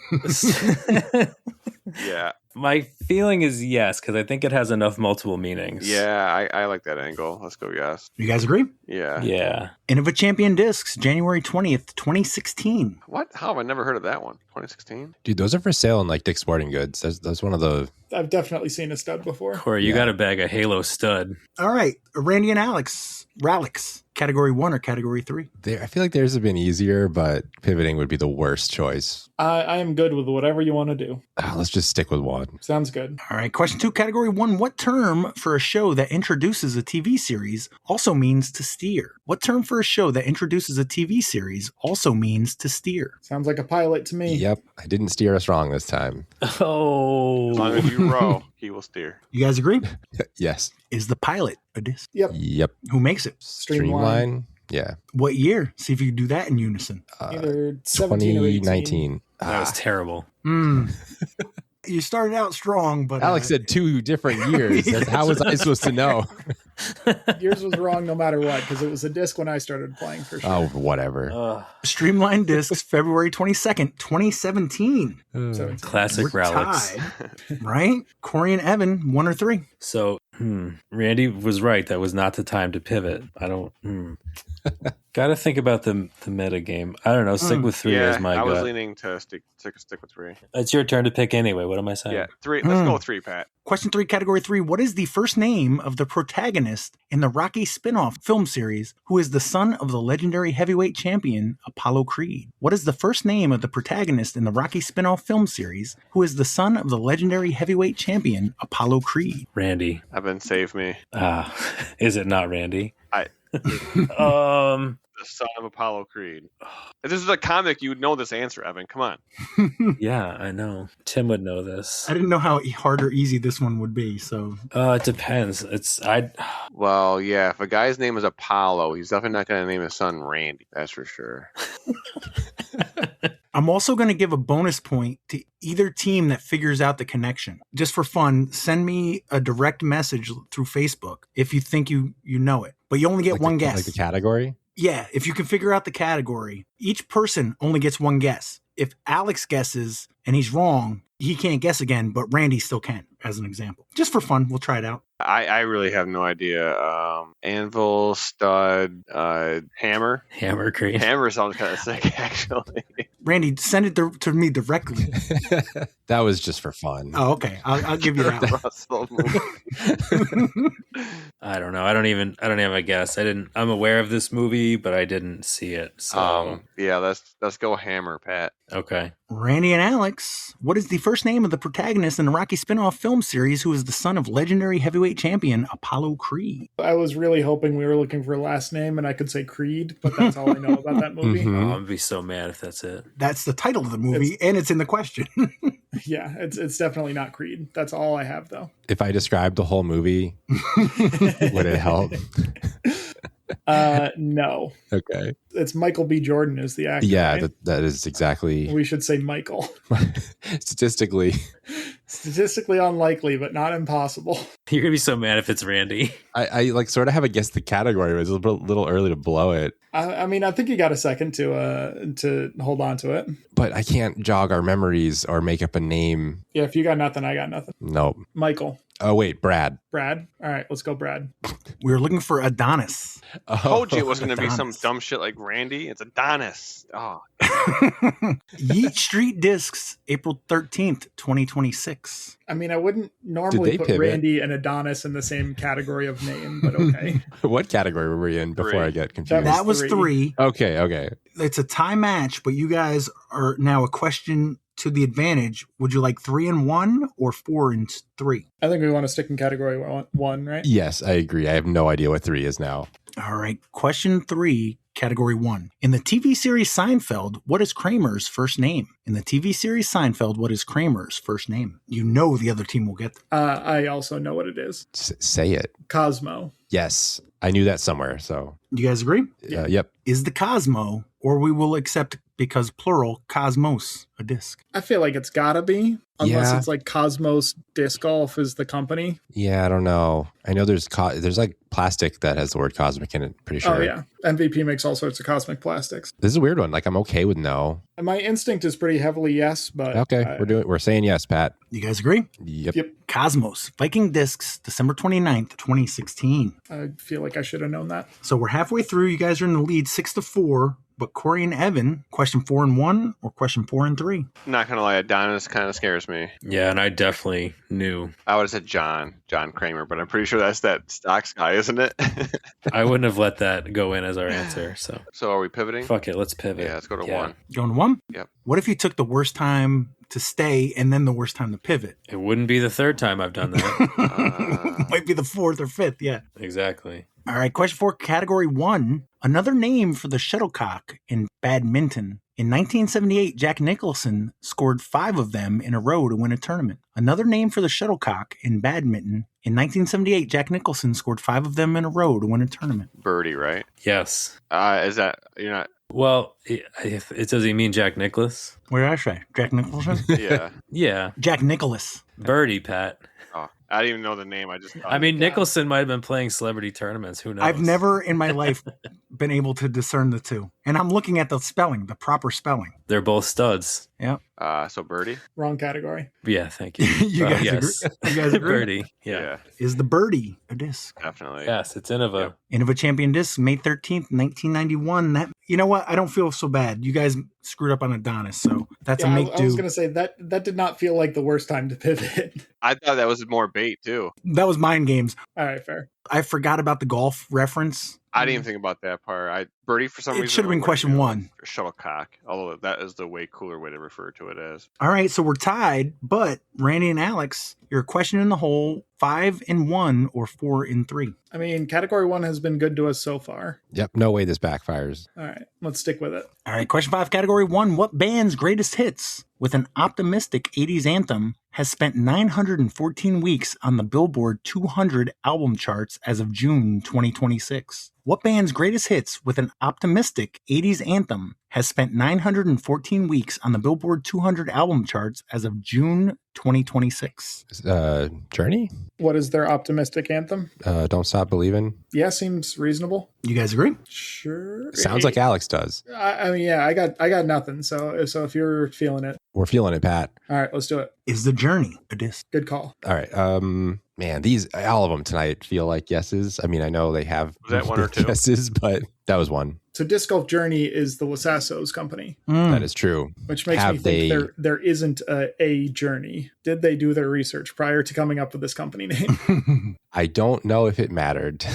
Yeah. My feeling is yes, because I think it has enough multiple meanings. Yeah, I like that angle. Let's go yes. You guys agree? Yeah. Yeah. Innova Champion Discs, January 20th, 2016. What? How have I never heard of that one? 2016? Dude, those are for sale in like Dick's Sporting Goods. That's one of the. I've definitely seen a stud before. Corey, you got a bag of Halo stud. All right. Randy and Alex, Ralix, category 1 or category 3? I feel like theirs have been easier, but pivoting would be the worst choice. I am good with whatever you want to do. Let's just stick with one. Sounds good. All right. Question 2, category 1. What term for a show that introduces a TV series also means to steer? What term for a show that introduces a TV series also means to steer? Sounds like a pilot to me. Yep, I didn't steer us wrong this time. Oh. As long as you row, he will steer. You guys agree? Yes. Is the pilot a disc? Yep. Who makes it? Streamline. Yeah. What year? See if you can do that in unison. Either 17 or 18. 2019. That was terrible. You started out strong, but Alex said 2 different years. How was I supposed to know? Yours was wrong no matter what, because it was a disc when I started playing for sure. Oh, whatever. Streamline Discs, February 22nd, 2017. Classic We're relics. tied, right? Corey and Evan, 1 or 3. So, Randy was right. That was not the time to pivot. I don't. Got to think about the meta game. I don't know. Stick with 3 Yeah, as my I was gut. leaning to stick with 3. It's your turn to pick anyway. What am I saying? Yeah, 3. Let's go with 3, Pat. Question 3, category 3. What is the first name of the protagonist in the Rocky spin-off film series who is the son of the legendary heavyweight champion Apollo Creed? What is the first name of the protagonist in the Rocky spin-off film series who is the son of the legendary heavyweight champion Apollo Creed? Randy. Evan, save me. Is it not Randy? The son of Apollo Creed. If this was a comic, you would know this answer, Evan. Come on. Yeah, I know. Tim would know this. I didn't know how hard or easy this one would be, so... It depends. Well, yeah, if a guy's name is Apollo, he's definitely not going to name his son Randy. That's for sure. I'm also going to give a bonus point to either team that figures out the connection. Just for fun, send me a direct message through Facebook if you think you know it. But you only get one guess. Like the category? Yeah, if you can figure out the category, each person only gets one guess. If Alex guesses and he's wrong, he can't guess again, but Randy still can, as an example. Just for fun, we'll try it out. I really have no idea. Anvil, stud, hammer. Hammer Creed. Hammer sounds kind of sick, actually. Randy, send it to me directly. That was just for fun. Oh, okay. I'll give you that one. Russell movie. I don't know. I don't have a guess. I'm aware of this movie, but I didn't see it. So Yeah, let's go hammer, Pat. okay. Randy and Alex, what is the first name of the protagonist in the Rocky spin-off film series who is the son of legendary heavyweight champion Apollo Creed? I was really hoping we were looking for a last name and I could say Creed, but that's all I know about that movie. I'm gonna be so mad if that's it. That's the title of the movie, and it's in the question. Yeah, it's definitely not Creed. That's all I have, though. If I described the whole movie, would it help? No. Okay. It's Michael B. Jordan is the actor. Yeah, right? that is exactly. We should say Michael. Statistically, Statistically unlikely, but not impossible. You're gonna be so mad if it's Randy. I like sort of have a guess the category, but it's a little early to blow it. I mean, I think you got a second to hold on to it. But I can't jog our memories or make up a name. Yeah, if you got nothing, I got nothing. Nope. Michael. Oh wait, Brad. Brad. All right, let's go, Brad. We were looking for Adonis. Told you it was going to be some Adonis. dumb shit like Randy. It's Adonis. Oh, Yeet Street Discs, April 13th, 2026. I mean, I wouldn't normally they put pivot? Randy and Adonis in the same category of name, but okay. What category were we in before 3. I get confused? That was 3. 3. Okay. It's a tie match, but you guys are now a question to the advantage. Would you like 3 and 1 or 4 and 3? I think we want to stick in category 1, right? Yes, I agree. I have no idea what 3 is now. All right. Question 3, category 1. In the TV series Seinfeld, what is Kramer's first name? In the TV series Seinfeld, what is Kramer's first name? You know the other team will get them. I also know what it is. Say it. Cosmo. Yes, I knew that somewhere. So, You guys agree? yep. Is the Cosmo, or we will accept, because plural, cosmos, a disc? I feel like it's gotta be, Unless Yeah. it's like Cosmos Disc Golf is the company. Yeah, I don't know. I know there's like plastic that has the word cosmic in it, pretty sure. Oh, yeah. MVP makes all sorts of cosmic plastics. This is a weird one. Like, I'm okay with no. And my instinct is pretty heavily yes, but Okay, we're saying yes, Pat. You guys agree? Yep. Yep. Cosmos, Viking Discs, December 29th, 2016. I feel like I should have known that. So we're halfway through. You guys are in the lead 6-4, but Corey and Evan, question 4 and 1 or question 4 and 3? Not gonna lie, Adonis kind of scares me. Yeah, and I definitely knew. I would have said John Kramer, but I'm pretty sure that's that stocks guy, isn't it? I wouldn't have let that go in as our answer. So So are we pivoting? fuck it, let's pivot. Yeah, let's go to Yeah. 1. Going to 1? Yep. What if you took the worst time to stay and then the worst time to pivot? It wouldn't be the third time I've done that. Might be the 4th or 5th, yeah. Exactly. All right, question 4, category 1. Another name for the shuttlecock in badminton. In 1978, Jack Nicholson scored 5 of them in a row to win a tournament. Another name for the shuttlecock in badminton. In 1978, Jack Nicholson scored 5 of them in a row to win a tournament. Birdie, right? Yes. Is that you're not? Well, it does he mean Jack Nicklaus? What did I say? Jack Nicholson? Yeah. Yeah. Jack Nicholas. Birdie, Pat. Oh, I didn't even know the name. I just. I mean, Nicholson might have been playing celebrity tournaments. Who knows? I've never in my life been able to discern the two. And I'm looking at the spelling, the proper spelling. They're both studs. Yeah. So Birdie. Wrong category. Yeah, thank you. You guys yes. agree? You guys agree? Birdie. Yeah. Is the birdie a disc? Definitely. Yes, it's Innova. Innova Champion Disc, May 13th, 1991. That, you know what? I don't feel so bad. You guys screwed up on Adonis, so that's a Yeah, make I was do. going to say that did not feel like the worst time to pivot. I thought that was more bait too. That was mind games. All right, fair. I forgot about the golf reference. I didn't even think about that part. Birdie for some It reason. should have been reminded question me of 1. Shuttlecock, although that is the way cooler way to refer to it as. All right, so we're tied, but Randy and Alex, you're a question in the hole, 5 and 1 or 4 and 3. I mean, category 1 has been good to us so far. Yep. No way this backfires. All right, let's stick with it. All right, question 5, category 1. What band's greatest hits with an optimistic 80s anthem has spent 914 weeks on the Billboard 200 album charts as of June 2026? What band's greatest hits with an optimistic 80s anthem has spent 914 weeks on the Billboard 200 album charts as of June 2026? Journey? What is their optimistic anthem? Don't Stop Believing. Yeah, seems reasonable. You guys agree? Sure. Sounds like Alex does. I mean, yeah, I got nothing. So if you're feeling it, We're feeling it, Pat. all right, let's do it. Is the Journey a disc? Good call. All right. Man, all of them tonight feel like yeses. I mean, I know they have Was that 1 or 2? yeses, but that was 1. So Disc Golf Journey is the Lasasso's company, That is true. which makes Have me think they- there isn't a journey. Did they do their research prior to coming up with this company name? I don't know if it mattered.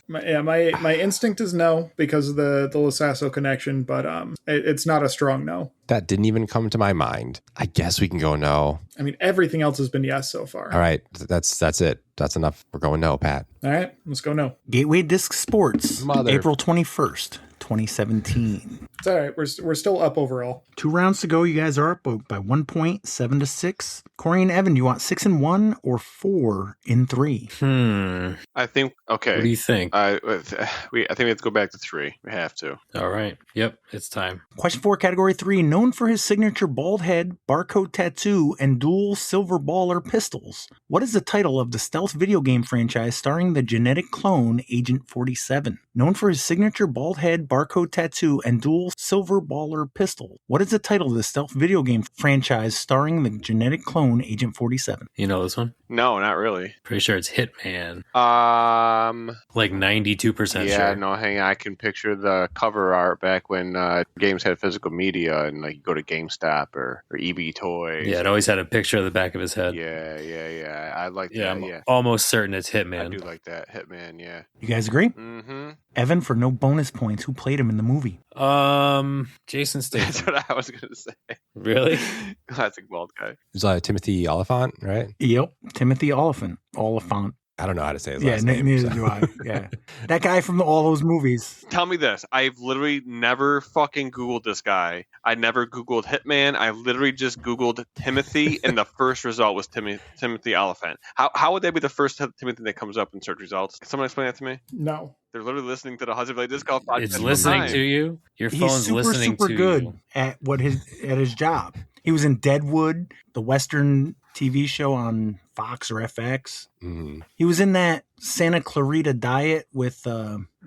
my instinct is no because of the Lasasso connection, but it's not a strong no. That didn't even come to my mind. I guess we can go no. I mean, everything else has been yes so far. All right. That's it. That's enough. We're going no, Pat. All right, let's go no. Gateway Disc Sports, Mother- April 21st, 2017. It's all right. We're still up overall. 2 rounds to go. You guys are up by 1 point, 7-6. Corey and Evan, you want 6 and 1 or 4 and 3? I think. Okay. What do you think? I think we have to go back to 3. We have to. All right. Yep, it's time. Question 4, category 3. Known for his signature bald head, barcode tattoo, and dual silver baller pistols, what is the title of the stealth video game franchise starring the genetic clone Agent 47? Known for his signature bald head, barcode tattoo, and dual silver baller pistol, what is the title of the stealth video game franchise starring the genetic clone Agent 47? You know this one? No, not really. Pretty sure it's Hitman. Like 92% yeah, sure. no, hang on. I can picture the cover art back when games had physical media and like you go to GameStop or EB Toys. Yeah, it always had a picture of the back of his head. Yeah. I like Yeah, that. I'm Yeah, almost certain it's I Hitman. do like that. Hitman. Yeah. You guys agree? Mm-hmm. Evan, for no bonus points, who played him in the movie? Jason That's Statham. what I was gonna say. Really? Classic bald guy. It's Timothy Oliphant, right? Yep, Timothy Oliphant. I don't know how to say his Yeah, last name. neither so. do I. Yeah, that guy from all those movies. Tell me this. I've literally never fucking Googled this guy. I never Googled Hitman. I literally just Googled Timothy, and the first result was Timothy Oliphant. How would that be the first Timothy that comes up in search results? Can someone explain that to me? No. They're literally listening to the Hudson Valley Disc Golf podcast. It's all the listening time. to you. Your He's phone's super listening super to good you. at his job. He was in Deadwood, the Western TV show on Fox or FX. Mhm. He was in that Santa Clarita Diet with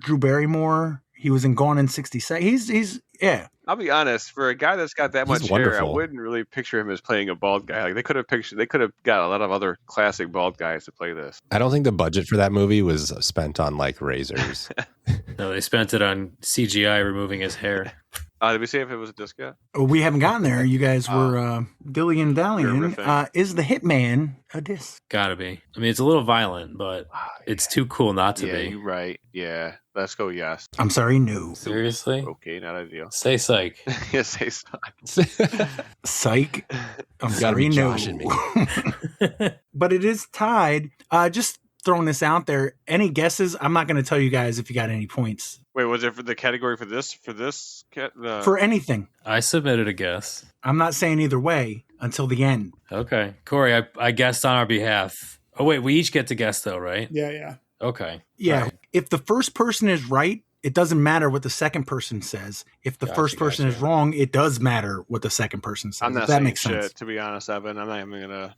Drew Barrymore. He was in Gone in 60 Seconds. He's yeah. I'll be honest, for a guy that's got that He's much hair, I wonderful. wouldn't really picture him as playing a bald guy. Like they could have got a lot of other classic bald guys to play this. I don't think the budget for that movie was spent on like razors. No, they spent it on CGI removing his hair. Did we say if it was a disc yet? We haven't gotten there. You guys were dilly-dallying. We're riffing. Is the Hitman a disc? Gotta be. I mean, it's a little violent, but it's too cool not to Yeah, be. you're right. Yeah, let's go yes. I'm sorry, no. Seriously? Okay, not ideal. Say psych. Yes, say so. Psych. I'm Gotta sorry, be no. joshing me. But it is tied. Just throwing this out there. Any guesses? I'm not going to tell you guys if you got any points Wait, was it for the category for this? for anything. I submitted a guess. I'm not saying either way until the end. Okay. Corey, I guessed on our behalf. Oh, wait, we each get to guess, though, right? Yeah. Okay. Yeah. If the first person is right, it doesn't matter what the second person says. If the first person is wrong, it does matter what the second person says. I'm not if that saying makes shit, sense. to be honest, Evan. I'm not even gonna.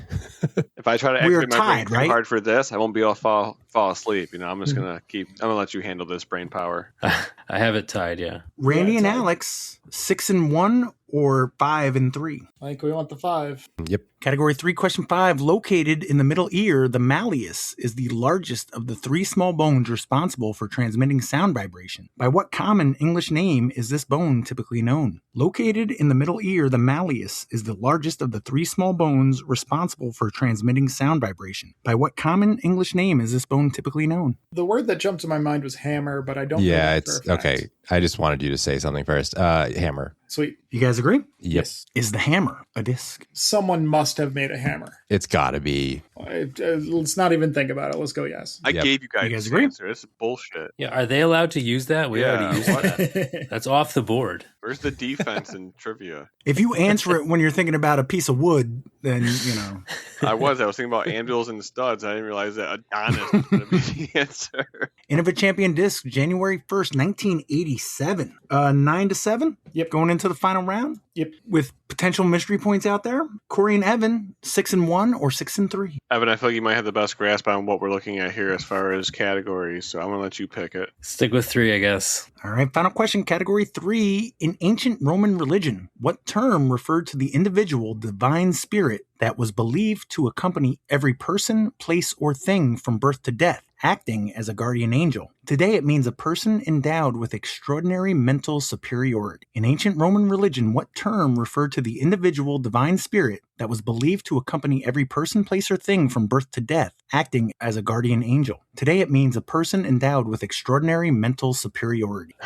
If I try to We're activate my brain tied, too right? hard for this, I won't be able to fall asleep. I'm just gonna I'm gonna let you handle this brain power. I have it tied, yeah. Randy Yeah, and tied. Alex, 6-1 or 5-3. I think we want the 5. Yep. Category 3, question 5. Located in the middle ear, the malleus is the largest of the 3 small bones responsible for transmitting sound vibration. By what common English name is this bone typically known? Located in the middle ear, the malleus is the largest of the 3 small bones responsible for transmitting sound vibration. By what common English name is this bone typically known? The word that jumped to my mind was hammer, but I don't know. Yeah, that for it's a fact. okay. I just wanted you to say something first. Hammer. Sweet. You guys agree? Yep. Is the hammer a disc? Someone must have made a hammer. It's got to be. Let's not even think about it. Let's go yes. I Yep. gave you guys, You guys this agree? answer. This is bullshit. Yeah, are they allowed to use that? We already used what? that. That's off the board. Where's the defense in trivia? If you answer it when you're thinking about a piece of wood, then, I was thinking about anvils and studs. I didn't realize that Adonis was going to be the answer. Innova Champion Disc, January 1st, 1987. 9-7? Yep. Going into the final round? Yep. With potential mystery points out there. Corey and Evan, 6-1 or 6-3. Evan, I feel like you might have the best grasp on what we're looking at here as far as categories, so I'm going to let you pick it. Stick with 3, I guess. All right, final question, category 3. In ancient Roman religion, what term referred to the individual divine spirit that was believed to accompany every person, place, or thing from birth to death, acting as a guardian angel? Today, it means a person endowed with extraordinary mental superiority. In ancient Roman religion, what term referred to the individual divine spirit that was believed to accompany every person, place, or thing from birth to death, acting as a guardian angel? Today, it means a person endowed with extraordinary mental superiority.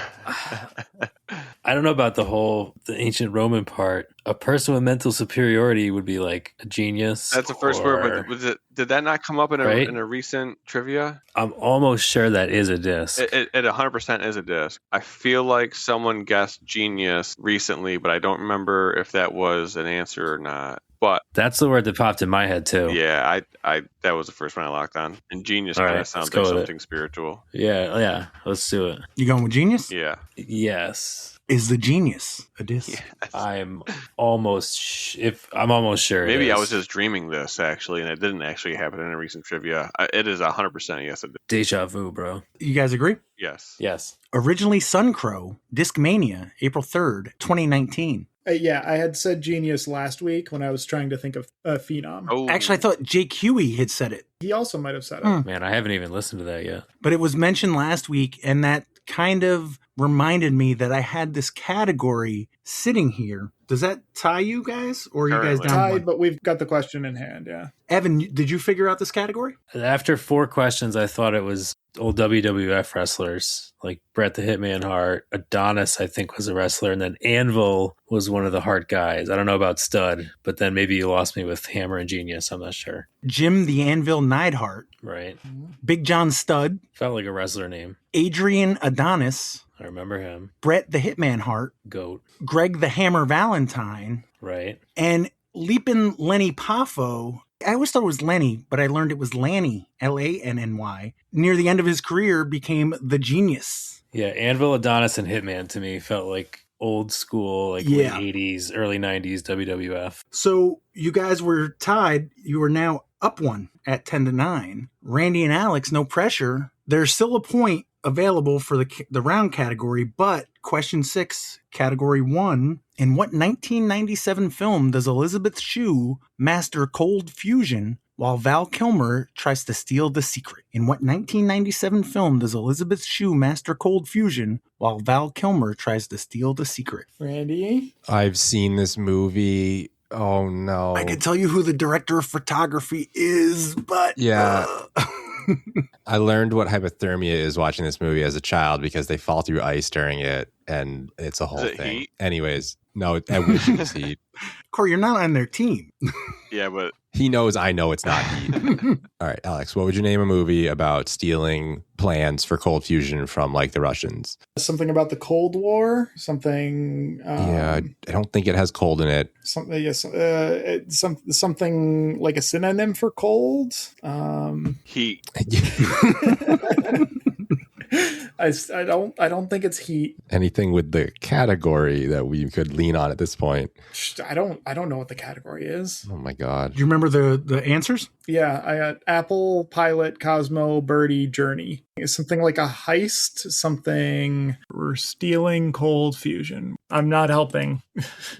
I don't know about the ancient Roman part. A person with mental superiority would be like a genius. That's the first word, but did that not come up in a recent trivia? I'm almost sure that is a disc. It 100% is a disc. I feel like someone guessed genius recently, but I don't remember if that was an answer or not. But that's the word that popped in my head too. Yeah, I that was the first one I locked on. And genius kind of sounds like something spiritual. Yeah, let's do it. You going with genius? Yeah. Yes. Is the genius a disc? Yes. I'm almost sure. Maybe I was just dreaming this actually, and it didn't actually happen in a recent trivia. It is 100% yes. Deja vu, bro. You guys agree? Yes. Yes. Originally Suncrow, Discmania, April 3rd, 2019. Yeah, I had said genius last week when I was trying to think of Phenom. Oh. Actually, I thought Jake Huey had said it. He also might have said it. Man, I haven't even listened to that yet. But it was mentioned last week, and that kind of reminded me that I had this category sitting here. Does that tie you guys? Or are you guys down Tied, one? but we've got the question in hand, yeah. Evan, did you figure out this category? After 4 questions, I thought it was old WWF wrestlers like Bret the Hitman Hart. Adonis, I think, was a wrestler. And then Anvil was one of the Hart guys. I don't know about Stud, but then maybe you lost me with Hammer and Genius. I'm not sure. Jim the Anvil Neidhart. Right. Big John Stud. Felt like a wrestler name. Adrian Adonis. I remember him. Bret the Hitman Hart. Goat. Greg the Hammer Valentine. Right. And Leapin' Lenny Poffo. I always thought it was Lenny, but I learned it was Lanny, Lanny. Near the end of his career, became the Genius. Yeah, Anvil, Adonis, and Hitman to me felt like old school, like Yeah. late 80s, early 90s WWF. So you guys were tied. You are now up one at 10-9. Randy and Alex, no pressure. There's still a point available for the round category, but question 6, category 1. In what 1997 film does Elizabeth Shue master cold fusion while Val Kilmer tries to steal the secret? In what 1997 film does Elizabeth Shue master cold fusion while Val Kilmer tries to steal the secret? Randy? I've seen this movie. Oh no. I could tell you who the director of photography is, but Yeah. I learned what hypothermia is watching this movie as a child because they fall through ice during it, and it's a whole Is it thing. Heat? Anyways, no, I wish it was Heat. Corey, you're not on their team. Yeah, but He knows I know it's not Heat. All right, Alex, what would you name a movie about stealing plans for cold fusion from like the Russians? Something about the Cold War? Something. Yeah, I don't think it has cold in it. Something. Yes. Something like a synonym for cold. Heat. I don't think it's Heat. Anything with the category that we could lean on at this point. I don't know what the category is. Oh my God. Do you remember the answers? Yeah, I got Apple, Pilot, Cosmo, Birdie, Journey. It's something like a heist, something we're stealing cold fusion. I'm not helping.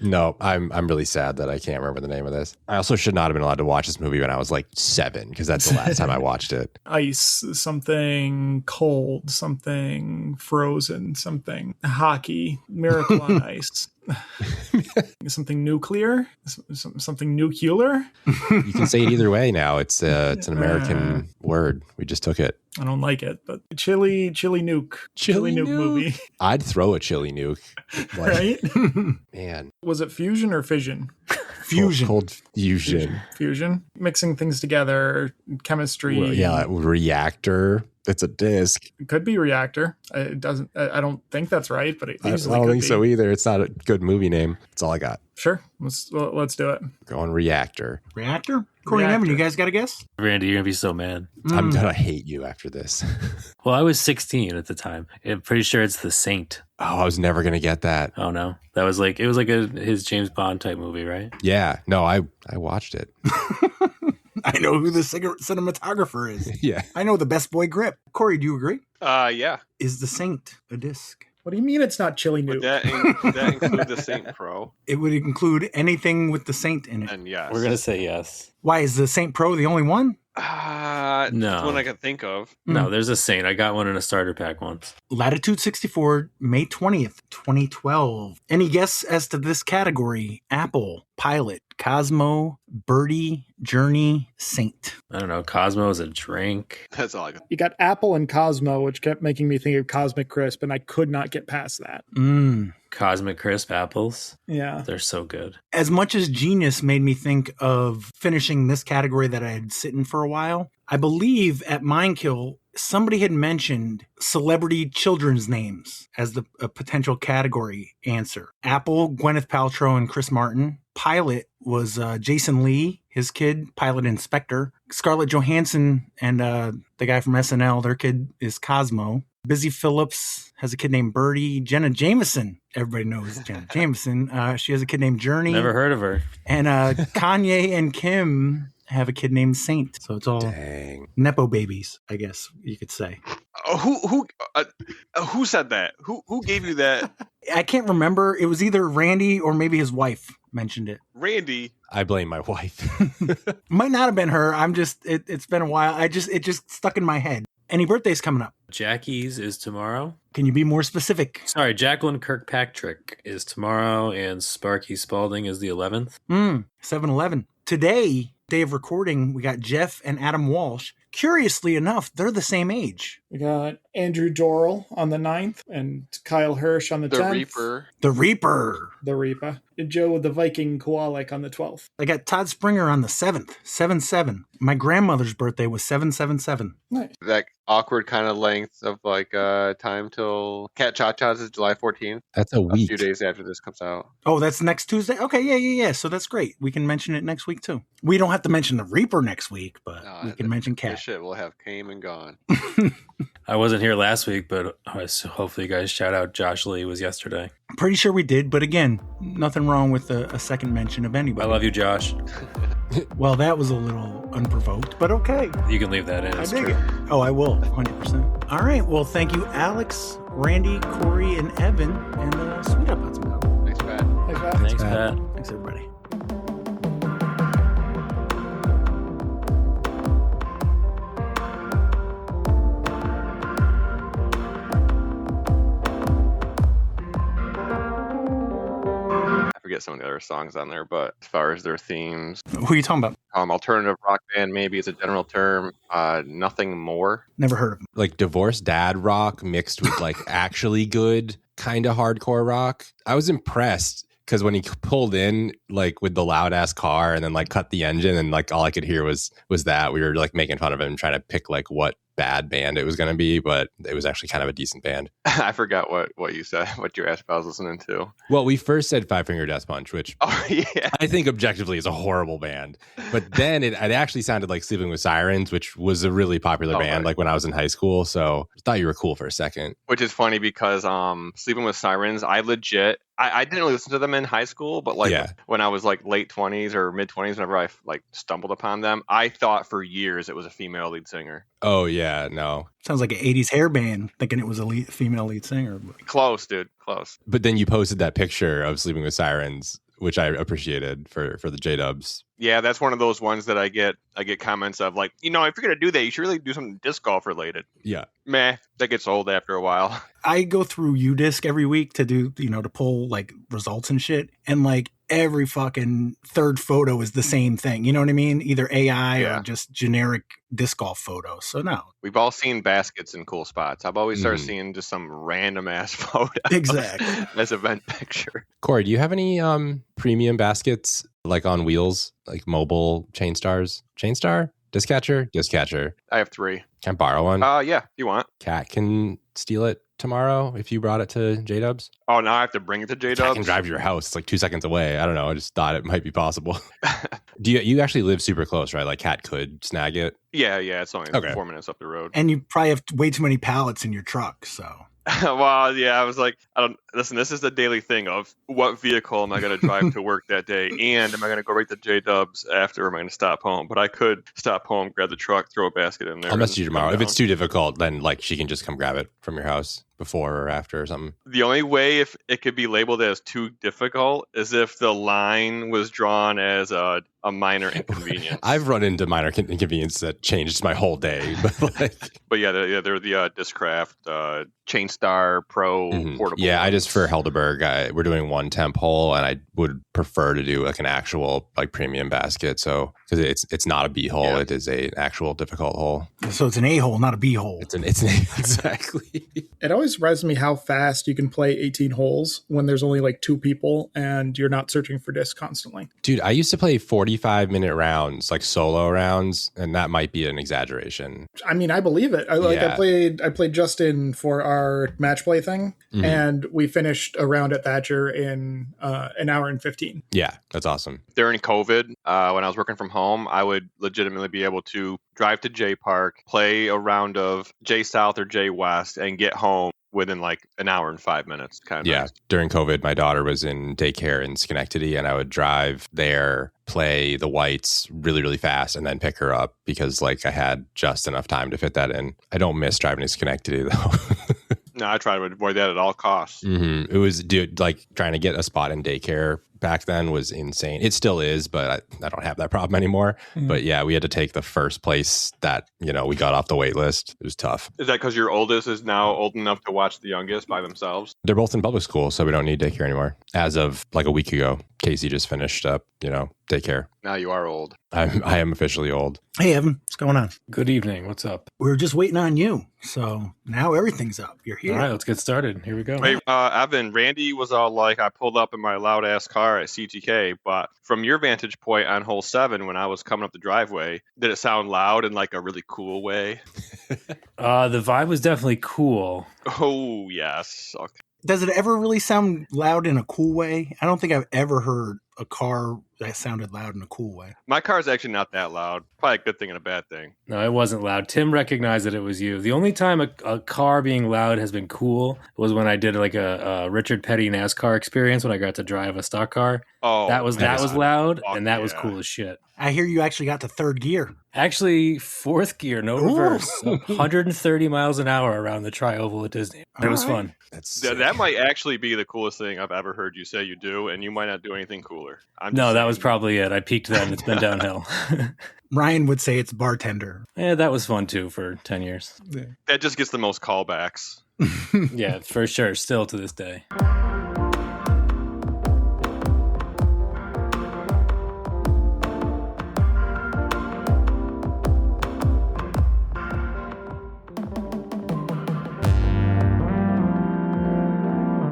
No, I'm really sad that I can't remember the name of this. I also should not have been allowed to watch this movie when I was like 7 because that's the last time I watched it. Ice, something cold, something frozen, something hockey, Miracle on Ice. Something nuclear, something nuclear. You can say it either way now. It's an American word. We just took it. I don't like it, but chili nuke, chili nuke movie, I'd throw a chili nuke. Like, right? man, Was it fusion or fission? Fusion. cold fusion. Fusion, mixing things together, chemistry. Well, yeah, reactor. It's a disc. It could be reactor. It doesn't. I don't think that's right, but it I easily don't could think be. so either. It's not a good movie name. That's all I got. Sure, let's do it. Going reactor. Reactor? Corey and Evan, you guys got a guess? Randy, you're going to be so mad. I'm gonna hate you after this. Well, I was 16 at the time. I'm pretty sure it's The Saint. Oh, I was never gonna get that. Oh, no. That was like, it was like his James Bond type movie, right? Yeah, no, I watched it. I know who the cinematographer is. Yeah. I know the best boy grip. Corey, do you agree? Yeah. Is the Saint a disc? What do you mean it's not chili Would nuke? that include the Saint Pro? It would include anything with the Saint in it. And yes. We're going to say yes. Why is the Saint Pro the only one? No. No. One I can think of. No, there's a Saint. I got one in a starter pack once. Latitude 64, May 20th, 2012. Any guess as to this category? Apple, Pilot, Cosmo, Birdie, Journey, Saint. I don't know. Cosmo is a drink. That's all I got. You got Apple and Cosmo, which kept making me think of Cosmic Crisp, and I could not get past that. Cosmic Crisp apples. Yeah. They're so good. As much as Genius made me think of finishing this category that I had sitting for a while, I believe at Mindkill, somebody had mentioned celebrity children's names as a potential category answer. Apple, Gwyneth Paltrow and Chris Martin. Pilot was Jason Lee, his kid, Pilot Inspector. Scarlett Johansson and the guy from SNL, their kid is Cosmo. Busy Phillips has a kid named Birdie. Jenna Jameson, everybody knows Jenna Jameson. She has a kid named Journey. Never heard of her. And Kanye and Kim have a kid named Saint. So it's all Nepo babies, I guess you could say. Who said that? Who gave you that? I can't remember. It was either Randy or maybe his wife mentioned it. Randy. I blame my wife. Might not have been her. It's been a while. It just stuck in my head. Any birthdays coming up? Jackie's is tomorrow. Can you be more specific? Sorry, Jacqueline Kirkpatrick is tomorrow, and Sparky Spalding is the 11th. 7-Eleven. Today, day of recording, we got Jeff and Adam Walsh. Curiously enough, they're the same age. We got Andrew Dorrell on the 9th and Kyle Hirsch on the 10th. Reaper. The Reaper. The Reaper. And Joe the Viking Kowalik on the 12th. I got Todd Springer on the 7th. 7-7. My grandmother's birthday was 7-7-7. Nice. That awkward kind of length of like time till Cat Cha-Cha's is July 14th. That's a A week. few days after this comes out. Oh, that's next Tuesday? Okay, yeah. So that's great. We can mention it next week, too. We don't have to mention the Reaper next week, but we can mention This Cat. shit will have came and gone. I wasn't here last week, but hopefully you guys shout out Josh Lee was yesterday. I'm pretty sure we did, but again, nothing wrong with a second mention of anybody. I love you, Josh. Well, that was a little unprovoked, but okay. You can leave that in. I It's dig true. it. Oh, I will, 100%. All right, well, thank you, Alex, Randy, Corey, and Evan, and sweet up, Hudson Battle. Thanks, Pat. Thanks, Matt. Thanks, Pat. Thanks, everybody. I forget some of the other songs on there, but as far as their themes, Who are you talking about? alternative rock band maybe is a general term. Nothing more. Never heard of him. Like divorced dad rock mixed with like actually good kind of hardcore rock. I was impressed because when he pulled in like with the loud ass car and then like cut the engine and like all I could hear was that we were like making fun of him trying to pick like what bad band it was going to be, but it was actually kind of a decent band. I forgot what you said, what you asked if I was listening to. Well, we first said Five Finger Death Punch, which Oh, yeah. I think objectively is a horrible band. But then it actually sounded like Sleeping with Sirens, which was a really popular Oh, band right. like when I was in high school. So I thought you were cool for a second. Which is funny because Sleeping with Sirens, I didn't really listen to them in high school, but like Yeah. when I was like late 20s or mid 20s, whenever I like stumbled upon them, I thought for years it was a female lead singer. Oh, yeah, no. Sounds like an 80s hair band, thinking it was a female lead singer. Close, dude. Close. But then you posted that picture of Sleeping with Sirens, which I appreciated for the J-Dubs. Yeah, that's one of those ones that I get comments of like, if you're gonna do that, you should really do something disc golf related. Yeah. Meh, that gets old after a while. I go through UDisc every week to do, to pull like results and shit. And like every fucking third photo is the same thing. You know what I mean? Either AI Yeah. or just generic disc golf photos. So no, We've all seen baskets in cool spots. I've always started Mhm. seeing just some random ass photo Exactly. as event picture. Corey, do you have any premium baskets like on wheels, like mobile chain stars? Chain star? Disc catcher? Disc catcher. I have 3. Can I borrow one? Yeah, if you want. Cat can steal it tomorrow if you brought it to J-Dubs. Oh, now I have to bring it to Cat J-Dubs? can drive to your house. It's like 2 seconds away. I don't know. I just thought it might be possible. Do you actually live super close, right? Like Cat could snag it. Yeah, it's only Okay. 4 minutes up the road. And you probably have way too many pallets in your truck. So Well, yeah, I was like, listen, this is the daily thing of what vehicle am I going to drive to work that day? And am I going to go right to J-Dubs after, or am I going to stop home? But I could stop home, grab the truck, throw a basket in there. I'll message you and tomorrow. come If it's down. too difficult, then like she can just come grab it from your house before or after or something. The only way if it could be labeled as too difficult is if the line was drawn as a minor inconvenience. I've run into minor inconvenience that changed my whole day. But like, But yeah, they're the Discraft Chain Star Pro portable. yeah, I just for ones. Helderberg, we're doing one temp hole, and I would prefer to do like an actual like premium basket. So because it's not a B hole, Yeah. it is a actual difficult hole. it's an A-hole, not a B-hole. It's an exactly. It always surprises me how fast you can play 18 holes when there's only like 2 people and you're not searching for discs constantly. Dude, I used to play 45-minute rounds, like solo rounds, and that might be an exaggeration. I mean, I believe it. Yeah. I played Justin for our match play thing, Mhm. and we finished a round at Thatcher in an hour and 15. Yeah, that's awesome. During COVID, when I was working from home, I would legitimately be able to drive to JPark, play a round of J South or J West, and get home within like an hour and 5 minutes. Kind of Yeah. nice. During COVID, my daughter was in daycare in Schenectady, and I would drive there, play the whites really, really fast, and then pick her up because like I had just enough time to fit that in. I don't miss driving to Schenectady though. No, I try to avoid that at all costs. It was, dude, like trying to get a spot in daycare back then was insane. It still is, but I don't have that problem anymore. But yeah, we had to take the first place that, we got off the wait list. It was tough. Is that because your oldest is now old enough to watch the youngest by themselves? They're both in public school, so we don't need daycare anymore. As of like a week ago, Casey just finished up, daycare. Now you are old. I am officially old. Hey, Evan, what's going on? Good evening. What's up? We were just waiting on you. So now everything's up. You're here. All right, let's get started. Here we go. Hey, Evan, Randy was all like, I pulled up in my loud ass car at CTK, but from your vantage point on hole 7, when I was coming up the driveway, did it sound loud in like a really cool way? The vibe was definitely cool. Oh, yes. Okay. Does it ever really sound loud in a cool way? I don't think I've ever heard a car that sounded loud in a cool way. My car's actually not that loud. Probably a good thing and a bad thing. No, it wasn't loud. Tim recognized that it was you. The only time a car being loud has been cool was when I did like a Richard Petty NASCAR experience when I got to drive a stock car. Oh, that was loud, Fuck and that was yeah. cool as shit. I hear you actually got to third gear. Actually, fourth gear, no Ooh. reverse. 130 miles an hour around the tri-oval at Disney. It was fun. That's That might actually be the coolest thing I've ever heard you say you do, and you might not do anything cooler. No, that was probably it. I peaked then. It's been downhill. Ryan would say it's bartender. Yeah, that was fun too for 10 years. That just gets the most callbacks. Yeah, for sure. Still to this day.